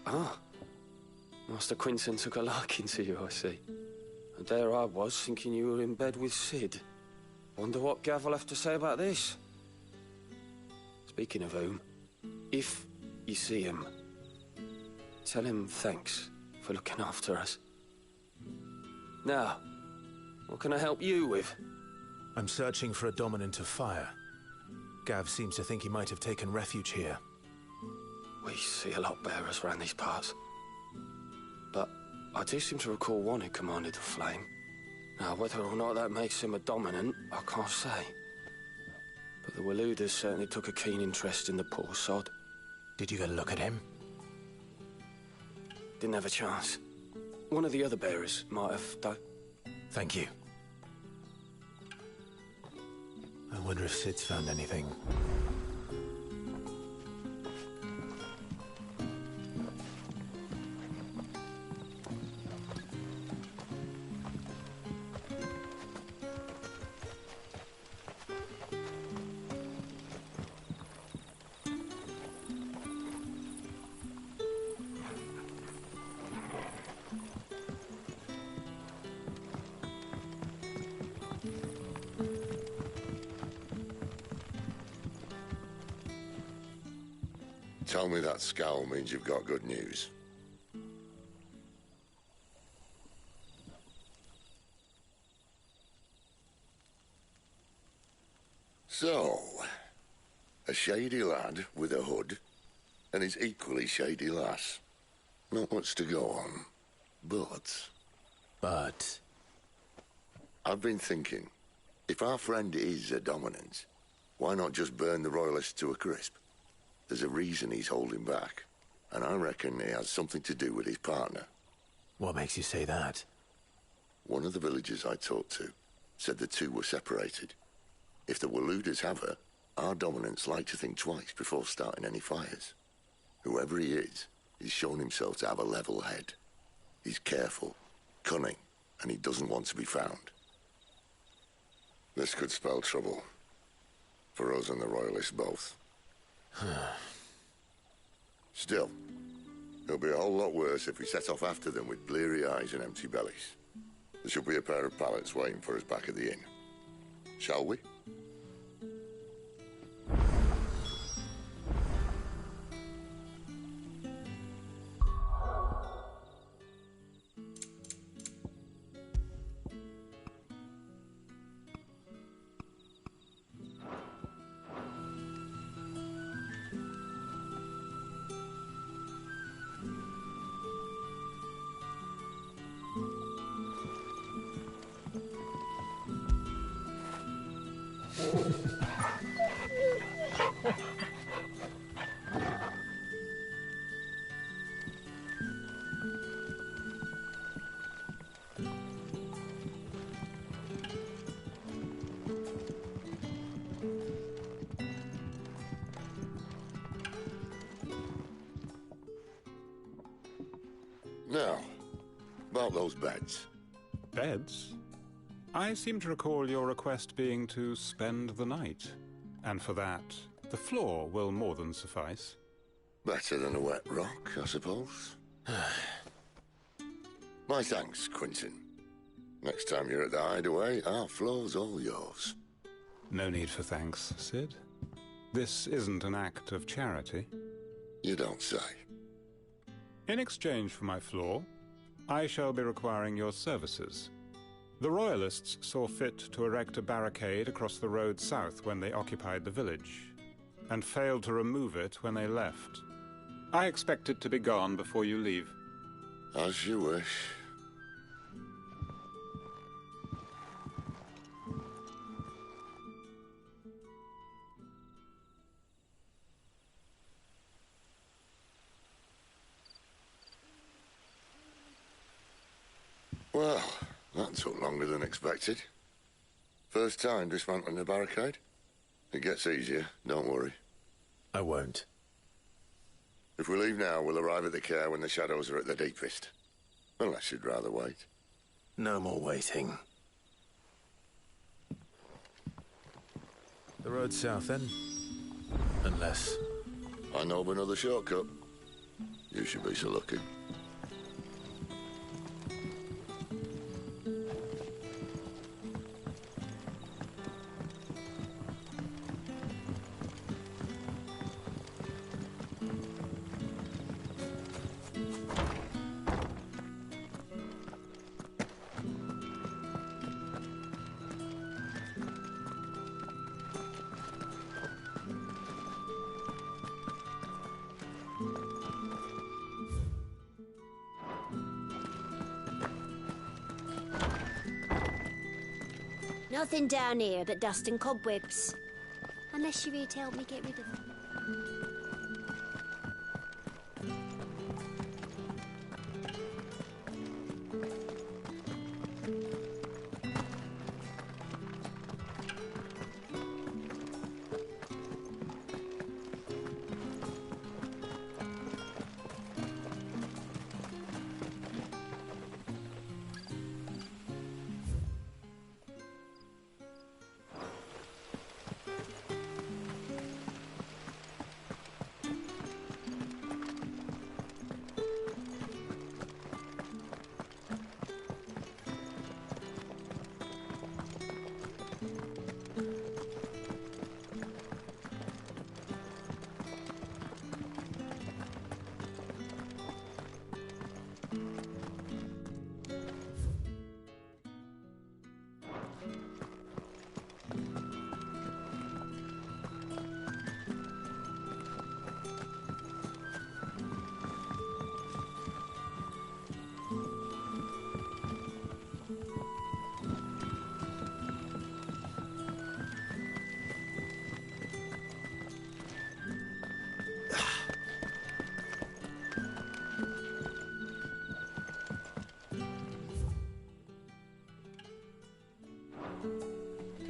O: Ah. Master Quinton took a liking to you, I see. And there I was, thinking you were in bed with Sid. Wonder what Gav will have to say about this. Speaking of whom, if you see him, tell him thanks for looking after us. Now, what can I help you with?
H: I'm searching for a dominant of fire. Gav seems to think he might have taken refuge here.
O: We see a lot bearers around these parts. But I do seem to recall one who commanded the flame. Now, whether or not that makes him a dominant, I can't say. But the Waluders certainly took a keen interest in the poor sod.
H: Did you get a look at him?
O: Didn't have a chance. One of the other bearers might have, though.
H: Thank you. I wonder if Sid's found anything.
U: Tell me that scowl means you've got good news. So, a shady lad with a hood, and his equally shady lass. Not much to go on, but... I've been thinking, if our friend is a dominant, why not just burn the Royalists to a crisp? There's a reason he's holding back, and I reckon it has something to do with his partner.
H: What makes you say that?
U: One of the villagers I talked to said the two were separated. If the Waluders have her, our dominants like to think twice before starting any fires. Whoever he is, he's shown himself to have a level head. He's careful, cunning, and he doesn't want to be found. This could spell trouble. For us and the Royalists both. Still, it'll be a whole lot worse if we set off after them with bleary eyes and empty bellies. There should be a pair of pallets waiting for us back at the inn. Shall we? Now, about those beds.
Q: Beds? I seem to recall your request being to spend the night. And for that, the floor will more than suffice.
U: Better than a wet rock, I suppose. My thanks, Quinton. Next time you're at the hideaway, our floor's all yours.
Q: No need for thanks, Sid. This isn't an act of charity.
U: You don't say.
Q: In exchange for my floor, I shall be requiring your services. The Royalists saw fit to erect a barricade across the road south when they occupied the village, and failed to remove it when they left. I expect it to be gone before you leave.
U: As you wish. Well, that took longer than expected. First time dismantling a barricade? It gets easier, don't worry.
H: I won't.
U: If we leave now, we'll arrive at the care when the shadows are at their deepest. Unless you'd rather wait.
H: No more waiting. The road south, then? Unless...
U: I know of another shortcut. You should be so lucky.
A: Nothing down here but dust and cobwebs. Unless you're here to help me get rid of them.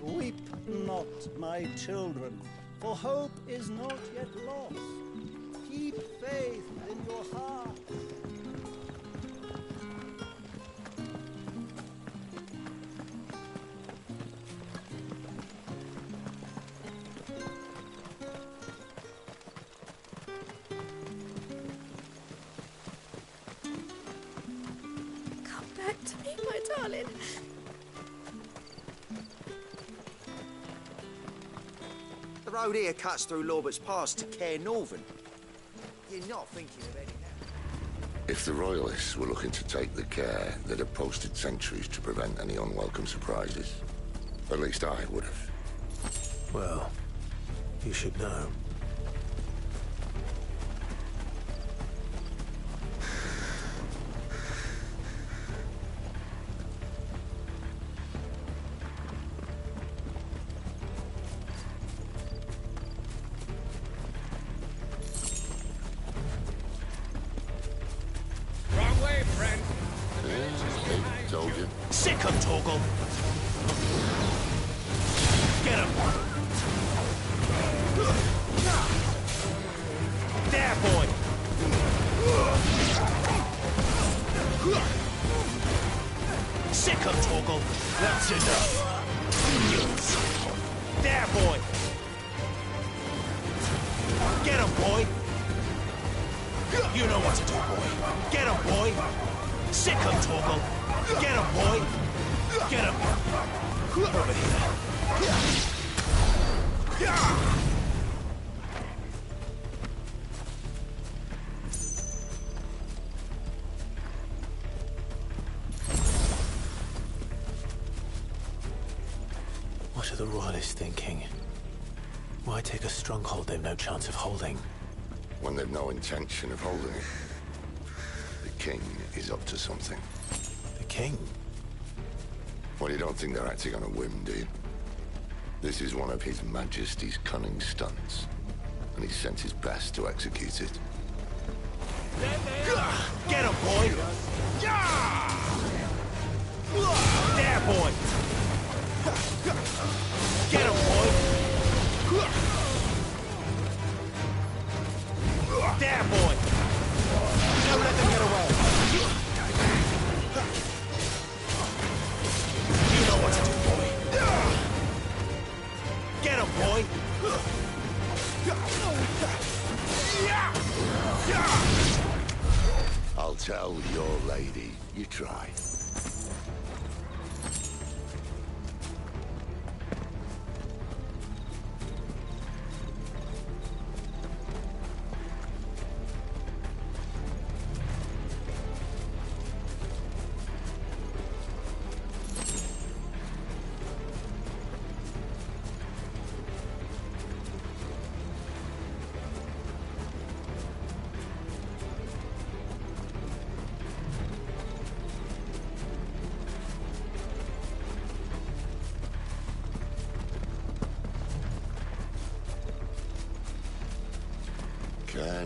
G: Weep not, my children, for hope is not yet lost. Keep faith in your hearts.
C: Come back to me, my darling.
J: The road here cuts through Lorbert's Pass to Care Northern. You're not thinking of any now.
U: If the Royalists were looking to take the care, they'd have posted sentries to prevent any unwelcome surprises. At least I would have.
E: Well, you should know.
B: Wrong way, friend.
U: Told you.
M: Sick him, Torgal. Get him. There, boy. Sick him, Torgal. That's enough. There, boy. Get him, boy. You know what to do, boy. Get him, boy. Sick him, Torgal. Get him, boy. Get him. Over here.
E: What are the Royalists thinking? Why take a stronghold they've no chance of holding?
U: When they've no intention of holding it. The king is up to something.
E: The king?
U: Well, you don't think they're acting on a whim, do you? This is one of His Majesty's cunning stunts, and he's sent his best to execute it.
M: Get him, boy. There, boy. Get him, boy. There, boy. Don't let them get away. You know what to do, boy. Get him, boy.
U: I'll tell your lady. You try.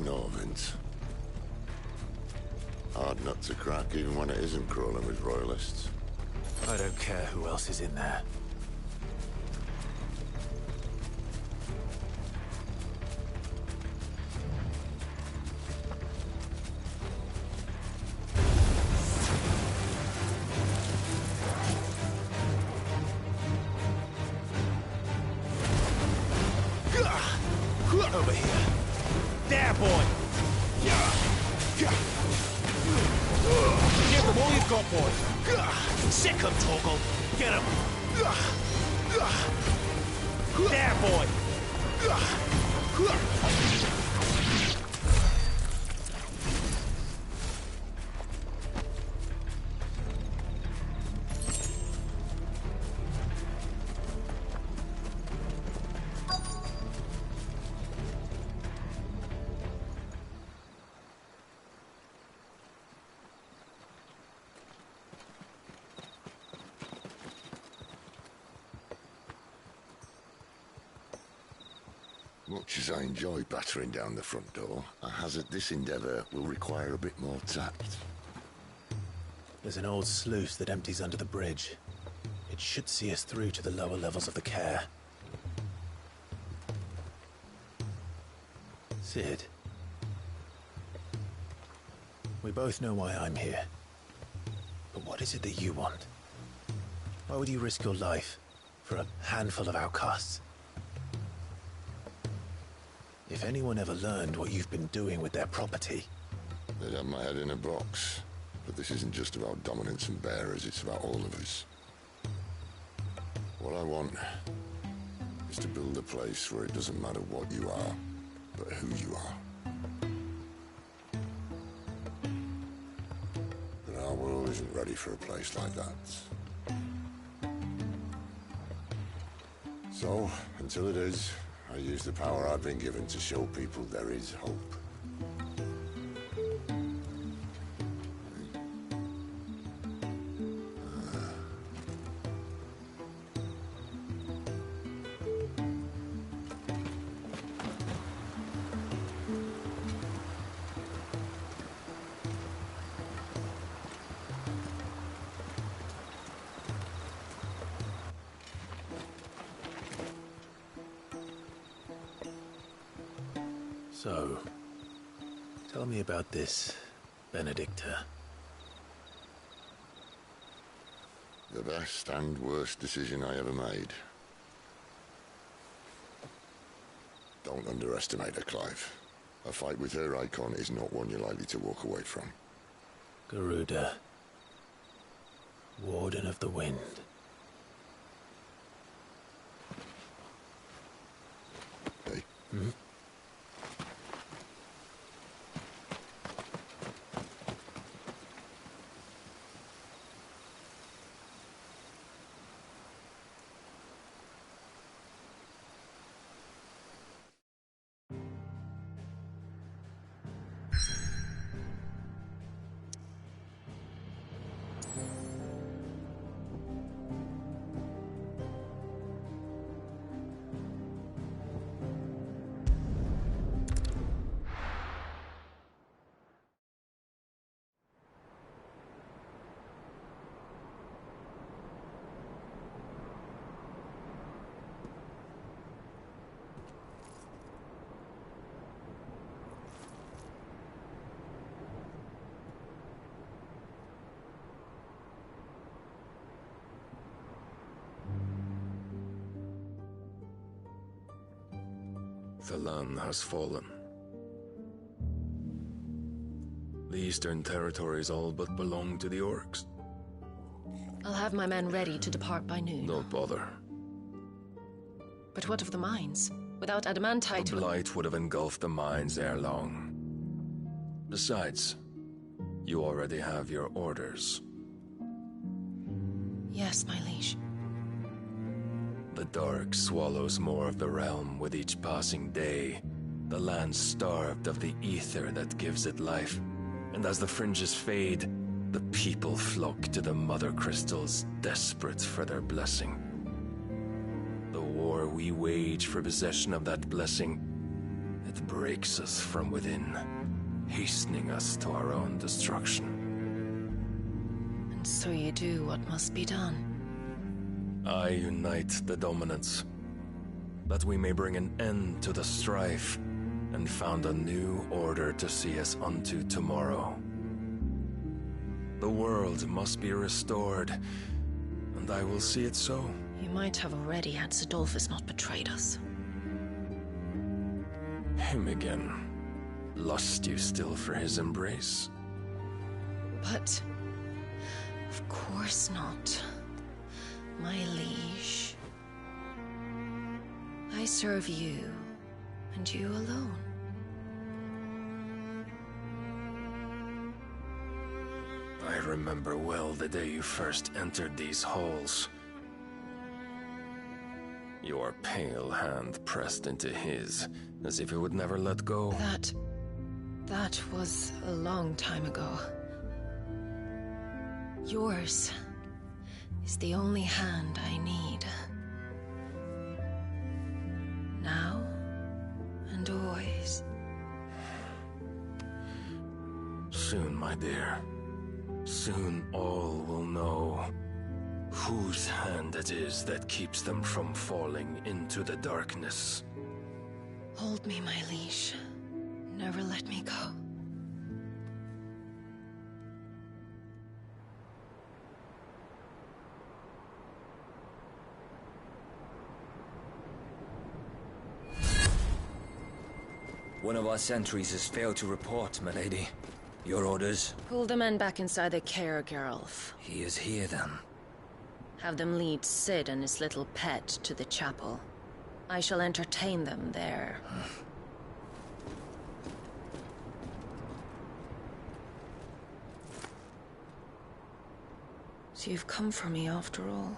U: Normans. Hard nut to crack even when it isn't crawling with royalists.
E: I don't care who else is in there.
M: Over here. There, boy! Give them all you've got, boy! Sick 'em, Torgal! Get 'em! There, boy!
U: Much as I enjoy battering down the front door, I hazard this endeavour will require a bit more tact.
E: There's an old sluice that empties under the bridge. It should see us through to the lower levels of the care. Sid. We both know why I'm here. But what is it that you want? Why would you risk your life for a handful of outcasts? If anyone ever learned what you've been doing with their property...
U: They'd have my head in a box. But this isn't just about dominance and bearers, it's about all of us. What I want is to build a place where it doesn't matter what you are, but who you are. But our world isn't ready for a place like that. So, until it is, I use the power I've been given to show people there is hope.
E: So, tell me about this Benedicta.
U: The best and worst decision I ever made. Don't underestimate her, Clive. A fight with her icon is not one you're likely to walk away from.
E: Garuda. Warden of the Wind.
U: Hey.
E: Hmm?
U: The land has fallen.
E: The Eastern Territories all but belong to the orcs.
V: I'll have my men ready to depart by noon.
E: Don't bother.
V: But what of the mines? Without adamantite...
E: The blight would have engulfed the mines ere long. Besides, you already have your orders.
V: Yes, my liege.
E: The dark swallows more of the realm with each passing day. The land starved of the ether that gives it life. And as the fringes fade, the people flock to the mother crystals, desperate for their blessing. The war we wage for possession of that blessing, it breaks us from within, hastening us to our own destruction.
V: And so you do what must be done.
E: I unite the dominants, that we may bring an end to the strife, and found a new order to see us unto tomorrow. The world must be restored, and I will see it so.
V: You might have already had Sidolphus not betrayed us.
E: Him again. Lust you still for his embrace?
V: But... of course not, my liege. I serve you, and you alone.
E: I remember well the day you first entered these halls. Your pale hand pressed into his, as if it would never let go.
V: That was a long time ago. Yours is the only hand I need. Now and always.
E: Soon, my dear. Soon all will know whose hand it is that keeps them from falling into the darkness.
V: Hold me, my liege. Never let me go.
P: One of our sentries has failed to report, milady. Your orders?
V: Pull the men back inside the care, Geralf.
P: He is here, then.
V: Have them lead Sid and his little pet to the chapel. I shall entertain them there. So you've come for me after all.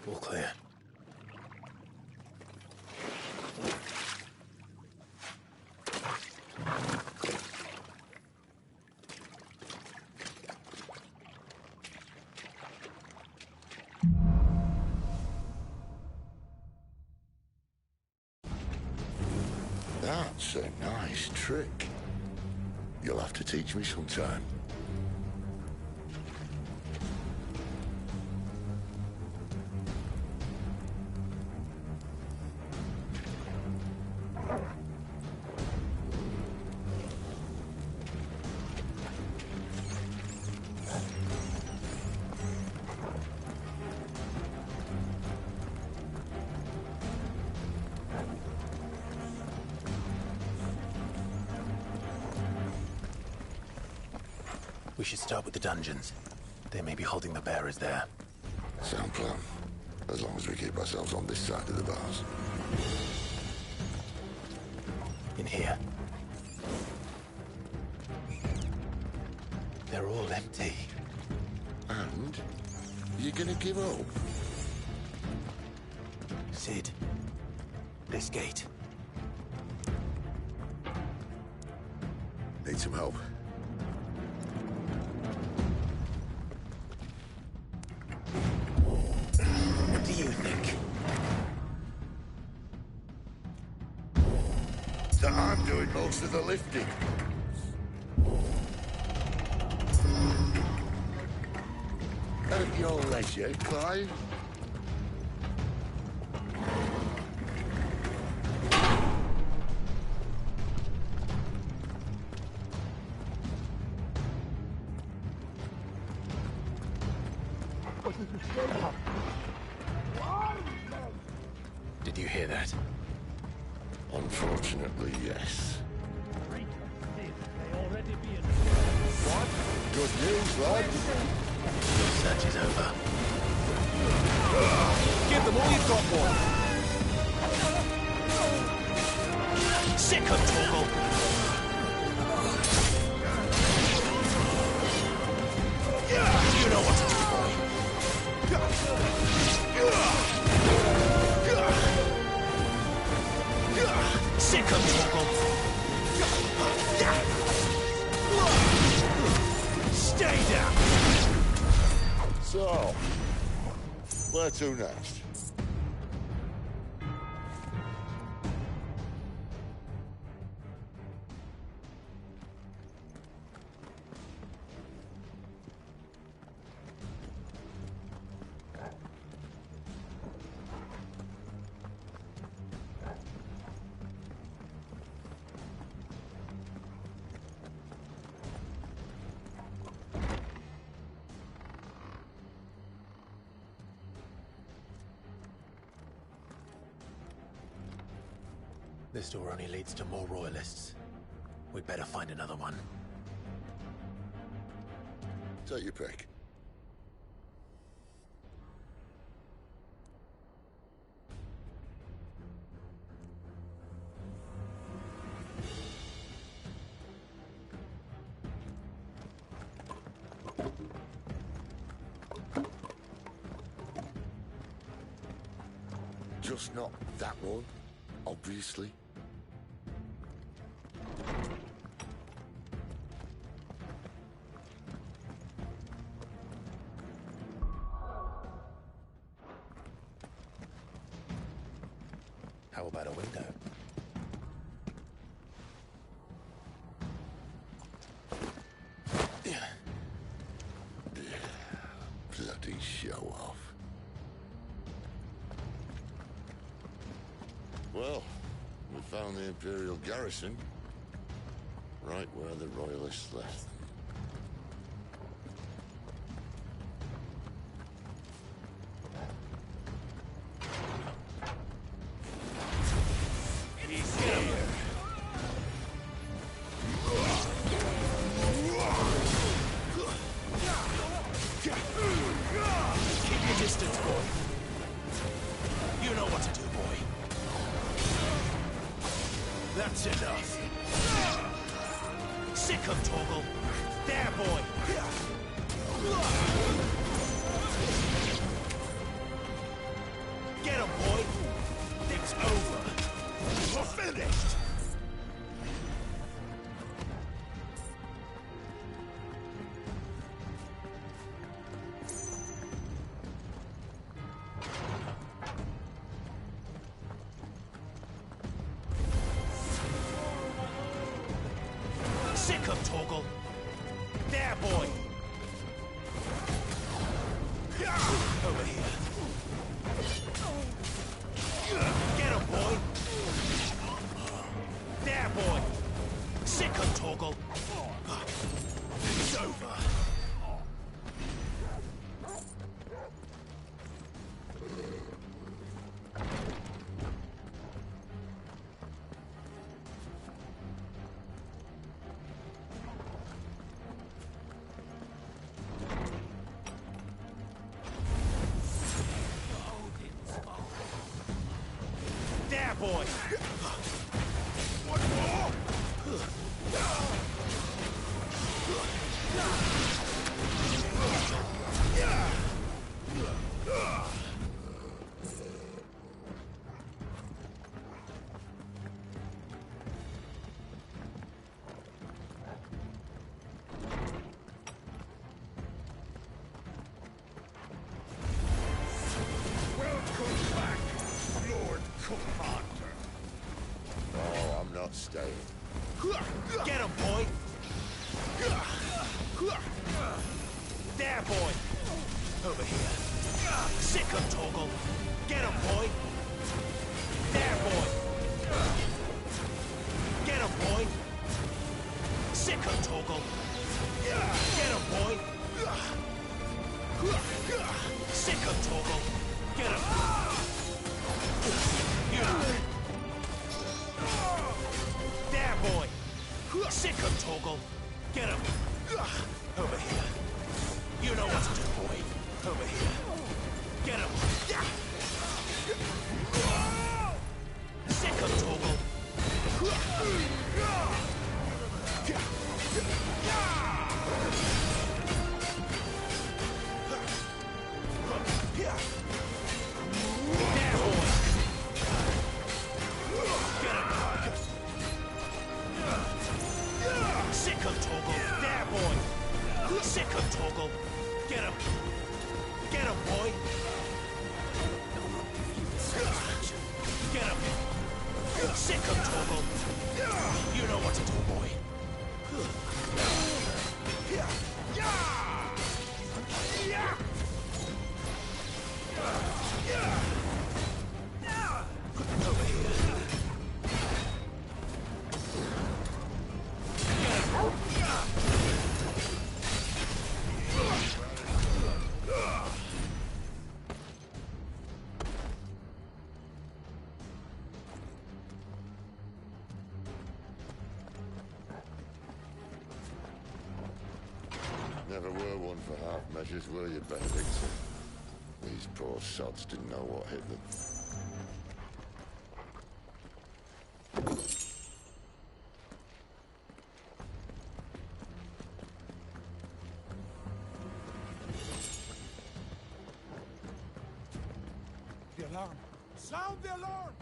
E: All clear.
U: That's a nice trick. You'll have to teach me sometime.
E: We should start with the dungeons. They may be holding the bearers there.
U: Sound plan. As long as we keep ourselves on this side of the bars.
E: In here. They're all empty.
U: And? You're gonna give up?
E: Sid. This gate.
U: Need some help.
E: What do you think?
U: That I'm doing most of the lifting. At your leisure, Clive. Unfortunately, yes.
S: What?
U: Good news, lad.
E: The search is over.
M: Give them all you've got, boy. Sick of Torgal. You know what to do, boy. Sick of Torgal. Stay down.
U: So, where to next?
E: This door only leads to more royalists. We'd better find another one.
U: Take your pick. Just not that one, obviously.
E: How about a window?
U: Bloody show off. Well, we found the Imperial garrison, right where the Royalists left them.
M: Keep your distance, boy. You know what to do, boy. That's enough. Sick of Torgal. There, boy. Get him, boy. It's over. We're finished. Sick of Torgal. There, boy. Over here. Get him, boy. There, boy. Sick of Torgal. It's over. There, boy! One more! Welcome back, Lord Commander.
U: Oh, I'm not staying.
M: Get him, boy! There, boy! Over here. Sick of Torgal. Get him, boy! There, boy! Get him, boy! Sick of Torgal. Get him, boy! Sick of Torgal. Get him! Torgal. Get him. Over here. You know what to do, boy. Over here. Get him. Sick him, Torgal. Sick him, Torgal. Get him. Get him, boy. Get him. Sick him, Torgal. You know what to do, boy. Over here.
U: Never were one for half measures, were you, Benedictine? These poor sods didn't know what hit them.
B: The alarm! Sound the alarm!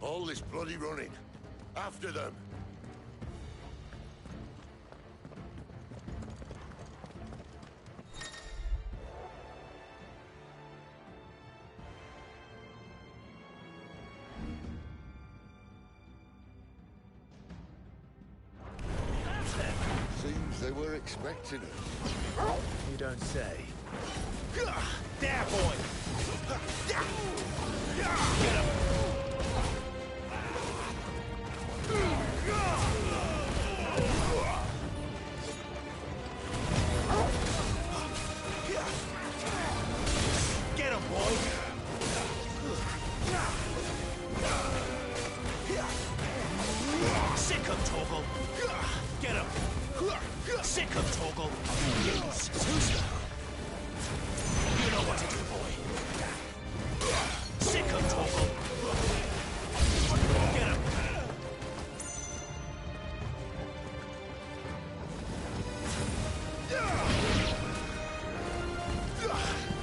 U: All this bloody running. After them. Seems they were expecting it.
H: You don't say.
M: There, boy! Get him! Get him, boy! Sick him, Torgal! Get him! Sick him, Torgal! Use Tusa! You know what to do, boy. Sick him, Torgal! Get him!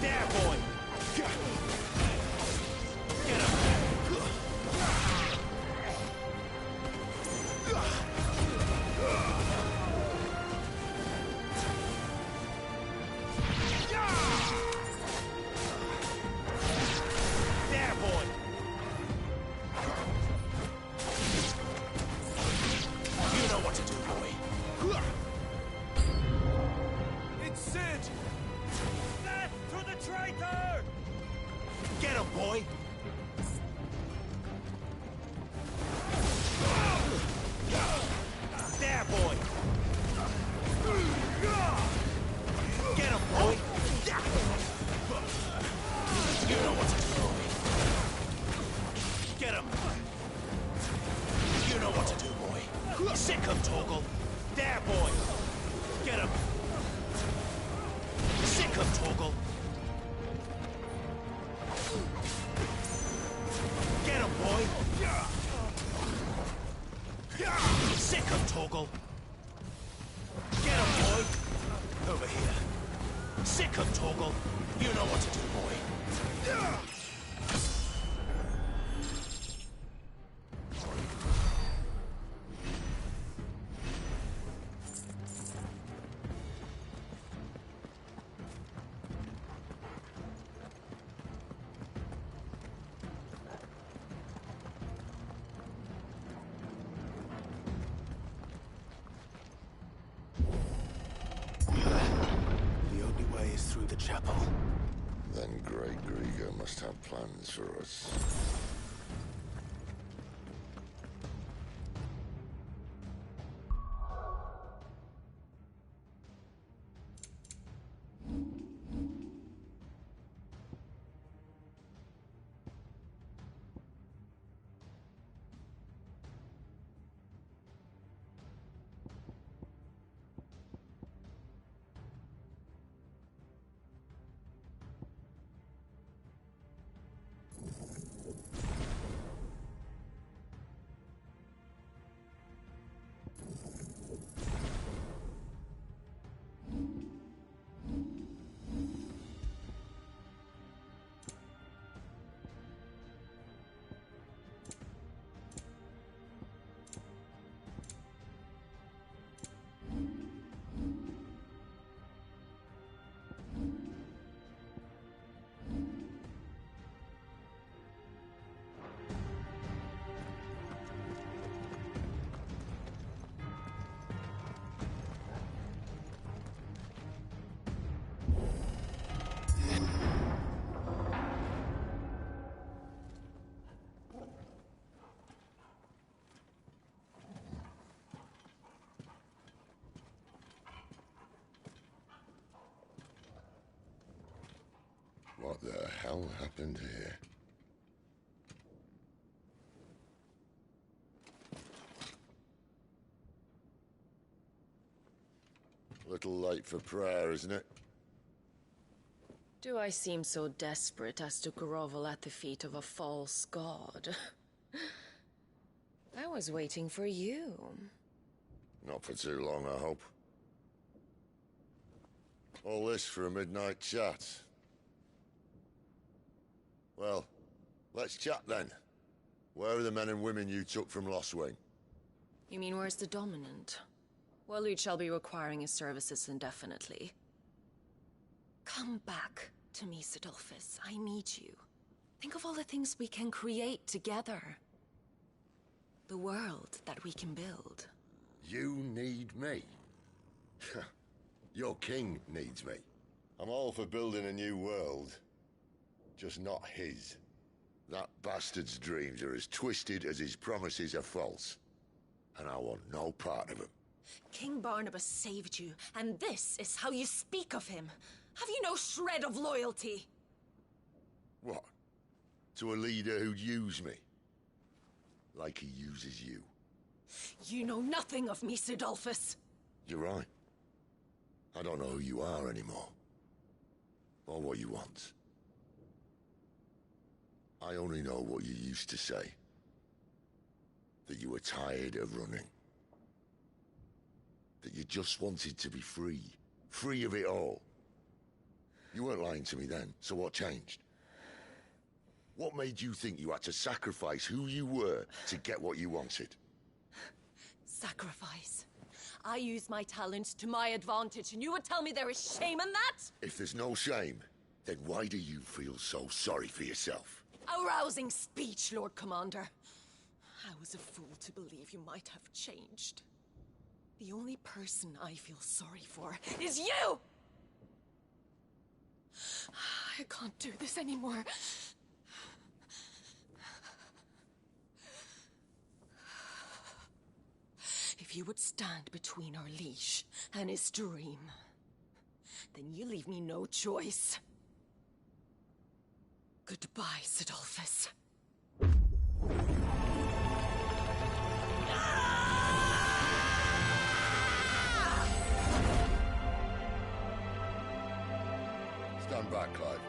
M: There, boy! Get him! There, boy! You know what to do, boy. It's Sid! Death to the traitor! Get him, boy! There, boy! Get him, boy! You know what to do, boy. Get him! You know what to do, boy. Sick him, Torgal! There, boy! Get him! Sick him, Torgal! Get him, boy! Sick him, Torgal! Get him, boy! Over here. Sick him, Torgal! You know what to do, boy. The only way is through the chapel.
U: Then Great Grieger must have plans for us. What the hell happened here? Little late for prayer, isn't it?
V: Do I seem so desperate as to grovel at the feet of a false god? I was waiting for you.
U: Not for too long, I hope. All this for a midnight chat. Well, let's chat then. Where are the men and women you took from Lost Wing?
V: You mean where's the dominant? Well, you shall be requiring his services indefinitely. Come back to me, Sidolphus. I need you. Think of all the things we can create together. The world that we can build.
U: You need me? Your king needs me. I'm all for building a new world. Just not his. That bastard's dreams are as twisted as his promises are false. And I want no part of them.
V: King Barnabas saved you, and this is how you speak of him. Have you no shred of loyalty?
U: What? To a leader who'd use me? Like he uses you.
V: You know nothing of me, Sidolphus.
U: You're right. I don't know who you are anymore. Or what you want. I only know what you used to say. That you were tired of running. That you just wanted to be free. Free of it all. You weren't lying to me then, so what changed? What made you think you had to sacrifice who you were to get what you wanted?
V: Sacrifice. I use my talents to my advantage, and you would tell me there is shame in that?
U: If there's no shame, then why do you feel so sorry for yourself?
V: A rousing speech, Lord Commander. I was a fool to believe you might have changed. The only person I feel sorry for is you! I can't do this anymore. If you would stand between our leash and his dream, then you leave me no choice. Goodbye, Sidolphus.
U: Stand back, Clive.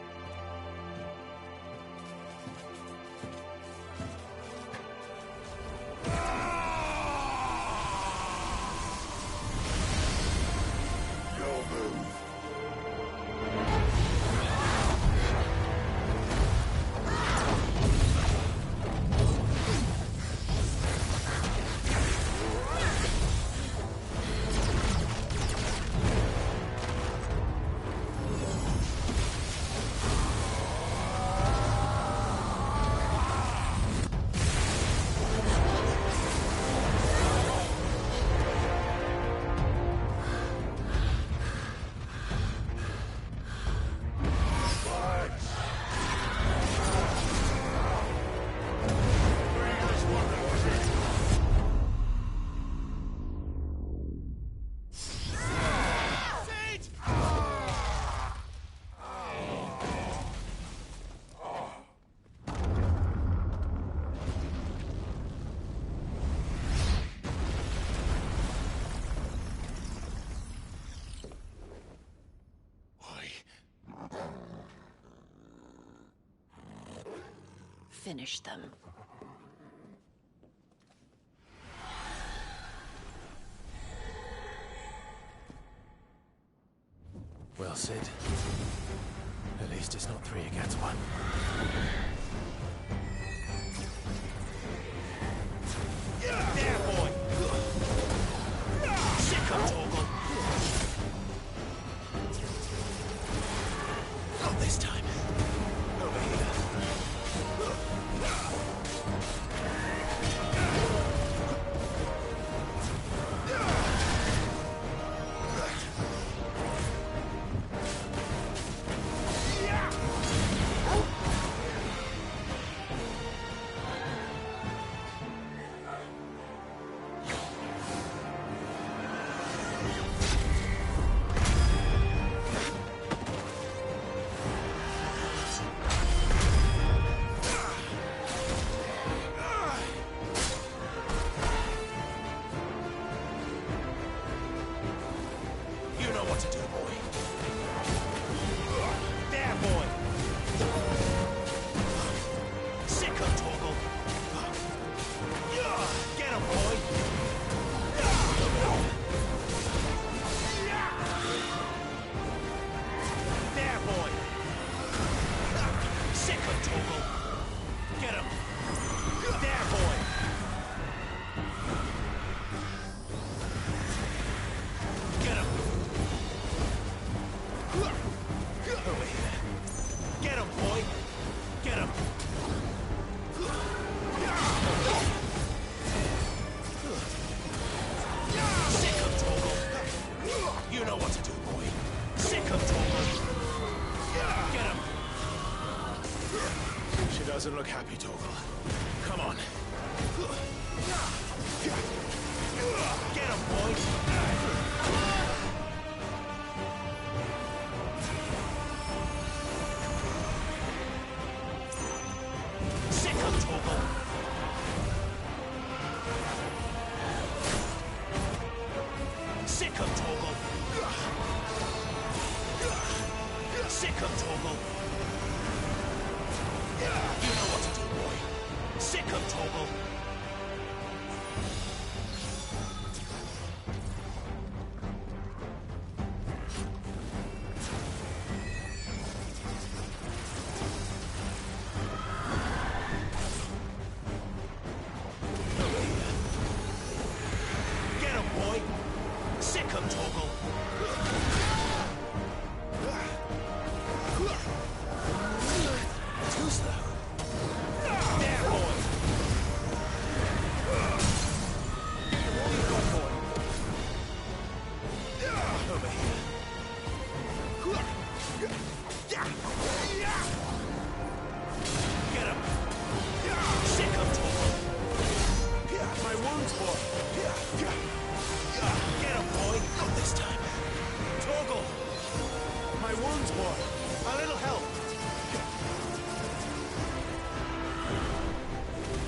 U: Your move.
V: Finish them.
E: Well, Sid. At least it's not 3 against 1.
M: There, boy! Sick of Torgal! Not this time. Over here. 'em, Torgal. Get 'em, boy. Sick 'em, Torgal. Too slow. There, boy. Over here. Get him. Sick 'em, Torgal. My wounds, boy. Get him, boy. Not this time. Torgal. My wounds, boy. A little help.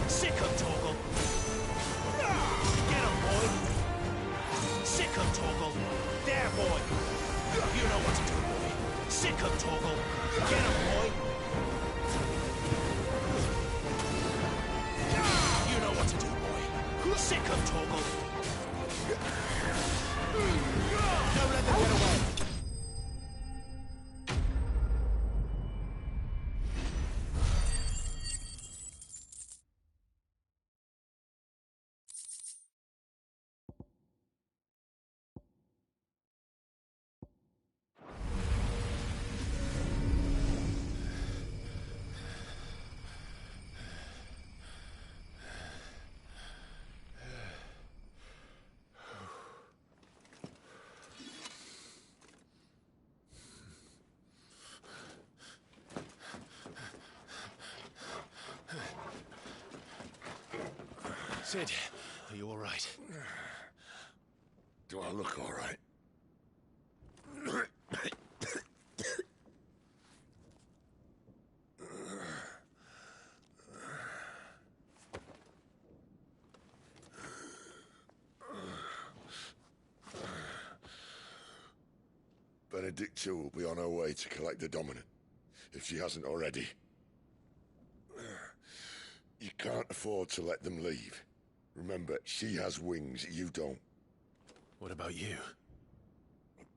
M: Sick 'em, Torgal. Get him, boy. Sick 'em, Torgal. There, boy. You know what to do, boy. Sick 'em, Torgal. Get him, boy. You know what to do, boy. Sick 'em, Torgal. Don't let them get away. Sid, are you all right?
U: Do I look all right? Benedicta will be on her way to collect the dominant, if she hasn't already. You can't afford to let them leave. Remember, she has wings, you don't.
E: What about you?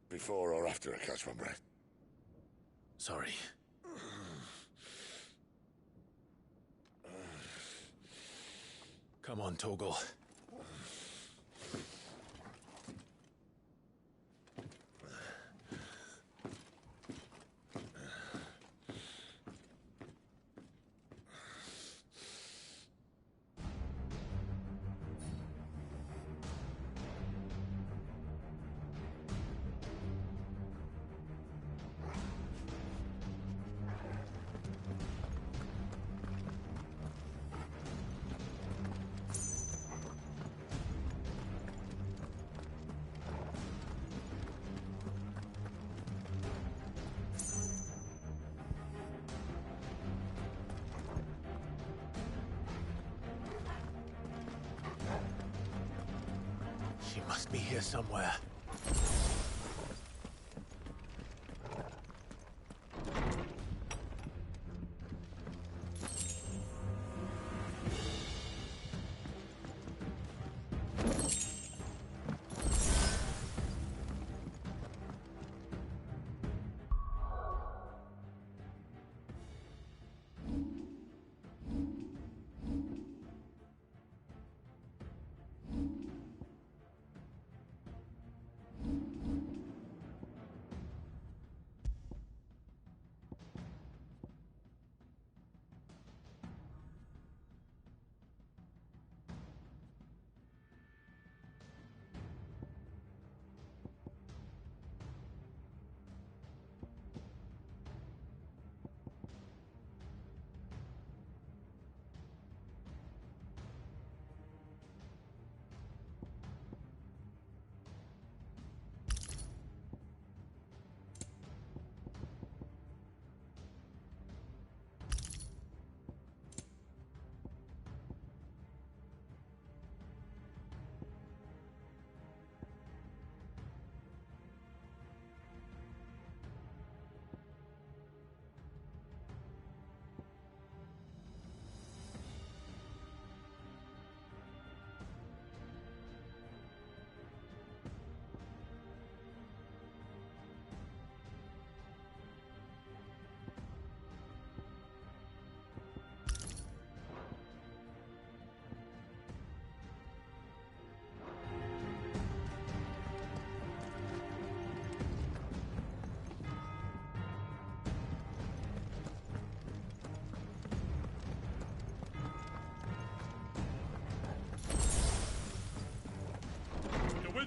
U: Before or after I catch my breath?
E: Sorry. Come on, Torgal. She must be here somewhere.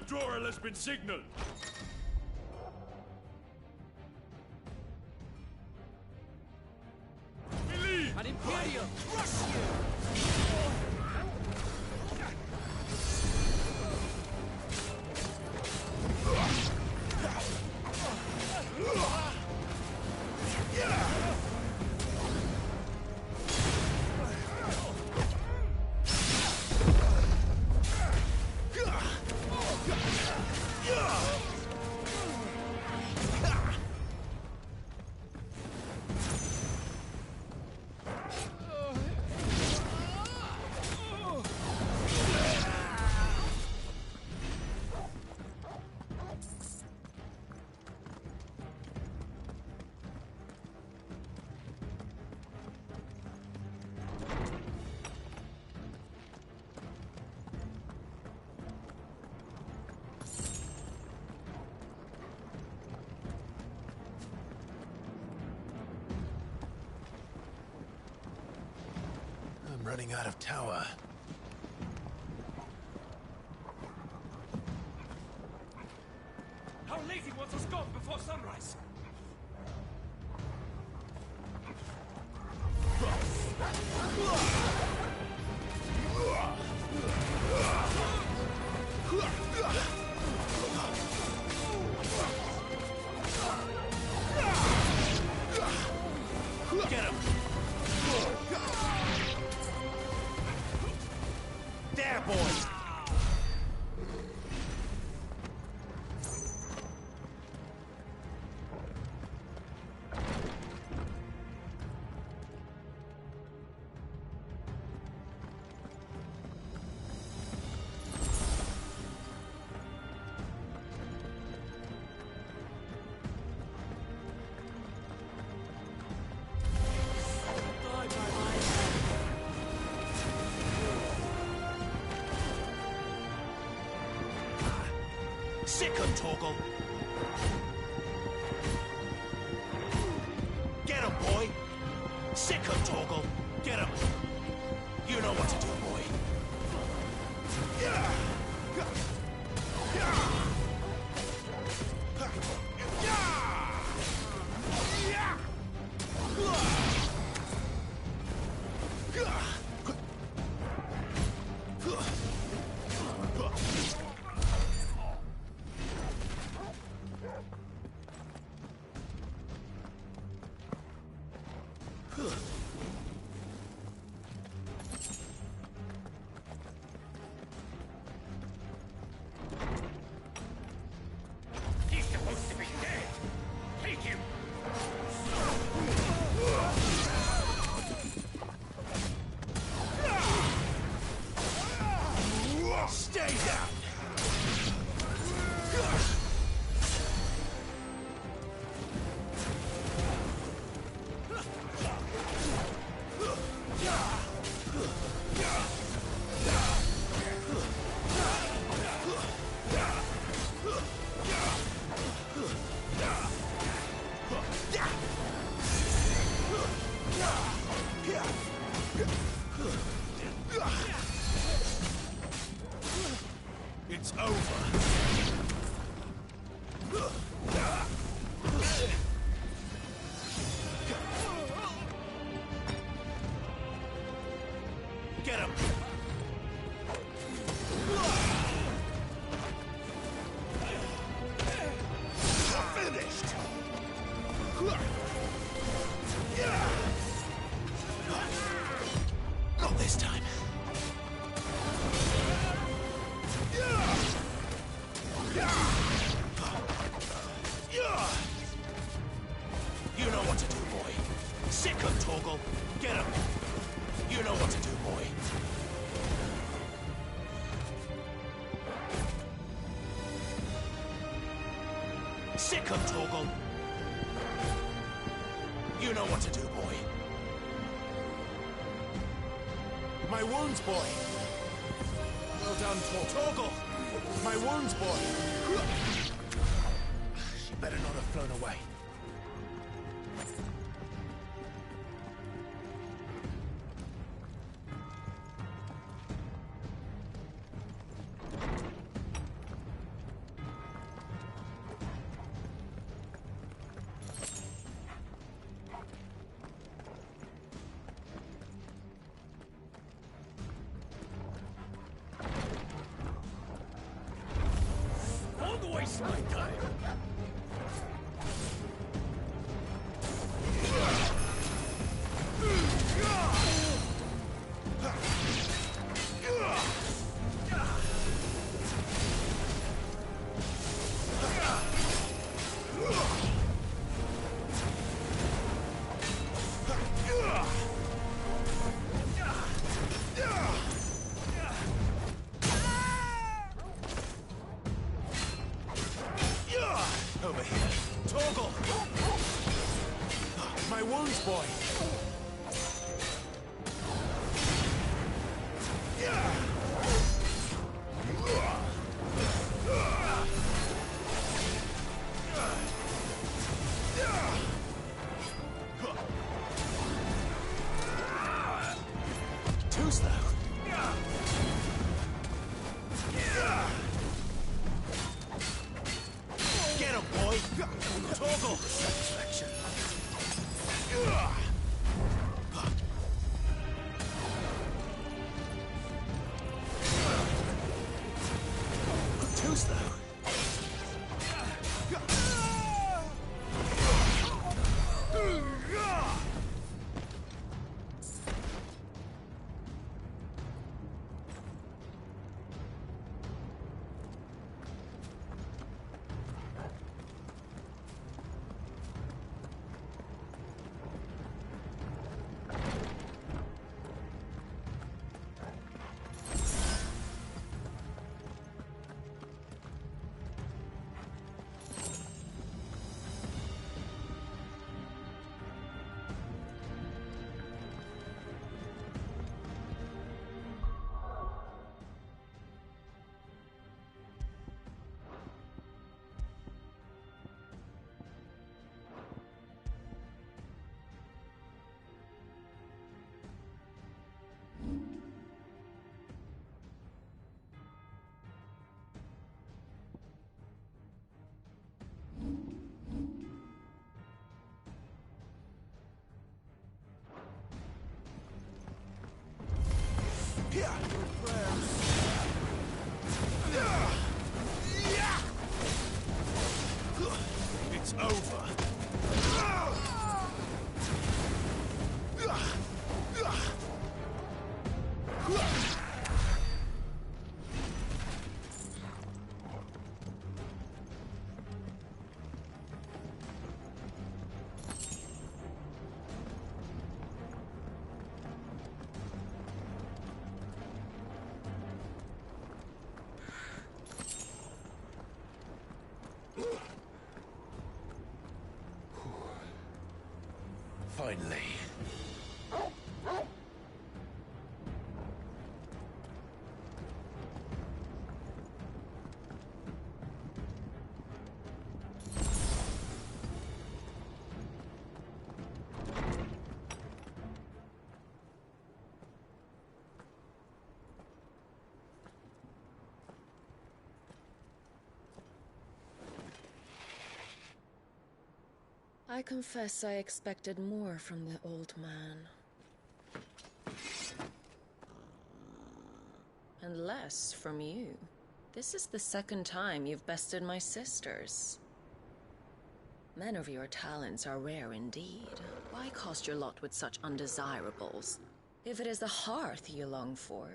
B: withdrawal has been signaled. Believe!
M: An Imperial! Crush you!
E: I'm running out of tower.
M: Our lady wants us gone before sunrise.
J: Get him! There, boys! Sick 'em, Torgal! Get 'em, boy! Sick 'em, Torgal! Get 'em! You know what to do, boy!
M: He's supposed to be dead. Take him.
J: Stay down!
M: It's over.
J: Get him! Finished! Not this time. You know what to do, boy. Sick 'em, Torgal. Get him. You know what to do, boy. Sick 'em, Torgal. You know what to do, boy. My wounds, boy. Well done, Torgal. My wounds, boy. She better not have flown away.
M: waste my time. Over here. Torgal! My wounds, boy! Too slow. Get him, boy! Torgal! Satisfaction. Too slow. It's over. Finally.
V: I confess I expected more from the old man. And less from you. This is the second time you've bested my sisters. Men of your talents are rare indeed. Why cast your lot with such undesirables? If it is the hearth you long for,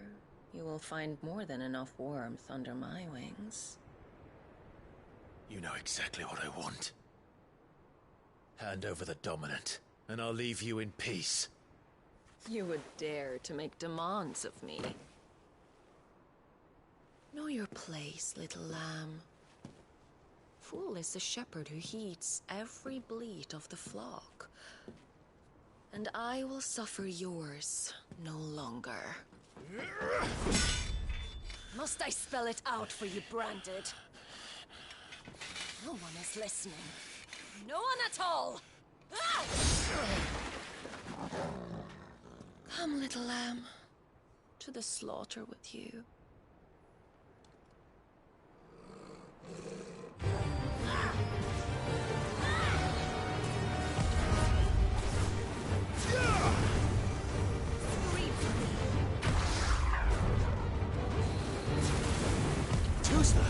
V: you will find more than enough warmth under my wings.
M: You know exactly what I want. Hand over the dominant, and I'll leave you in peace.
V: You would dare to make demands of me. Know your place, little lamb. Fool is the shepherd who heeds every bleat of the flock. And I will suffer yours no longer. Must I spell it out for you, Branded? No one is listening. No one at all! Ah! Come, little lamb, to the slaughter with you.
M: Too slow.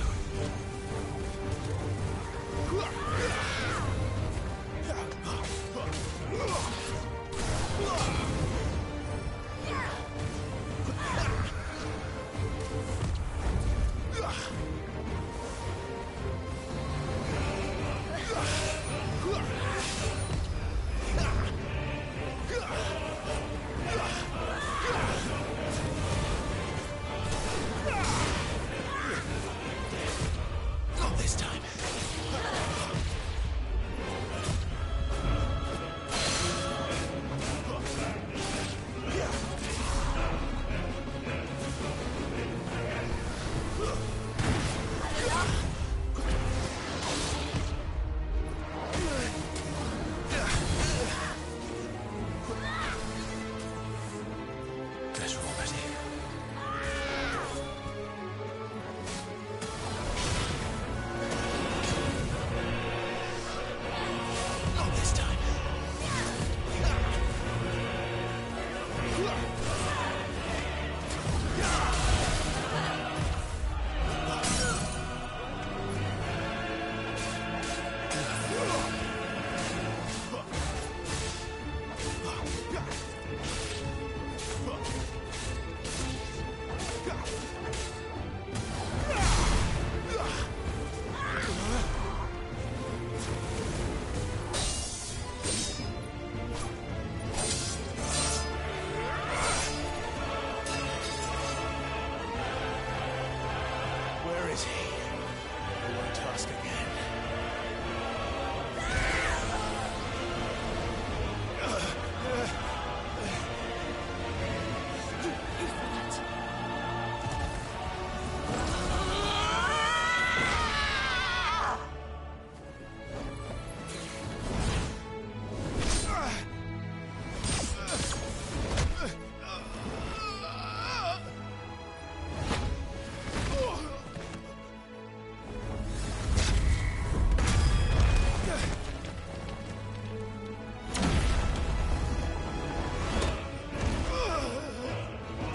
H: is he? I won't ask again.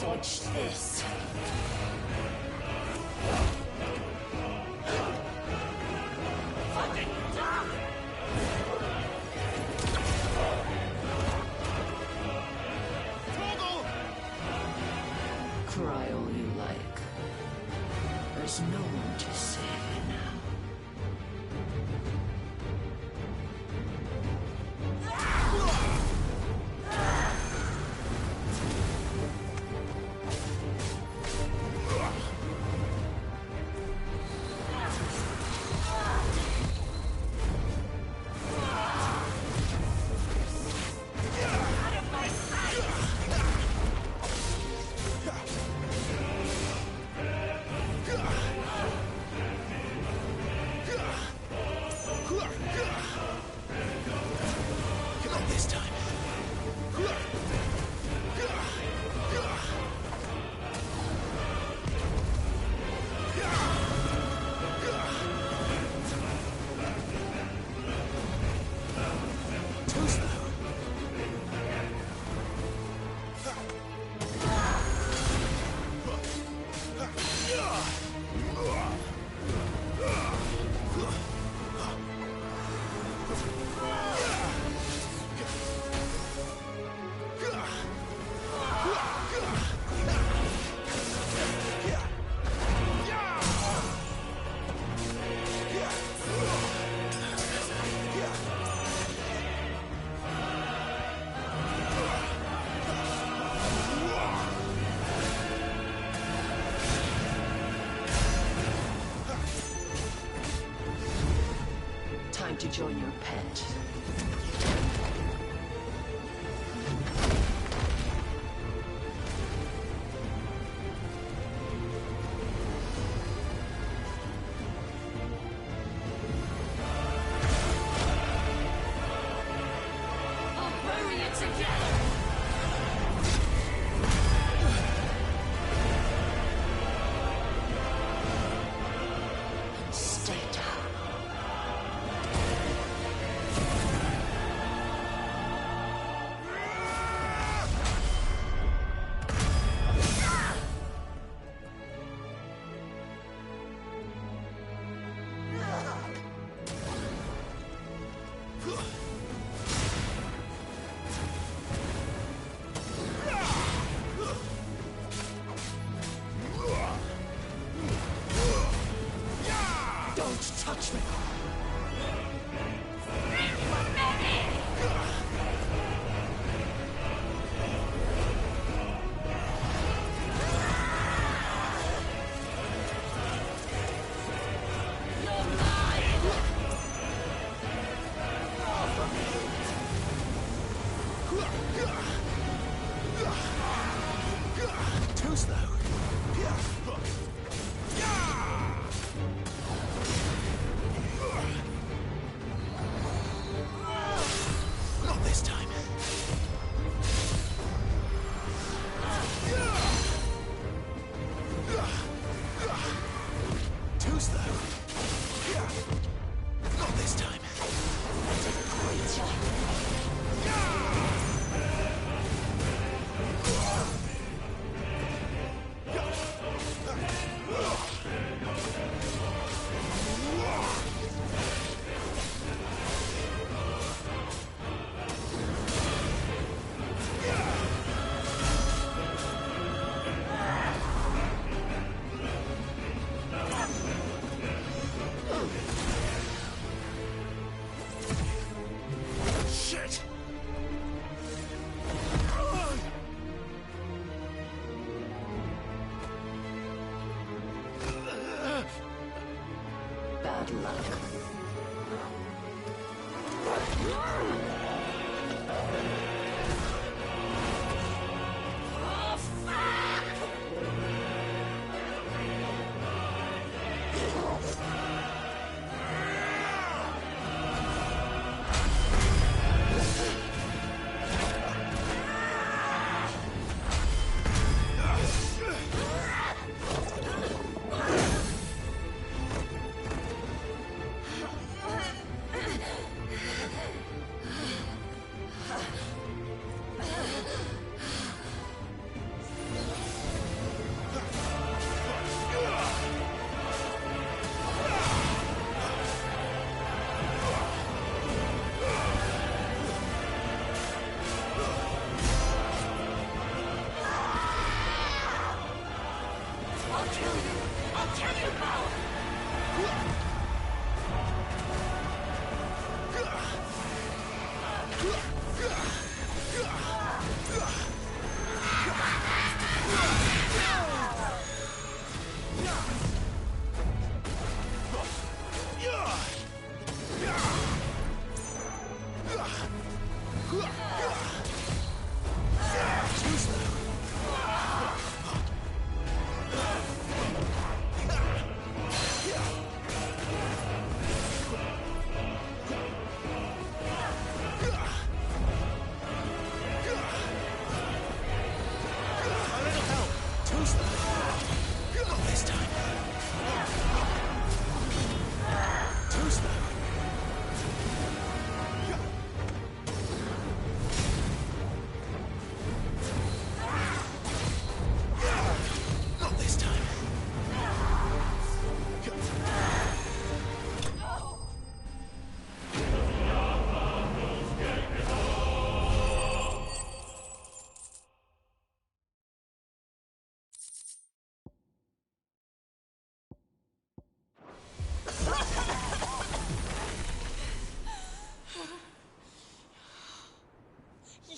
A: Dodge this.
V: Cry all you like. There's no one to save you now.
H: Not this time. Too slow.
V: Time to join your pet.
A: I'll bury you together.
V: Stay down.
N: bad luck.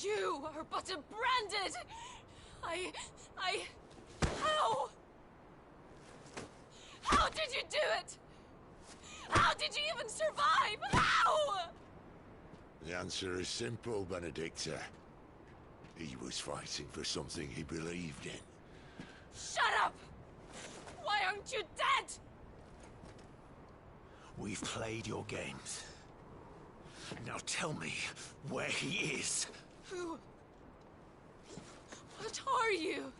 C: You are but a branded! How? How did you do it? How did you even survive? How?
U: The answer is simple, Benedicta. He was fighting for something he believed in.
C: Shut up! Why aren't you dead?
M: We've played your games. Now tell me where he is.
C: Who? What are you?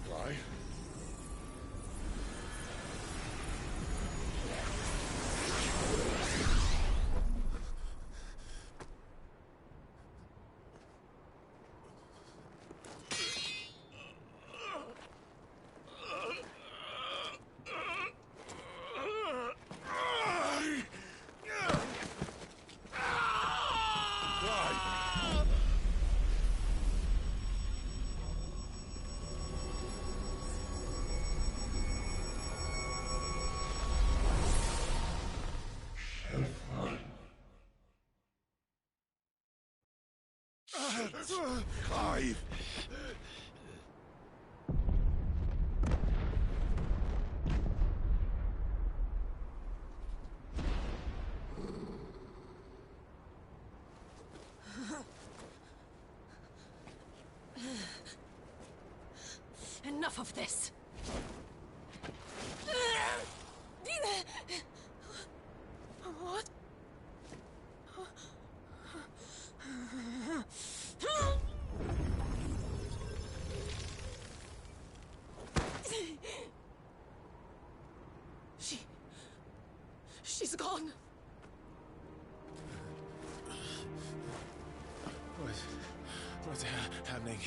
U: Why? Clive!
C: Enough of this! What? She's gone.
H: What's happening?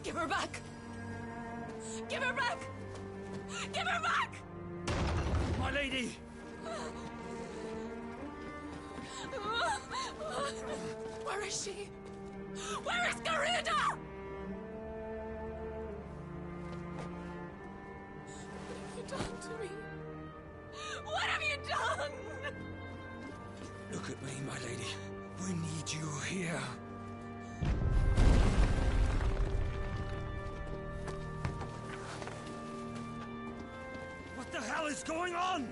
C: Give her back! Give her back! Give her back!
M: My lady!
C: Where is she? Where is Garuda?
H: my lady. We need you here.
M: What the hell is going on?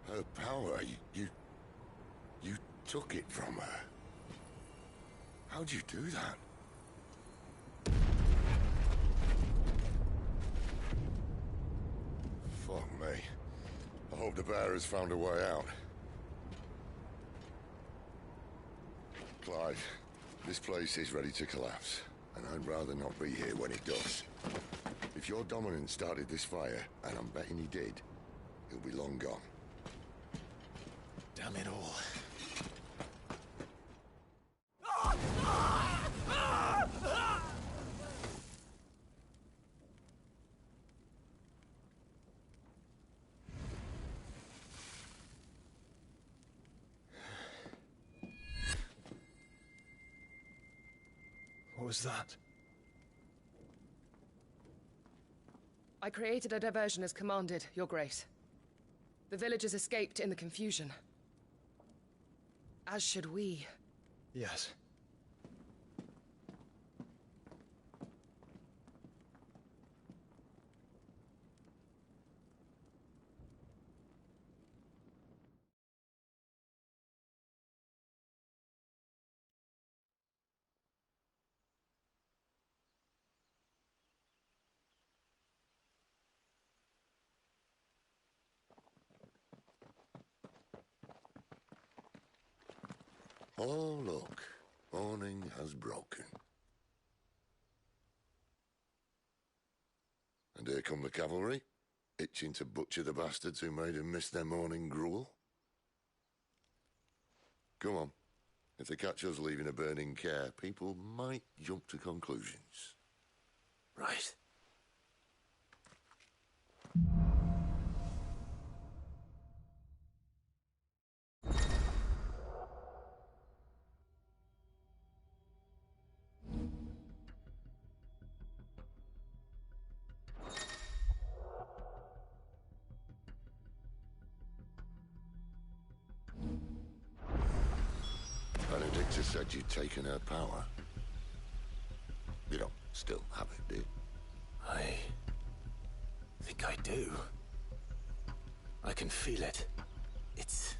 U: Her power, you took it from her. How'd you do that? Fuck me. I hope the bearers found a way out. Clive, this place is ready to collapse, and I'd rather not be here when it does. If your dominant started this fire, and I'm betting he did, he'll be long gone.
E: Damn it all.
H: What was that?
K: I created a diversion as commanded, Your Grace. The villagers escaped in the confusion. As should we.
H: Yes.
U: Oh, look. Morning has broken. And here come the cavalry, itching to butcher the bastards who made them miss their morning gruel. Come on. If they catch us leaving a burning care, people might jump to conclusions.
E: Right.
U: Benedicta said you'd taken her power. You don't still have it, do you?
E: I think I do. I can feel it. It's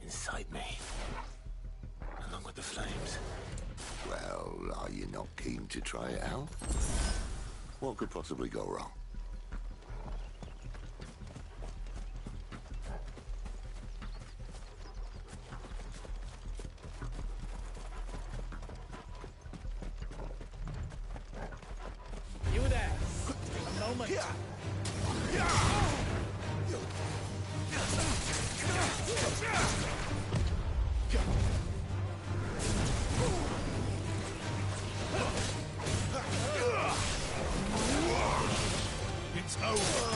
E: inside me, along with the flames.
U: Well, are you not keen to try it out? What could possibly go wrong?
M: You there! A moment! It's over!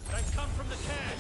M: They come from the can!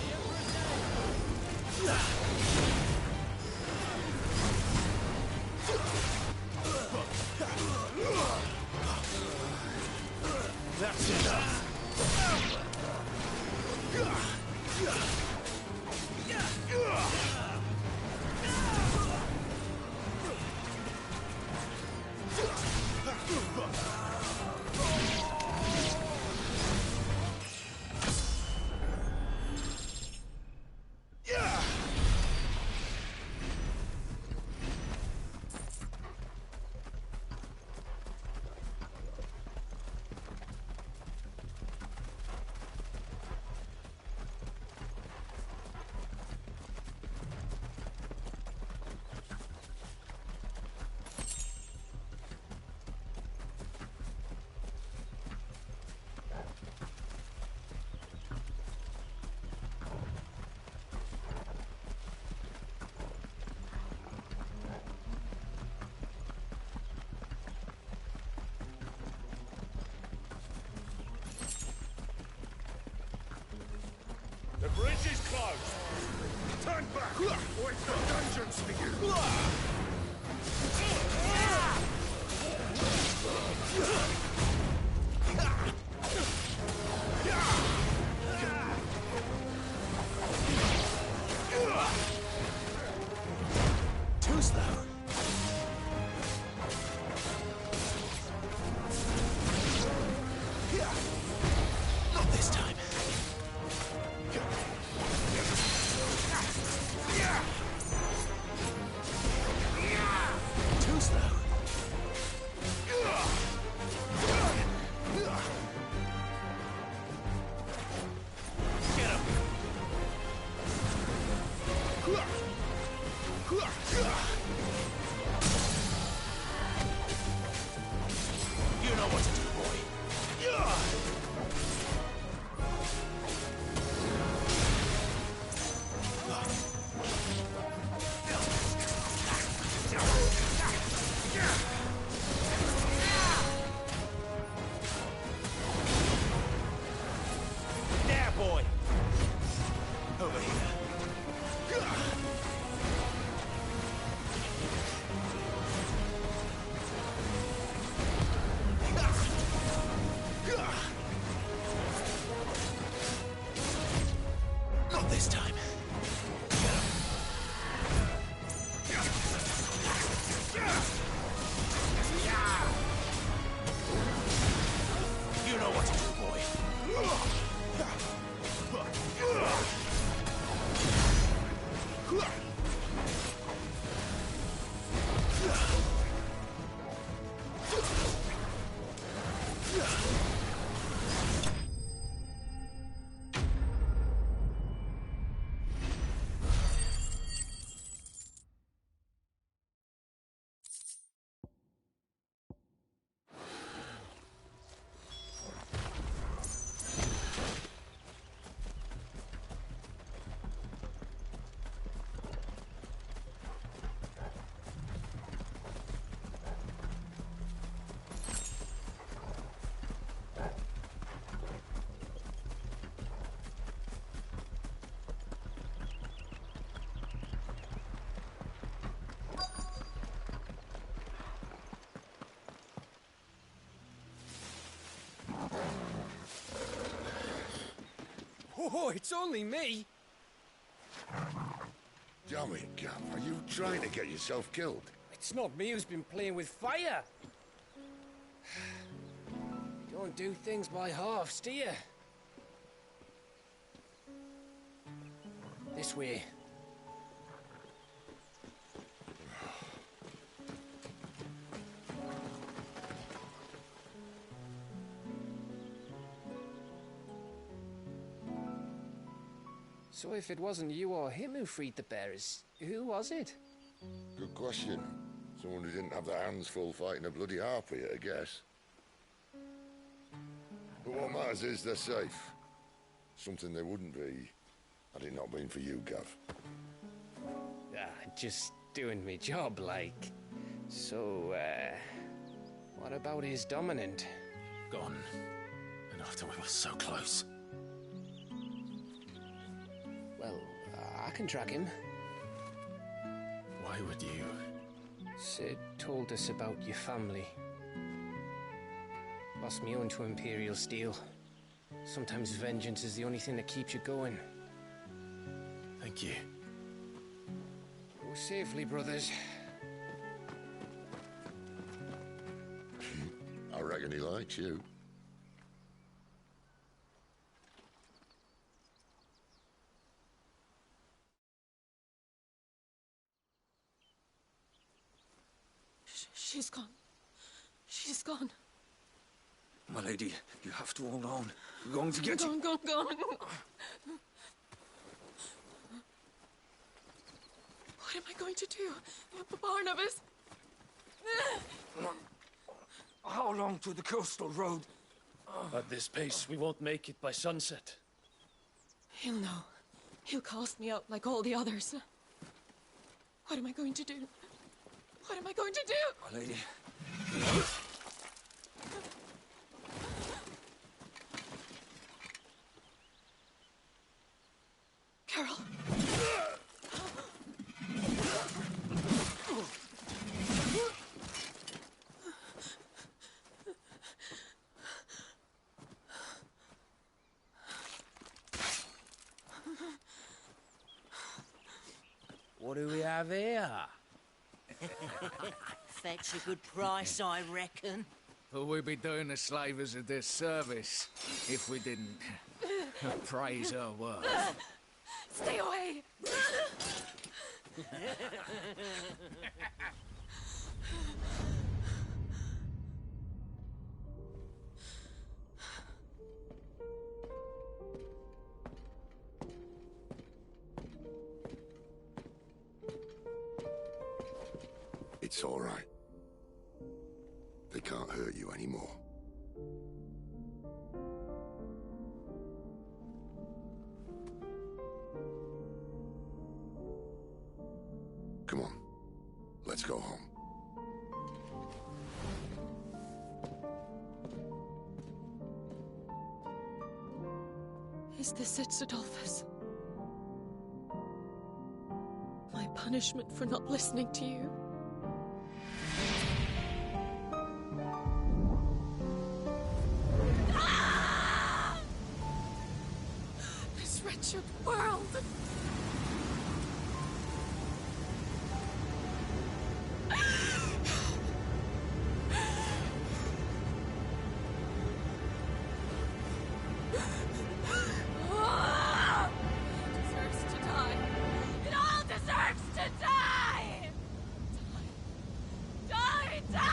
U: back! Wait for dungeons begin!
M: Too slow. Not this time. Too slow. Get him. You know what to do, boy. There, boy. Over here. Not this time. You know what to do, boy.
H: Oh, it's only me.
U: Damn it, Gav. Are you trying to get yourself killed?
H: It's not me who's been playing with fire. Don't do things by halves, do you? This way. So if it wasn't you or him who freed the bearers, who was it?
U: Good question. Someone who didn't have their hands full fighting a bloody harpy, I guess. But what matters is they're safe. Something they wouldn't be, had it not been for you, Gav.
H: Just doing me job, like. So, what about his dominant?
E: Gone. And after we were so close.
H: Well, I can track him.
E: Why would you?
H: Sid told us about your family. Lost me own to Imperial Steel. Sometimes vengeance is the only thing that keeps you going.
E: Thank you.
H: Go safely, brothers.
U: I reckon he likes you.
L: She's gone. She's gone.
P: My lady, you have to hold on. We're going to get you.
L: Gone. What am I going to do? Barnabas?
P: How long to the coastal road?
M: At this pace, we won't make it by sunset.
L: He'll know. He'll cast me out like all the others. What am I going to do? What am I going to do?
P: My lady.
L: Carol.
R: What do we have here?
N: Fetch a good price, I reckon.
D: But we'd be doing the slavers a disservice if we didn't praise her work.
C: Stay away!
U: It's all right. They can't hurt you anymore. Come on. Let's go home.
L: Is this it, Adolphus? My punishment for not listening to you? This wretched world!
C: Deserves to die. It all deserves to die! Die! Die!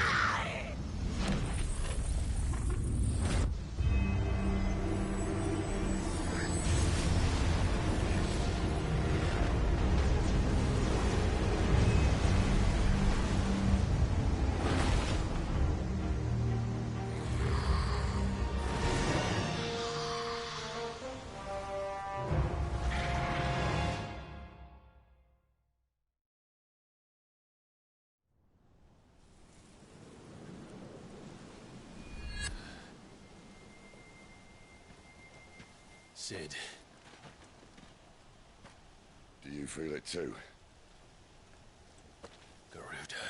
E: Sid.
U: Do you feel it too?
E: Garuda.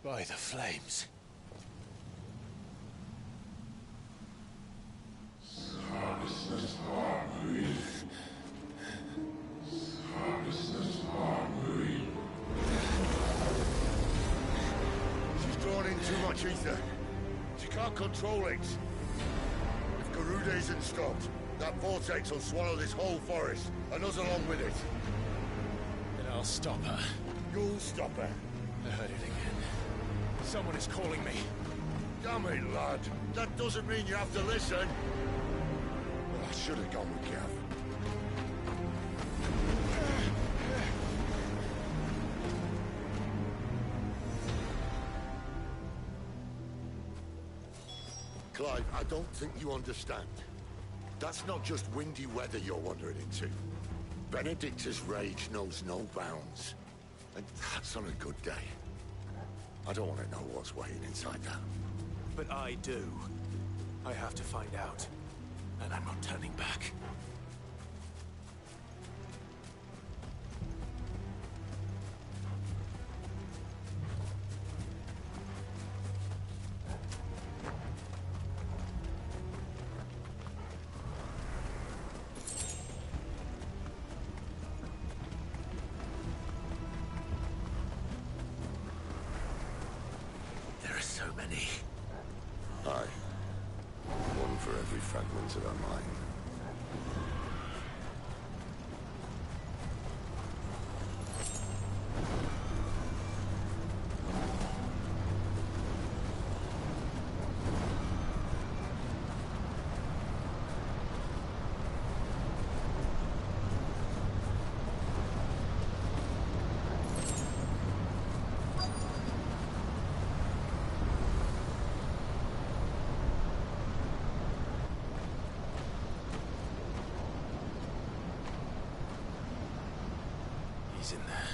E: By the flames.
U: She's drawn in too much ether. She can't control it. If Garuda isn't stopped, that vortex will swallow this whole forest, and us along with it.
E: Then I'll stop her.
U: You'll stop her.
E: I heard it again. Someone is calling me.
U: Damn it, lad. That doesn't mean you have to listen. Well, I should have gone with Gav. Clive, I don't think you understand. That's not just windy weather you're wandering into. Benedicta's rage knows no bounds. And that's on a good day. I don't want to know what's waiting inside that.
H: But I do. I have to find out. And I'm not turning back.
E: There are so many.
U: Aye. One for every fragment of our mind.
E: He's in there.